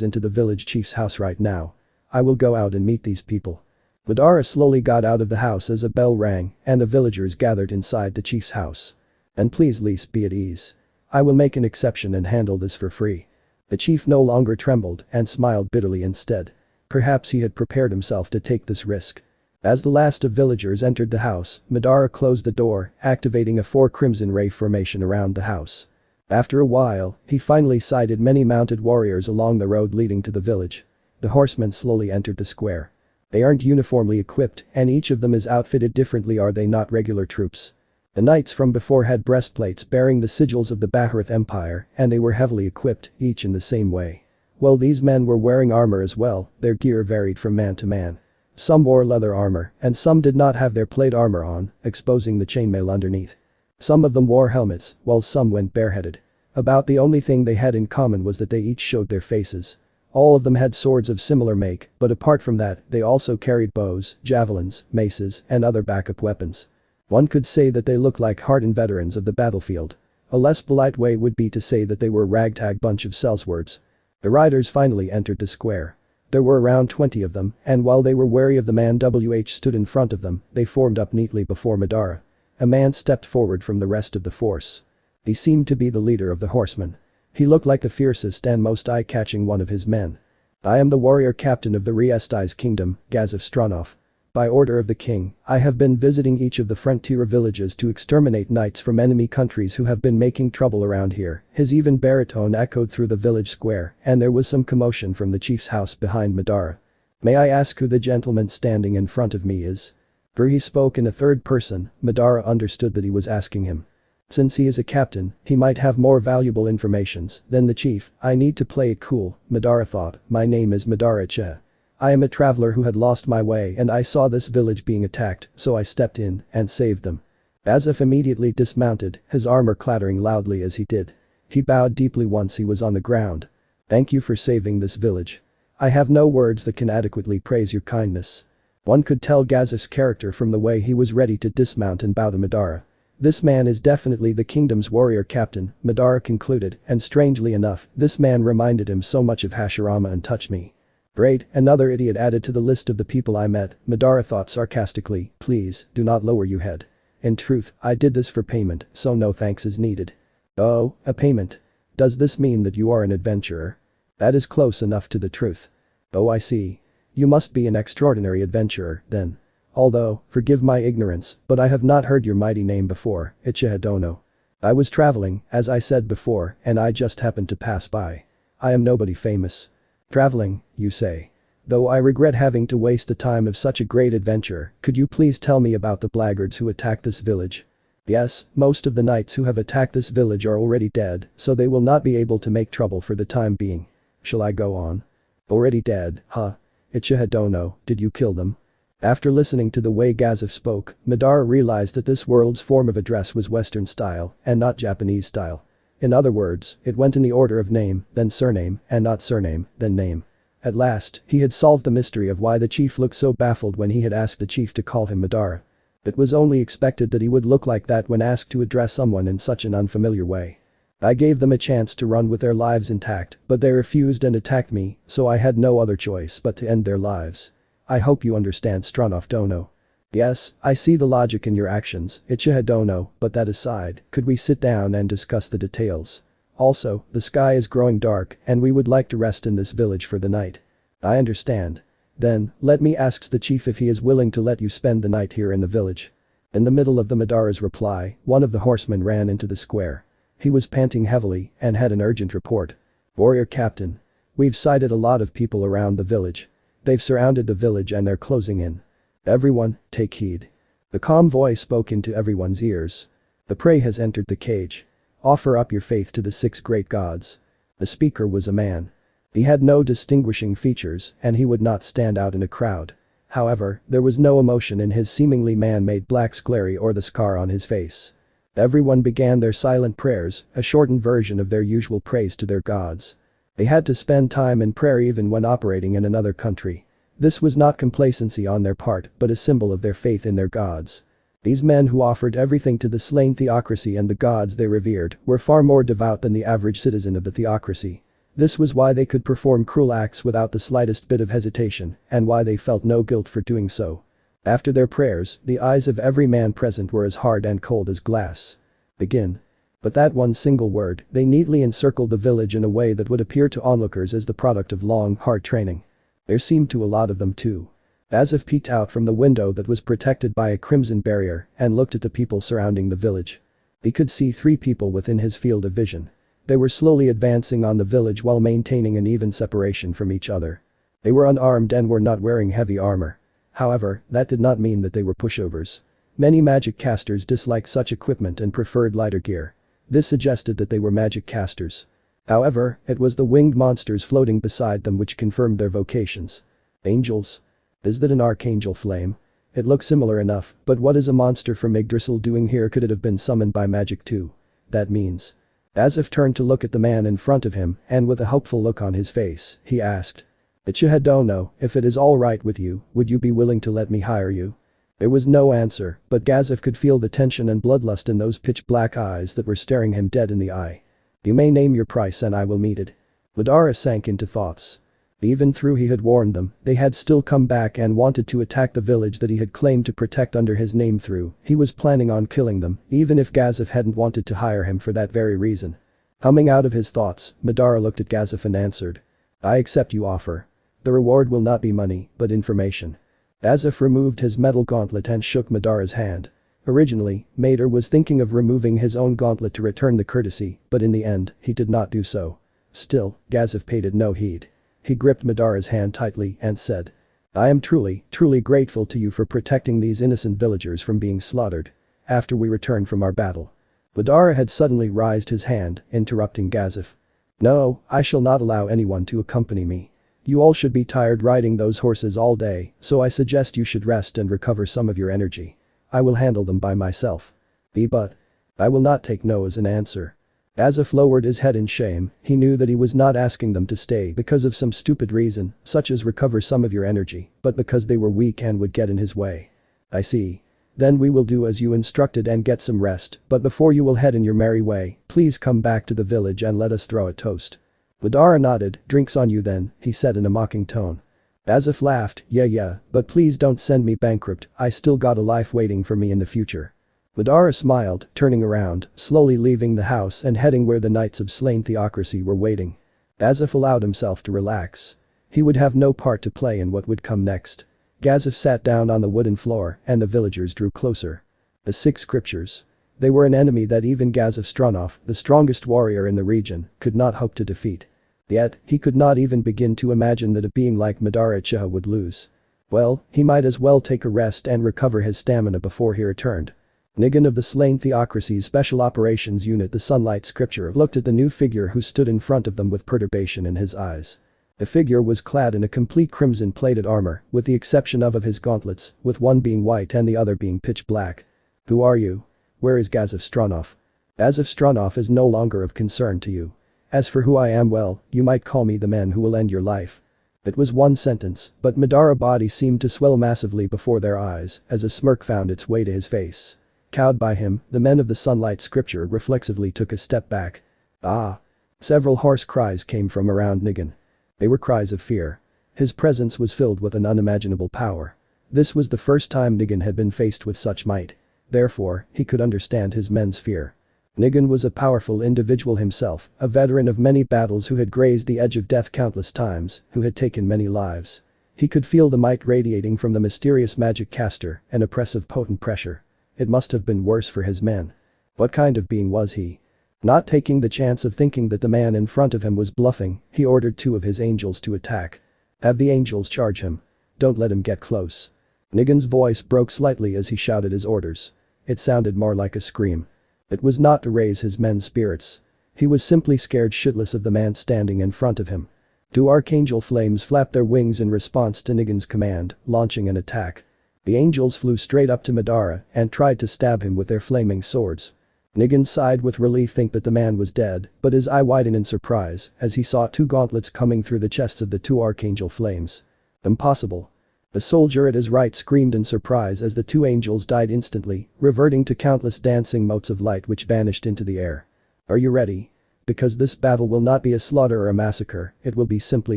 into the village chief's house right now. I will go out and meet these people. Madara slowly got out of the house as a bell rang and the villagers gathered inside the chief's house. And please least be at ease. I will make an exception and handle this for free. The chief no longer trembled and smiled bitterly instead. Perhaps he had prepared himself to take this risk. As the last of villagers entered the house, Madara closed the door, activating a 4 crimson ray formation around the house. After a while, he finally sighted many mounted warriors along the road leading to the village. The horsemen slowly entered the square. They aren't uniformly equipped and each of them is outfitted differently. Are they not regular troops? The knights from before had breastplates bearing the sigils of the Baharith Empire and they were heavily equipped, each in the same way. Well, these men were wearing armor as well, their gear varied from man to man. Some wore leather armor and some did not have their plate armor on, exposing the chainmail underneath. Some of them wore helmets, while some went bareheaded. About the only thing they had in common was that they each showed their faces. All of them had swords of similar make, but apart from that, they also carried bows, javelins, maces, and other backup weapons. One could say that they looked like hardened veterans of the battlefield. A less polite way would be to say that they were a ragtag bunch of sellswords. The riders finally entered the square. There were around 20 of them, and while they were wary of the man who stood in front of them, they formed up neatly before Madara. A man stepped forward from the rest of the force. He seemed to be the leader of the horsemen. He looked like the fiercest and most eye-catching one of his men. I am the warrior captain of the Riesti's kingdom, Gazif Stranov. By order of the king, I have been visiting each of the frontier villages to exterminate knights from enemy countries who have been making trouble around here. His even baritone echoed through the village square and there was some commotion from the chief's house behind Madara. May I ask who the gentleman standing in front of me is? For he spoke in a third person, Madara understood that he was asking him. Since he is a captain, he might have more valuable informations than the chief. I need to play it cool, Madara thought. My name is Madara Che. I am a traveler who had lost my way and I saw this village being attacked, so I stepped in and saved them. Gazif immediately dismounted, his armor clattering loudly as he did. He bowed deeply once he was on the ground. Thank you for saving this village. I have no words that can adequately praise your kindness. One could tell Gazif's character from the way he was ready to dismount and bow to Madara. This man is definitely the kingdom's warrior captain, Madara concluded, and strangely enough, this man reminded him so much of Hashirama and Touch Me. Great, another idiot added to the list of the people I met, Madara thought sarcastically. Please, do not lower your head. In truth, I did this for payment, so no thanks is needed. Oh, a payment? Does this mean that you are an adventurer? That is close enough to the truth. Oh, I see. You must be an extraordinary adventurer, then. Although, forgive my ignorance, but I have not heard your mighty name before, Uchiha Dono. I was traveling, as I said before, and I just happened to pass by. I am nobody famous. Traveling, you say. Though I regret having to waste the time of such a great adventure, could you please tell me about the blackguards who attacked this village? Yes, most of the knights who have attacked this village are already dead, so they will not be able to make trouble for the time being. Shall I go on? Already dead, huh? Uchiha Dono, did you kill them? After listening to the way Gazef spoke, Madara realized that this world's form of address was Western style and not Japanese style. In other words, it went in the order of name, then surname, and not surname, then name. At last, he had solved the mystery of why the chief looked so baffled when he had asked the chief to call him Madara. It was only expected that he would look like that when asked to address someone in such an unfamiliar way. I gave them a chance to run with their lives intact, but they refused and attacked me, so I had no other choice but to end their lives. I hope you understand, Stranoff Dono. Yes, I see the logic in your actions, Uchiha Dono, but that aside, could we sit down and discuss the details? Also, the sky is growing dark and we would like to rest in this village for the night. I understand. Then, let me ask the chief if he is willing to let you spend the night here in the village. In the middle of the Madara's reply, one of the horsemen ran into the square. He was panting heavily and had an urgent report. Warrior Captain. We've sighted a lot of people around the village. They've surrounded the village and they're closing in. Everyone, take heed. The calm voice spoke into everyone's ears. The prey has entered the cage. Offer up your faith to the 6 great gods. The speaker was a man. He had no distinguishing features and he would not stand out in a crowd. However, there was no emotion in his seemingly man-made black sclera or the scar on his face. Everyone began their silent prayers, a shortened version of their usual praise to their gods. They had to spend time in prayer even when operating in another country. This was not complacency on their part but a symbol of their faith in their gods. These men who offered everything to the slain theocracy and the gods they revered were far more devout than the average citizen of the theocracy. This was why they could perform cruel acts without the slightest bit of hesitation and why they felt no guilt for doing so. After their prayers, the eyes of every man present were as hard and cold as glass. Begin. But that one single word, they neatly encircled the village in a way that would appear to onlookers as the product of long, hard training. There seemed to a lot of them too. Gazef peeked out from the window that was protected by a crimson barrier and looked at the people surrounding the village. He could see 3 people within his field of vision. They were slowly advancing on the village while maintaining an even separation from each other. They were unarmed and were not wearing heavy armor. However, that did not mean that they were pushovers. Many magic casters disliked such equipment and preferred lighter gear. This suggested that they were magic casters. However, it was the winged monsters floating beside them which confirmed their vocations. Angels? Is that an archangel flame? It looks similar enough, but what is a monster from Yggdrasil doing here? Could it have been summoned by magic too? That means. Gazef turned to look at the man in front of him and with a hopeful look on his face, he asked. Uchiha Dono, if it is alright with you, would you be willing to let me hire you? There was no answer, but Gazef could feel the tension and bloodlust in those pitch black eyes that were staring him dead in the eye. You may name your price and I will meet it. Madara sank into thoughts. Even though he had warned them, they had still come back and wanted to attack the village that he had claimed to protect under his name through. He was planning on killing them, even if Gazef hadn't wanted to hire him for that very reason. Humming out of his thoughts, Madara looked at Gazef and answered. I accept your offer. The reward will not be money, but information. Gazef removed his metal gauntlet and shook Madara's hand. Originally, Mater was thinking of removing his own gauntlet to return the courtesy, but in the end, he did not do so. Still, Gazef paid it no heed. He gripped Madara's hand tightly and said. I am truly grateful to you for protecting these innocent villagers from being slaughtered. After we return from our battle. Madara had suddenly raised his hand, interrupting Gazef. No, I shall not allow anyone to accompany me. You all should be tired riding those horses all day, so I suggest you should rest and recover some of your energy. I will handle them by myself. But. I will not take no as an answer. Gazef lowered his head in shame. He knew that he was not asking them to stay because of some stupid reason, such as recover some of your energy, but because they were weak and would get in his way. I see. Then we will do as you instructed and get some rest, but before you will head in your merry way, please come back to the village and let us throw a toast. Madara nodded. Drinks on you then, he said in a mocking tone. Gazef laughed. Yeah, but please don't send me bankrupt, I still got a life waiting for me in the future. Madara smiled, turning around, slowly leaving the house and heading where the knights of slain theocracy were waiting. Gazef allowed himself to relax. He would have no part to play in what would come next. Gazef sat down on the wooden floor and the villagers drew closer. The 6 scriptures. They were an enemy that even Gazef Stranoff, the strongest warrior in the region, could not hope to defeat. Yet, he could not even begin to imagine that a being like Madara Uchiha would lose. Well, he might as well take a rest and recover his stamina before he returned. Nigan of the Slain Theocracy's Special Operations Unit, the Sunlight Scripture, looked at the new figure who stood in front of them with perturbation in his eyes. The figure was clad in a complete crimson-plated armor, with the exception of his gauntlets, with one being white and the other being pitch black. "Who are you? Where is Gazov Stronov? Gazov Stronov is no longer of concern to you. As for who I am, well, you might call me the man who will end your life." It was one sentence, but Madara's body seemed to swell massively before their eyes as a smirk found its way to his face. Cowed by him, the men of the Sunlight Scripture reflexively took a step back. "Ah!" Several hoarse cries came from around Nigan. They were cries of fear. His presence was filled with an unimaginable power. This was the first time Nigan had been faced with such might. Therefore, he could understand his men's fear. Nigan was a powerful individual himself, a veteran of many battles who had grazed the edge of death countless times, who had taken many lives. He could feel the might radiating from the mysterious magic caster, an oppressive potent pressure. It must have been worse for his men. What kind of being was he? Not taking the chance of thinking that the man in front of him was bluffing, he ordered 2 of his angels to attack. "Have the angels charge him. Don't let him get close." Nigan's voice broke slightly as he shouted his orders. It sounded more like a scream. It was not to raise his men's spirits. He was simply scared shitless of the man standing in front of him. 2 archangel flames flapped their wings in response to Nigan's command, launching an attack. The angels flew straight up to Madara and tried to stab him with their flaming swords. Nigan sighed with relief, think that the man was dead, but his eye widened in surprise as he saw 2 gauntlets coming through the chests of the 2 archangel flames. Impossible. The soldier at his right screamed in surprise as the 2 angels died instantly, reverting to countless dancing motes of light which vanished into the air. "Are you ready? Because this battle will not be a slaughter or a massacre, it will be simply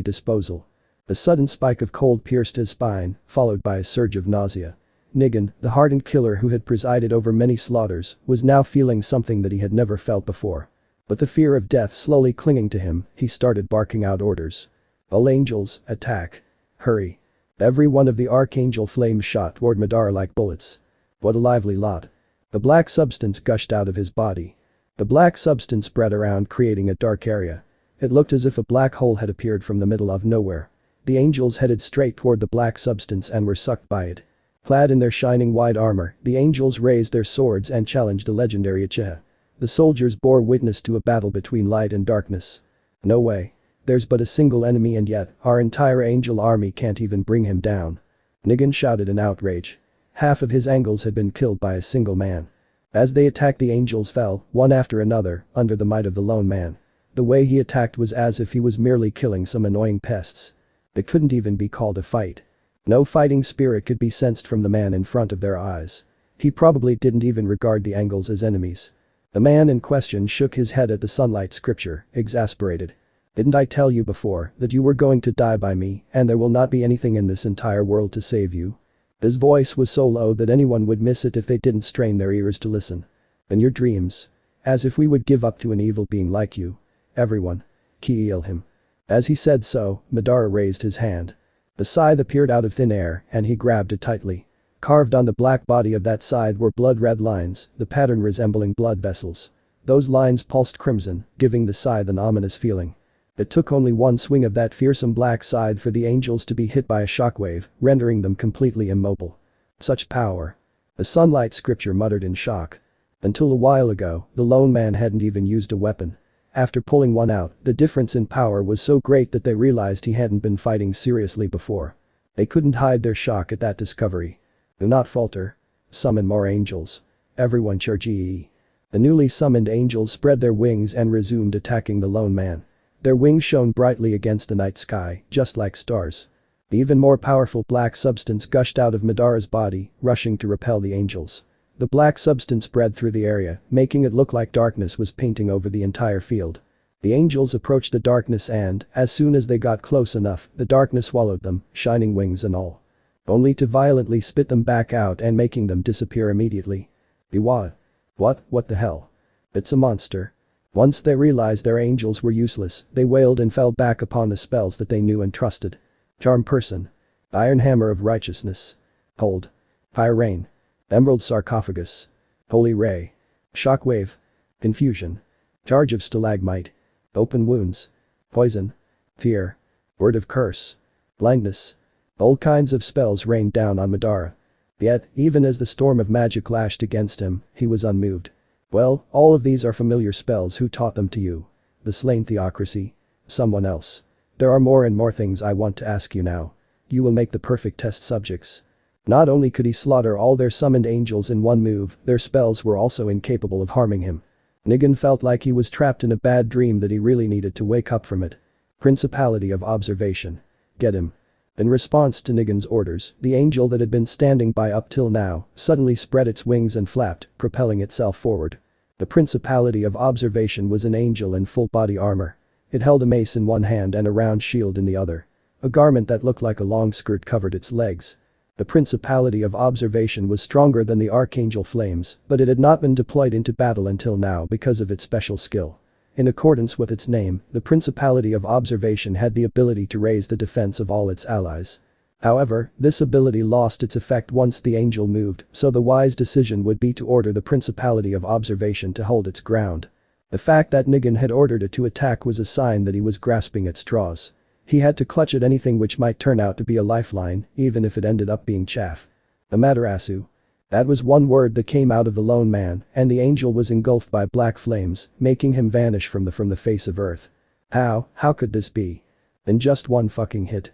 disposal." A sudden spike of cold pierced his spine, followed by a surge of nausea. Nigan, the hardened killer who had presided over many slaughters, was now feeling something that he had never felt before. With the fear of death slowly clinging to him, he started barking out orders. "All angels, attack. Hurry." Every one of the archangel flames shot toward Madara like bullets. What a lively lot. The black substance gushed out of his body. The black substance spread around, creating a dark area. It looked as if a black hole had appeared from the middle of nowhere. The angels headed straight toward the black substance and were sucked by it. Clad in their shining white armor, the angels raised their swords and challenged the legendary Uchiha. The soldiers bore witness to a battle between light and darkness. "No way. There's but a single enemy and yet, our entire angel army can't even bring him down." Nigan shouted in outrage. Half of his angels had been killed by a single man. As they attacked, the angels fell, one after another, under the might of the lone man. The way he attacked was as if he was merely killing some annoying pests. It couldn't even be called a fight. No fighting spirit could be sensed from the man in front of their eyes. He probably didn't even regard the angels as enemies. The man in question shook his head at the Sunlight Scripture, exasperated. "Didn't I tell you before that you were going to die by me and there will not be anything in this entire world to save you?" His voice was so low that anyone would miss it if they didn't strain their ears to listen. "In your dreams. As if we would give up to an evil being like you. Everyone. Kill him." As he said so, Madara raised his hand. The scythe appeared out of thin air and he grabbed it tightly. Carved on the black body of that scythe were blood-red lines, the pattern resembling blood vessels. Those lines pulsed crimson, giving the scythe an ominous feeling. It took only one swing of that fearsome black scythe for the angels to be hit by a shockwave, rendering them completely immobile. Such power. The Sunlight Scripture muttered in shock. Until a while ago, the lone man hadn't even used a weapon. After pulling one out, the difference in power was so great that they realized he hadn't been fighting seriously before. They couldn't hide their shock at that discovery. "Do not falter. Summon more angels. Everyone charge." The newly summoned angels spread their wings and resumed attacking the lone man. Their wings shone brightly against the night sky, just like stars. The even more powerful black substance gushed out of Madara's body, rushing to repel the angels. The black substance spread through the area, making it look like darkness was painting over the entire field. The angels approached the darkness and, as soon as they got close enough, the darkness swallowed them, shining wings and all. Only to violently spit them back out and making them disappear immediately. What the hell? It's a monster. Once they realized their angels were useless, they wailed and fell back upon the spells that they knew and trusted. Charm Person. Iron Hammer of Righteousness. Hold. Fire Rain. Emerald Sarcophagus. Holy Ray. Shockwave. Confusion. Charge of Stalagmite. Open Wounds. Poison. fear, word of curse, blindness. All kinds of spells rained down on Madara. Yet, even as the storm of magic lashed against him, he was unmoved. Well, all of these are familiar spells. Who taught them to you? The slain theocracy? Someone else? There are more and more things I want to ask you now. You will make the perfect test subjects. Not only could he slaughter all their summoned angels in one move, their spells were also incapable of harming him. Nigan felt like he was trapped in a bad dream that he really needed to wake up from it. Principality of Observation. Get him. In response to Nigan's orders, the angel that had been standing by up till now suddenly spread its wings and flapped, propelling itself forward. The Principality of Observation was an angel in full body armor. It held a mace in one hand and a round shield in the other. A garment that looked like a long skirt covered its legs. The Principality of Observation was stronger than the Archangel Flames, but it had not been deployed into battle until now because of its special skill. In accordance with its name, the Principality of Observation had the ability to raise the defense of all its allies. However, this ability lost its effect once the angel moved, so the wise decision would be to order the Principality of Observation to hold its ground. The fact that Nigan had ordered it to attack was a sign that he was grasping at straws. He had to clutch at anything which might turn out to be a lifeline, even if it ended up being chaff. Amaterasu. That was one word that came out of the lone man, and the angel was engulfed by black flames, making him vanish from the face of earth. How could this be? In just one fucking hit.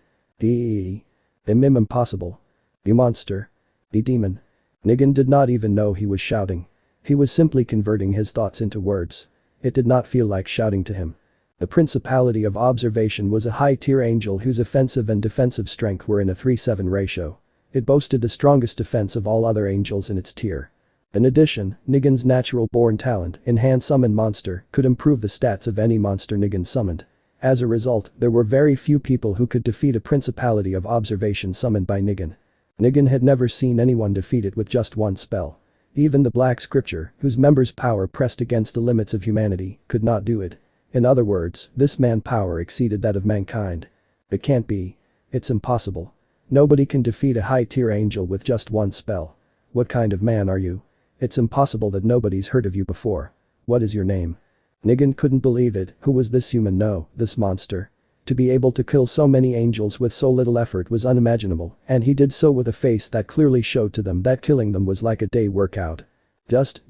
Impossible. The monster. The demon. Nigan did not even know he was shouting. He was simply converting his thoughts into words. It did not feel like shouting to him. The Principality of Observation was a high-tier angel whose offensive and defensive strength were in a 3:7 ratio. It boasted the strongest defense of all other angels in its tier. In addition, Nigan's natural-born talent, Enhance Summon Monster, could improve the stats of any monster Nigan summoned. As a result, there were very few people who could defeat a Principality of Observation summoned by Nigan. Nigan had never seen anyone defeat it with just one spell. Even the Black Scripture, whose members' power pressed against the limits of humanity, could not do it. In other words, this man's power exceeded that of mankind. It can't be. It's impossible. Nobody can defeat a high-tier angel with just one spell. What kind of man are you? It's impossible that nobody's heard of you before. What is your name? Nigan couldn't believe it. Who was this human? No, this monster. To be able to kill so many angels with so little effort was unimaginable, and he did so with a face that clearly showed to them that killing them was like a day workout. Just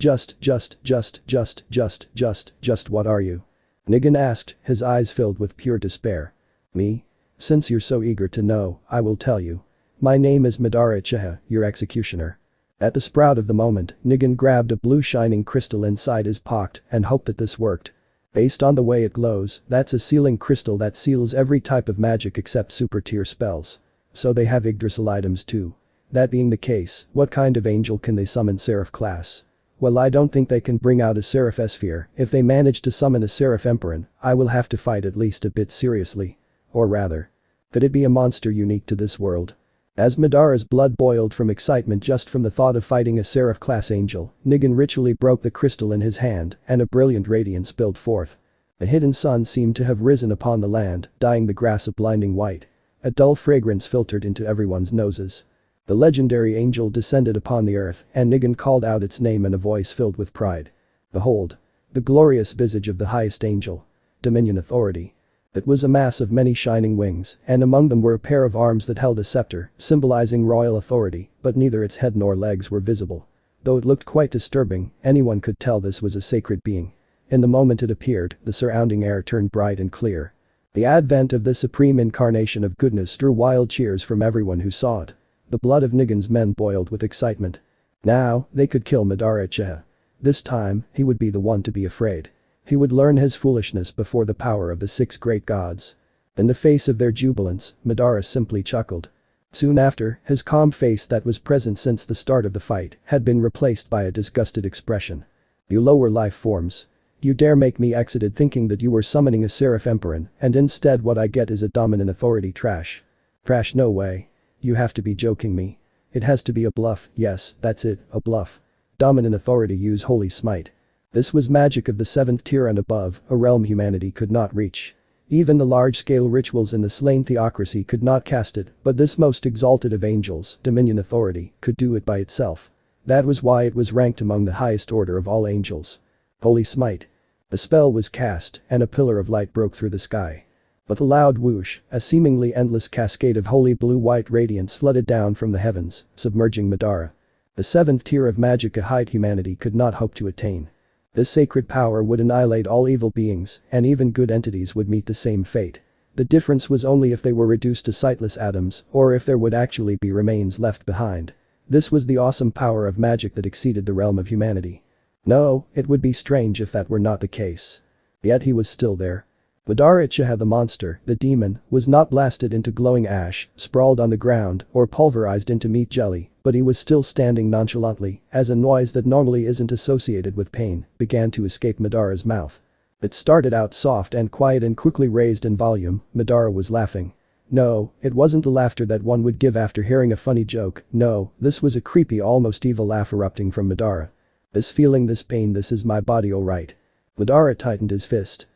what are you? Nigan asked, his eyes filled with pure despair. Me? Since you're so eager to know, I will tell you. My name is Madara Uchiha, your executioner. At the sprout of the moment, Nigan grabbed a blue shining crystal inside his pocket and hoped that this worked. Based on the way it glows, that's a sealing crystal that seals every type of magic except super tier spells. So they have Yggdrasil items too. That being the case, what kind of angel can they summon? Seraph class? Well, I don't think they can bring out a Seraph Sphere. If they manage to summon a Seraph Emperor, I will have to fight at least a bit seriously. Or rather. Could it be a monster unique to this world? As Madara's blood boiled from excitement just from the thought of fighting a Seraph class angel, Nigan ritually broke the crystal in his hand and a brilliant radiance spilled forth. A hidden sun seemed to have risen upon the land, dyeing the grass a blinding white. A dull fragrance filtered into everyone's noses. The legendary angel descended upon the earth and Nigan called out its name in a voice filled with pride. Behold. The glorious visage of the highest angel. Dominion authority. It was a mass of many shining wings, and among them were a pair of arms that held a scepter, symbolizing royal authority, but neither its head nor legs were visible. Though it looked quite disturbing, anyone could tell this was a sacred being. In the moment it appeared, the surrounding air turned bright and clear. The advent of this supreme incarnation of goodness drew wild cheers from everyone who saw it. The blood of Nigan's men boiled with excitement. Now, they could kill Madara Uchiha. This time, he would be the one to be afraid. He would learn his foolishness before the power of the 6 great gods. In the face of their jubilance, Madara simply chuckled. Soon after, his calm face that was present since the start of the fight had been replaced by a disgusted expression. You lower life forms. You dare make me excited thinking that you were summoning a Seraph Emperor, and instead what I get is a dominant authority trash. Trash, no way. You have to be joking me. It has to be a bluff. Yes, that's it, a bluff. Dominant authority. Use Holy Smite. This was magic of the 7th tier and above, a realm humanity could not reach. Even the large-scale rituals in the slain theocracy could not cast it, but this most exalted of angels, Dominion authority, could do it by itself. That was why it was ranked among the highest order of all angels. Holy Smite. The spell was cast, and a pillar of light broke through the sky. With a loud whoosh, a seemingly endless cascade of holy blue-white radiance flooded down from the heavens, submerging Madara. The seventh tier of magic a height humanity could not hope to attain. This sacred power would annihilate all evil beings, and even good entities would meet the same fate. The difference was only if they were reduced to sightless atoms, or if there would actually be remains left behind. This was the awesome power of magic that exceeded the realm of humanity. No, it would be strange if that were not the case. Yet he was still there. Madara Uchiha the monster, the demon, was not blasted into glowing ash, sprawled on the ground, or pulverized into meat jelly, but he was still standing nonchalantly, as a noise that normally isn't associated with pain began to escape Madara's mouth. It started out soft and quiet and quickly raised in volume. Madara was laughing. No, it wasn't the laughter that one would give after hearing a funny joke, no, this was a creepy almost evil laugh erupting from Madara. This feeling, this pain, this is my body, alright. Madara tightened his fist.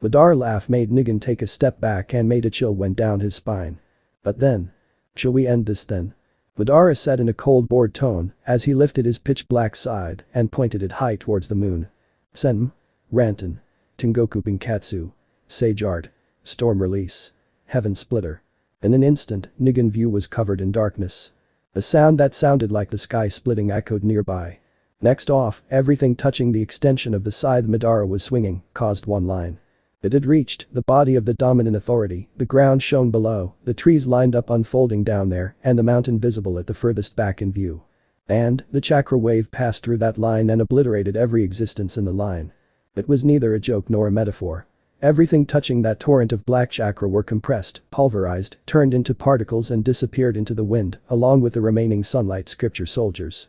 Madara's laugh made Negan take a step back and made a chill went down his spine. But then. Shall we end this then? Madara said in a cold bored tone as he lifted his pitch black scythe and pointed it high towards the moon. Senm. Ranton. Tengoku Binkatsu. Sage Art. Storm Release. Heaven Splitter. In an instant, Negan's view was covered in darkness. The sound that sounded like the sky splitting echoed nearby. Next off, everything touching the extension of the scythe Madara was swinging caused one line. It had reached the body of the dominant authority, the ground shone below, the trees lined up unfolding down there, and the mountain visible at the furthest back in view. And, the chakra wave passed through that line and obliterated every existence in the line. It was neither a joke nor a metaphor. Everything touching that torrent of black chakra were compressed, pulverized, turned into particles and disappeared into the wind, along with the remaining sunlight scripture soldiers.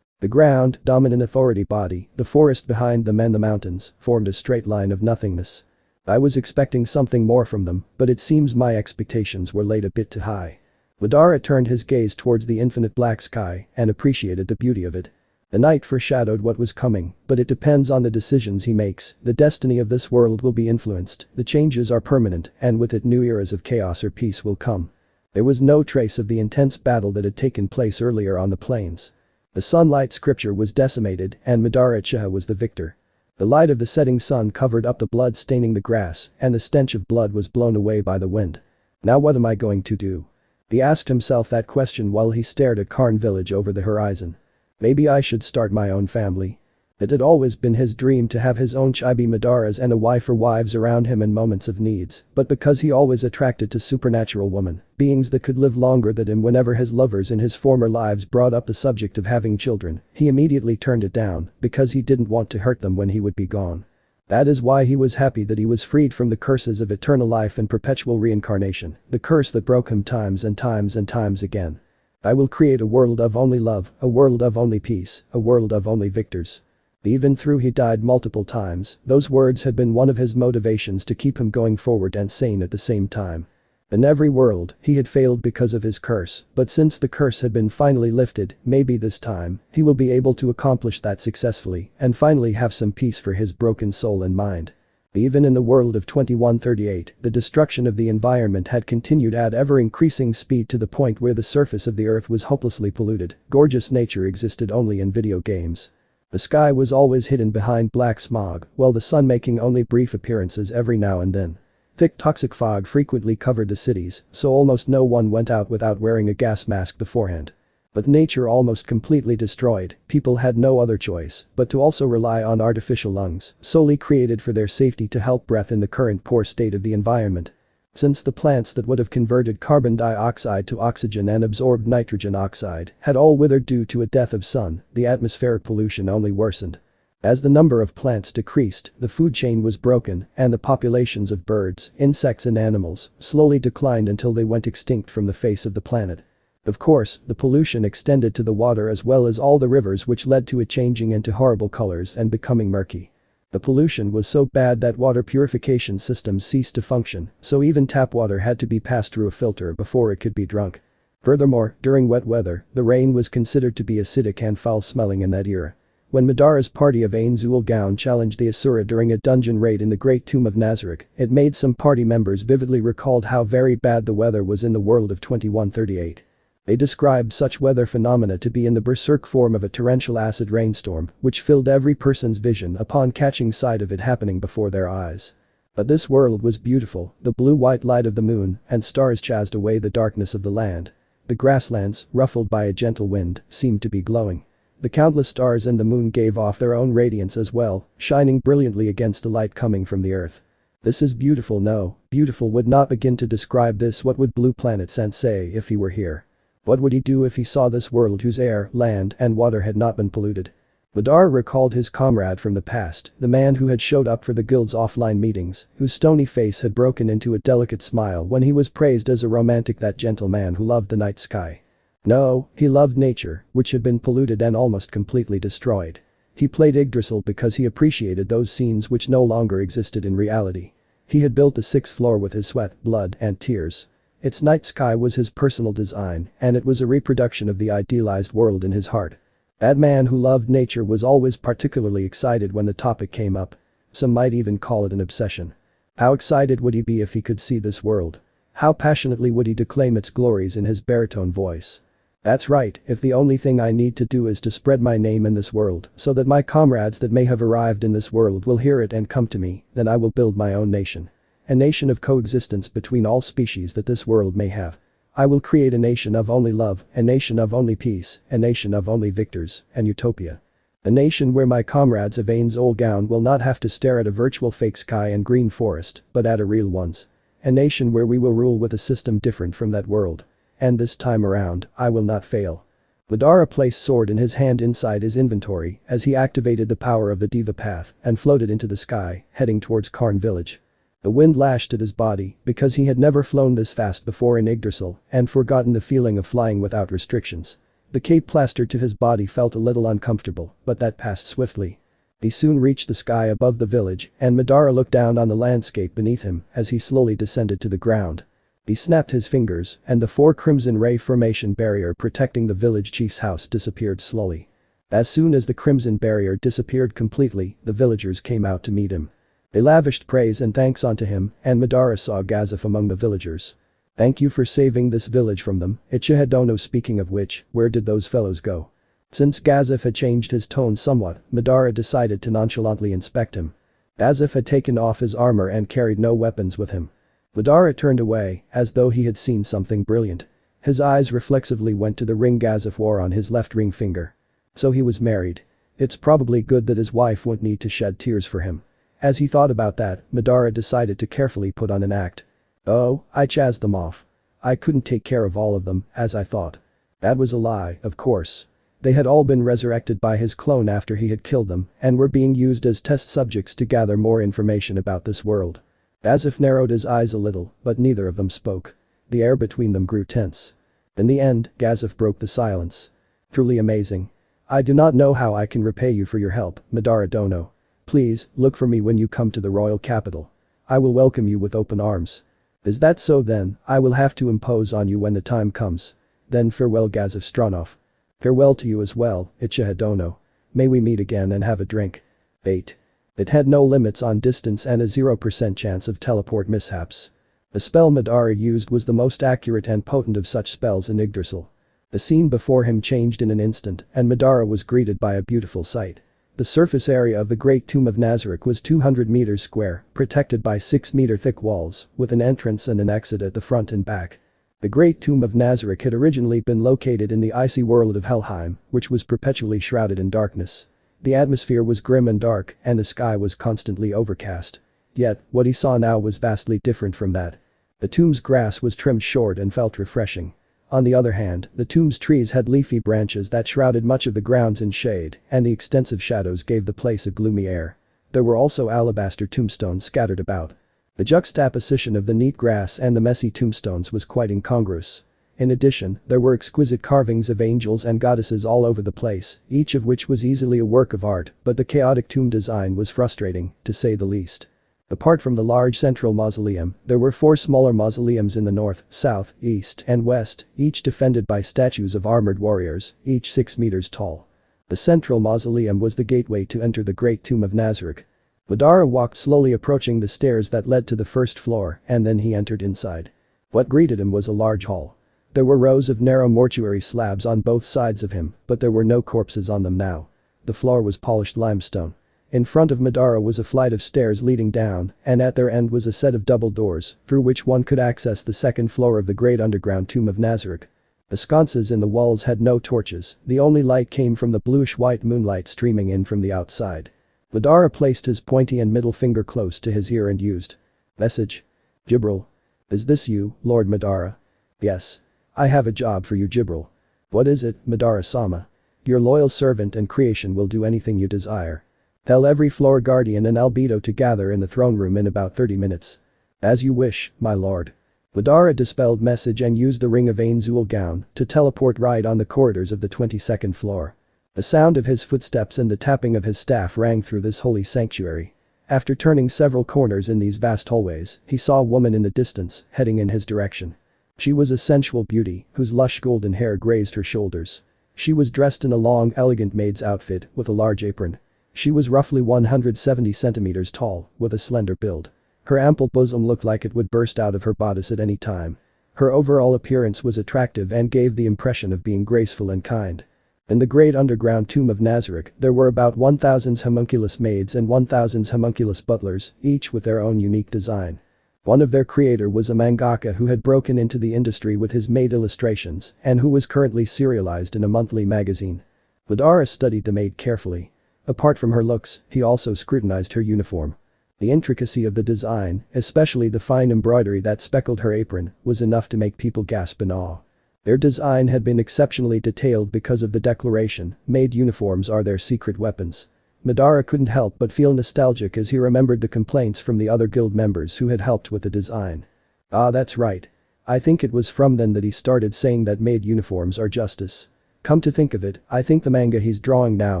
The ground, dominant authority body, the forest behind them and the mountains, formed a straight line of nothingness. I was expecting something more from them, but it seems my expectations were laid a bit too high. Madara turned his gaze towards the infinite black sky and appreciated the beauty of it. The night foreshadowed what was coming, but it depends on the decisions he makes. The destiny of this world will be influenced, the changes are permanent, and with it new eras of chaos or peace will come. There was no trace of the intense battle that had taken place earlier on the plains. The sunlight scripture was decimated and Madara Uchiha was the victor. The light of the setting sun covered up the blood staining the grass and the stench of blood was blown away by the wind. Now what am I going to do? He asked himself that question while he stared at Karn village over the horizon. Maybe I should start my own family. It had always been his dream to have his own chibi Madaras and a wife or wives around him in moments of needs, but because he always attracted to supernatural women, beings that could live longer than him whenever his lovers in his former lives brought up the subject of having children, he immediately turned it down because he didn't want to hurt them when he would be gone. That is why he was happy that he was freed from the curses of eternal life and perpetual reincarnation, the curse that broke him times and times and times again. I will create a world of only love, a world of only peace, a world of only victors. Even though he died multiple times, those words had been one of his motivations to keep him going forward and sane at the same time. In every world, he had failed because of his curse, but since the curse had been finally lifted, maybe this time, he will be able to accomplish that successfully and finally have some peace for his broken soul and mind. Even in the world of 2138, the destruction of the environment had continued at ever-increasing speed to the point where the surface of the earth was hopelessly polluted. Gorgeous nature existed only in video games. The sky was always hidden behind black smog, while the sun making only brief appearances every now and then. Thick toxic fog frequently covered the cities, so almost no one went out without wearing a gas mask beforehand. With nature almost completely destroyed, people had no other choice but to also rely on artificial lungs, solely created for their safety to help breath in the current poor state of the environment. Since the plants that would have converted carbon dioxide to oxygen and absorbed nitrogen oxide had all withered due to a death of sun, the atmospheric pollution only worsened. As the number of plants decreased, the food chain was broken and the populations of birds, insects and animals slowly declined until they went extinct from the face of the planet. Of course, the pollution extended to the water as well as all the rivers which led to it changing into horrible colors and becoming murky. The pollution was so bad that water purification systems ceased to function, so even tap water had to be passed through a filter before it could be drunk. Furthermore, during wet weather, the rain was considered to be acidic and foul-smelling in that era. When Madara's party of Ain Zul'Gaon challenged the Asura during a dungeon raid in the Great Tomb of Nazareth, it made some party members vividly recalled how very bad the weather was in the world of 2138. They described such weather phenomena to be in the berserk form of a torrential acid rainstorm, which filled every person's vision upon catching sight of it happening before their eyes. But this world was beautiful, the blue-white light of the moon and stars chased away the darkness of the land. The grasslands, ruffled by a gentle wind, seemed to be glowing. The countless stars and the moon gave off their own radiance as well, shining brilliantly against the light coming from the earth. This is beautiful. No, beautiful would not begin to describe this. What would Blue Planet Sense say if he were here? What would he do if he saw this world whose air, land and water had not been polluted? Madara recalled his comrade from the past, the man who had showed up for the guild's offline meetings, whose stony face had broken into a delicate smile when he was praised as a romantic, that gentle man who loved the night sky. No, he loved nature, which had been polluted and almost completely destroyed. He played Yggdrasil because he appreciated those scenes which no longer existed in reality. He had built the 6th floor with his sweat, blood and tears. Its night sky was his personal design, and it was a reproduction of the idealized world in his heart. That man who loved nature was always particularly excited when the topic came up. Some might even call it an obsession. How excited would he be if he could see this world? How passionately would he declaim its glories in his baritone voice? That's right, if the only thing I need to do is to spread my name in this world so that my comrades that may have arrived in this world will hear it and come to me, then I will build my own nation. A nation of coexistence between all species that this world may have. I will create a nation of only love, a nation of only peace, a nation of only victors, and utopia. A nation where my comrades of Ain's old gown will not have to stare at a virtual fake sky and green forest, but at a real one's. A nation where we will rule with a system different from that world. And this time around, I will not fail. Madara placed sword in his hand inside his inventory as he activated the power of the Diva Path and floated into the sky, heading towards Karn village. The wind lashed at his body because he had never flown this fast before in Yggdrasil and forgotten the feeling of flying without restrictions. The cape plastered to his body felt a little uncomfortable, but that passed swiftly. He soon reached the sky above the village and Madara looked down on the landscape beneath him as he slowly descended to the ground. He snapped his fingers and the 4 Crimson Ray formation barrier protecting the village chief's house disappeared slowly. As soon as the Crimson barrier disappeared completely, the villagers came out to meet him. They lavished praise and thanks onto him and Madara saw Gazef among the villagers. Thank you for saving this village from them, Uchiha Dono. Speaking of which, where did those fellows go? Since Gazef had changed his tone somewhat, Madara decided to nonchalantly inspect him. Gazef had taken off his armor and carried no weapons with him. Madara turned away, as though he had seen something brilliant. His eyes reflexively went to the ring Gazef wore on his left ring finger. So he was married. It's probably good that his wife won't need to shed tears for him. As he thought about that, Madara decided to carefully put on an act. Oh, I chased them off. I couldn't take care of all of them, as I thought. That was a lie, of course. They had all been resurrected by his clone after he had killed them and were being used as test subjects to gather more information about this world. Gazef narrowed his eyes a little, but neither of them spoke. The air between them grew tense. In the end, Gazef broke the silence. Truly amazing. I do not know how I can repay you for your help, Madara Dono. Please, look for me when you come to the royal capital. I will welcome you with open arms. Is that so then? I will have to impose on you when the time comes. Then farewell Gazef Stronov. Farewell to you as well, Uchiha Dono. May we meet again and have a drink. 8. It had no limits on distance and a 0% chance of teleport mishaps. The spell Madara used was the most accurate and potent of such spells in Yggdrasil. The scene before him changed in an instant and Madara was greeted by a beautiful sight. The surface area of the Great Tomb of Nazarick was 200 meters square, protected by 6-meter thick walls, with an entrance and an exit at the front and back. The Great Tomb of Nazarick had originally been located in the icy world of Helheim, which was perpetually shrouded in darkness. The atmosphere was grim and dark, and the sky was constantly overcast. Yet, what he saw now was vastly different from that. The tomb's grass was trimmed short and felt refreshing. On the other hand, the tomb's trees had leafy branches that shrouded much of the grounds in shade, and the extensive shadows gave the place a gloomy air. There were also alabaster tombstones scattered about. The juxtaposition of the neat grass and the messy tombstones was quite incongruous. In addition, there were exquisite carvings of angels and goddesses all over the place, each of which was easily a work of art, but the chaotic tomb design was frustrating, to say the least. Apart from the large central mausoleum, there were 4 smaller mausoleums in the north, south, east, and west, each defended by statues of armored warriors, each 6 meters tall. The central mausoleum was the gateway to enter the Great Tomb of Nazarick. Madara walked slowly approaching the stairs that led to the first floor, and then he entered inside. What greeted him was a large hall. There were rows of narrow mortuary slabs on both sides of him, but there were no corpses on them now. The floor was polished limestone. In front of Madara was a flight of stairs leading down, and at their end was a set of double doors, through which one could access the second floor of the great underground tomb of Nazarick. The sconces in the walls had no torches, the only light came from the bluish-white moonlight streaming in from the outside. Madara placed his pointy and middle finger close to his ear and used. Message. Jibril. Is this you, Lord Madara? Yes. I have a job for you, Jibril. What is it, Madara-sama? Your loyal servant and creation will do anything you desire. Tell every floor guardian and albedo to gather in the throne room in about 30 minutes. As you wish, my lord. Madara dispelled message and used the ring of Angel gown to teleport right on the corridors of the 22nd floor. The sound of his footsteps and the tapping of his staff rang through this holy sanctuary. After turning several corners in these vast hallways, he saw a woman in the distance, heading in his direction. She was a sensual beauty, whose lush golden hair grazed her shoulders. She was dressed in a long, elegant maid's outfit with a large apron. She was roughly 170 centimeters tall, with a slender build. Her ample bosom looked like it would burst out of her bodice at any time. Her overall appearance was attractive and gave the impression of being graceful and kind. In the great underground tomb of Nazarick, there were about 1,000 homunculus maids and 1,000 homunculus butlers, each with their own unique design. One of their creator was a mangaka who had broken into the industry with his maid illustrations and who was currently serialized in a monthly magazine. Madara studied the maid carefully. Apart from her looks, he also scrutinized her uniform. The intricacy of the design, especially the fine embroidery that speckled her apron, was enough to make people gasp in awe. Their design had been exceptionally detailed because of the declaration, maid uniforms are their secret weapons. Madara couldn't help but feel nostalgic as he remembered the complaints from the other guild members who had helped with the design. Ah, that's right. I think it was from then that he started saying that maid uniforms are justice. Come to think of it, I think the manga he's drawing now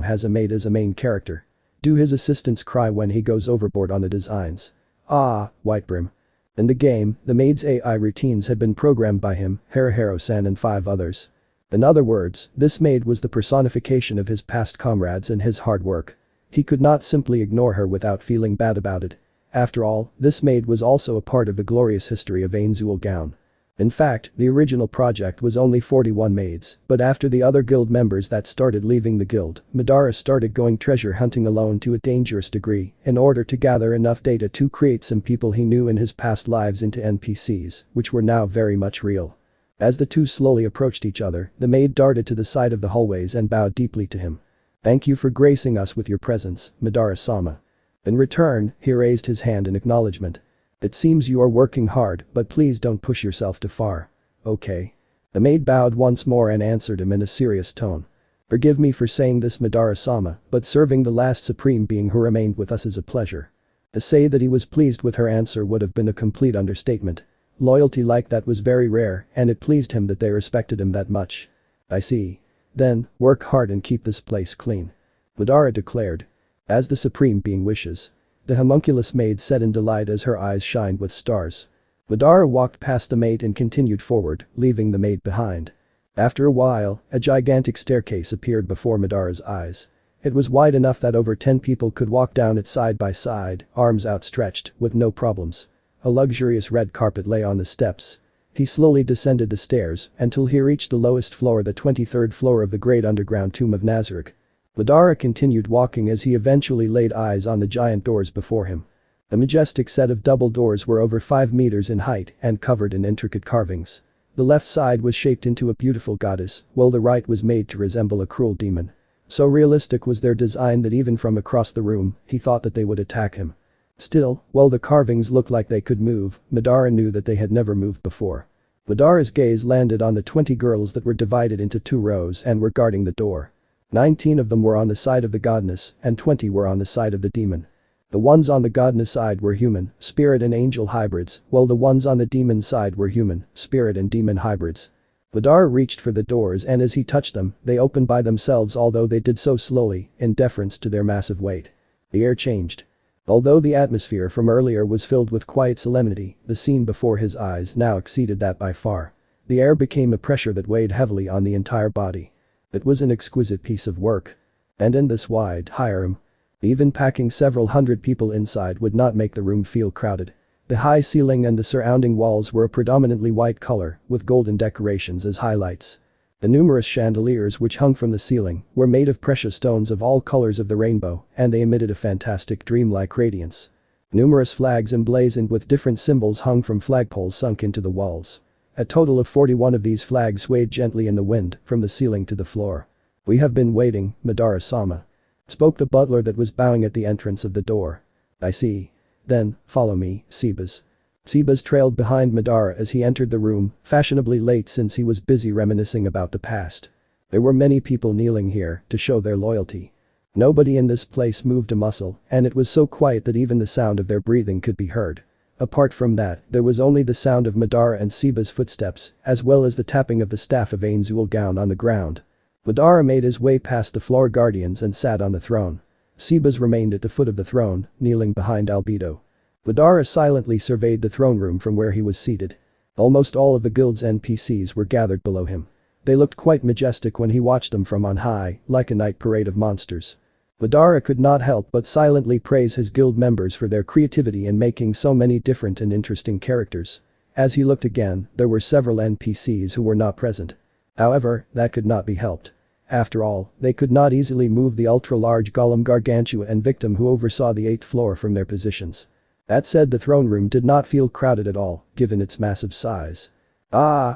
has a maid as a main character. Do his assistants cry when he goes overboard on the designs? Ah, Whitebrim. In the game, the maid's AI routines had been programmed by him, Haruhiro-san and 5 others. In other words, this maid was the personification of his past comrades and his hard work. He could not simply ignore her without feeling bad about it. After all, this maid was also a part of the glorious history of Angel gown. In fact, the original project was only 41 maids, but after the other guild members that started leaving the guild, Madara started going treasure hunting alone to a dangerous degree in order to gather enough data to create some people he knew in his past lives into NPCs, which were now very much real. As the two slowly approached each other, the maid darted to the side of the hallways and bowed deeply to him. Thank you for gracing us with your presence, Madara-sama. In return, he raised his hand in acknowledgement. It seems you are working hard, but please don't push yourself too far. Okay. The maid bowed once more and answered him in a serious tone. Forgive me for saying this, Madara-sama, but serving the last supreme being who remained with us is a pleasure. To say that he was pleased with her answer would have been a complete understatement. Loyalty like that was very rare, and it pleased him that they respected him that much. I see. Then, work hard and keep this place clean. Madara declared. As the supreme being wishes. The homunculus maid said in delight as her eyes shined with stars. Madara walked past the maid and continued forward, leaving the maid behind. After a while, a gigantic staircase appeared before Madara's eyes. It was wide enough that over 10 people could walk down it side by side, arms outstretched, with no problems. A luxurious red carpet lay on the steps. He slowly descended the stairs until he reached the lowest floor, the 23rd floor of the great underground tomb of Nazarick. Madara continued walking as he eventually laid eyes on the giant doors before him. The majestic set of double doors were over 5 meters in height and covered in intricate carvings. The left side was shaped into a beautiful goddess, while the right was made to resemble a cruel demon. So realistic was their design that even from across the room, he thought that they would attack him. Still, while the carvings looked like they could move, Madara knew that they had never moved before. Madara's gaze landed on the 20 girls that were divided into 2 rows and were guarding the door. 19 of them were on the side of the goddess and 20 were on the side of the demon. The ones on the goddess side were human, spirit and angel hybrids, while the ones on the demon side were human, spirit and demon hybrids. Madara reached for the doors and as he touched them, they opened by themselves, although they did so slowly, in deference to their massive weight. The air changed. Although the atmosphere from earlier was filled with quiet solemnity, the scene before his eyes now exceeded that by far. The air became a pressure that weighed heavily on the entire body. It was an exquisite piece of work. And in this wide harem, even packing several hundred people inside would not make the room feel crowded. The high ceiling and the surrounding walls were a predominantly white color, with golden decorations as highlights. The numerous chandeliers which hung from the ceiling were made of precious stones of all colors of the rainbow, and they emitted a fantastic dreamlike radiance. Numerous flags emblazoned with different symbols hung from flagpoles sunk into the walls. A total of 41 of these flags swayed gently in the wind from the ceiling to the floor. "We have been waiting, Madara-sama," spoke the butler that was bowing at the entrance of the door. "I see. Then, follow me, Sebas." Sebas trailed behind Madara as he entered the room, fashionably late since he was busy reminiscing about the past. There were many people kneeling here to show their loyalty. Nobody in this place moved a muscle, and it was so quiet that even the sound of their breathing could be heard. Apart from that, there was only the sound of Madara and Sebas' footsteps, as well as the tapping of the staff of Angel gown on the ground. Madara made his way past the floor guardians and sat on the throne. Sebas remained at the foot of the throne, kneeling behind Albedo. Madara silently surveyed the throne room from where he was seated. Almost all of the guild's NPCs were gathered below him. They looked quite majestic when he watched them from on high, like a night parade of monsters. Madara could not help but silently praise his guild members for their creativity in making so many different and interesting characters. As he looked again, there were several NPCs who were not present. However, that could not be helped. After all, they could not easily move the ultra-large golem Gargantua and Victim who oversaw the 8th floor from their positions. That said, the throne room did not feel crowded at all, given its massive size.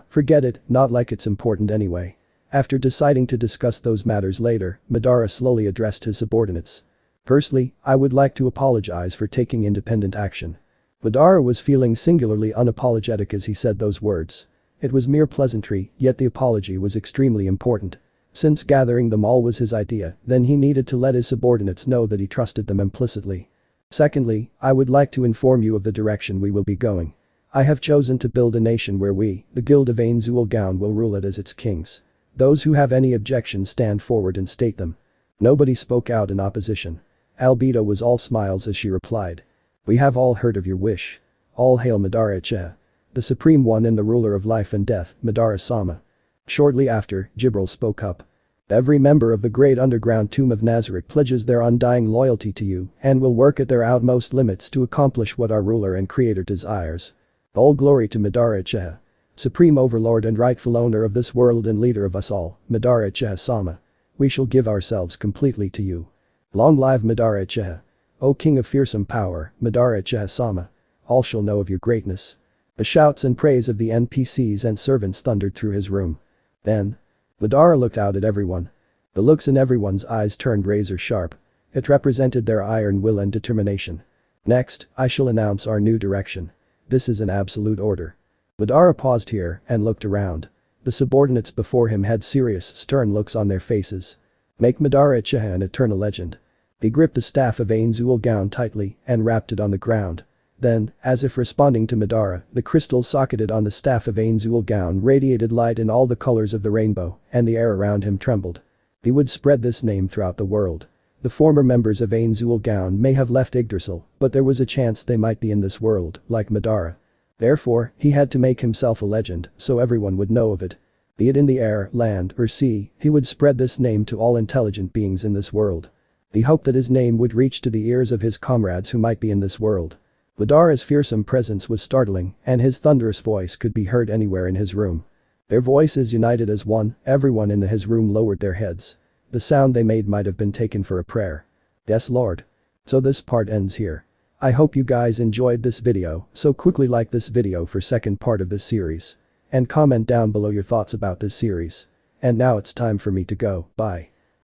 Forget it, not like it's important anyway. After deciding to discuss those matters later, Madara slowly addressed his subordinates. "Firstly, I would like to apologize for taking independent action." Madara was feeling singularly unapologetic as he said those words. It was mere pleasantry, yet the apology was extremely important. Since gathering them all was his idea, then he needed to let his subordinates know that he trusted them implicitly. "Secondly, I would like to inform you of the direction we will be going. I have chosen to build a nation where we, the Guild of Angel gown, will rule it as its kings. Those who have any objections stand forward and state them." Nobody spoke out in opposition. Albedo was all smiles as she replied. "We have all heard of your wish. All hail Madara-cha, the Supreme One and the ruler of life and death, Madara-sama." Shortly after, Jibril spoke up. "Every member of the great underground tomb of Nazarick pledges their undying loyalty to you and will work at their utmost limits to accomplish what our ruler and creator desires. All glory to Madara-cha, Supreme Overlord and rightful owner of this world and leader of us all, Madara-cha-sama. We shall give ourselves completely to you. Long live Madara-cha. O King of fearsome power, Madara-cha-sama. All shall know of your greatness." The shouts and praise of the NPCs and servants thundered through his room. Then, Madara looked out at everyone. The looks in everyone's eyes turned razor sharp. It represented their iron will and determination. "Next, I shall announce our new direction. This is an absolute order." Madara paused here and looked around. The subordinates before him had serious, stern looks on their faces. "Make Madara-cha an eternal legend." He gripped the staff of Angel gown tightly and rapped it on the ground. Then, as if responding to Madara, the crystal socketed on the staff of Angel gown radiated light in all the colors of the rainbow, and the air around him trembled. He would spread this name throughout the world. The former members of Angel gown may have left Yggdrasil, but there was a chance they might be in this world, like Madara. Therefore, he had to make himself a legend so everyone would know of it. Be it in the air, land, or sea, he would spread this name to all intelligent beings in this world. He hoped that his name would reach to the ears of his comrades who might be in this world. Madara's fearsome presence was startling, and his thunderous voice could be heard anywhere in his room. Their voices united as one, everyone in his room lowered their heads. The sound they made might have been taken for a prayer. "Yes, Lord." So this part ends here. I hope you guys enjoyed this video, so quickly like this video for second part of this series. And comment down below your thoughts about this series. And now it's time for me to go, bye.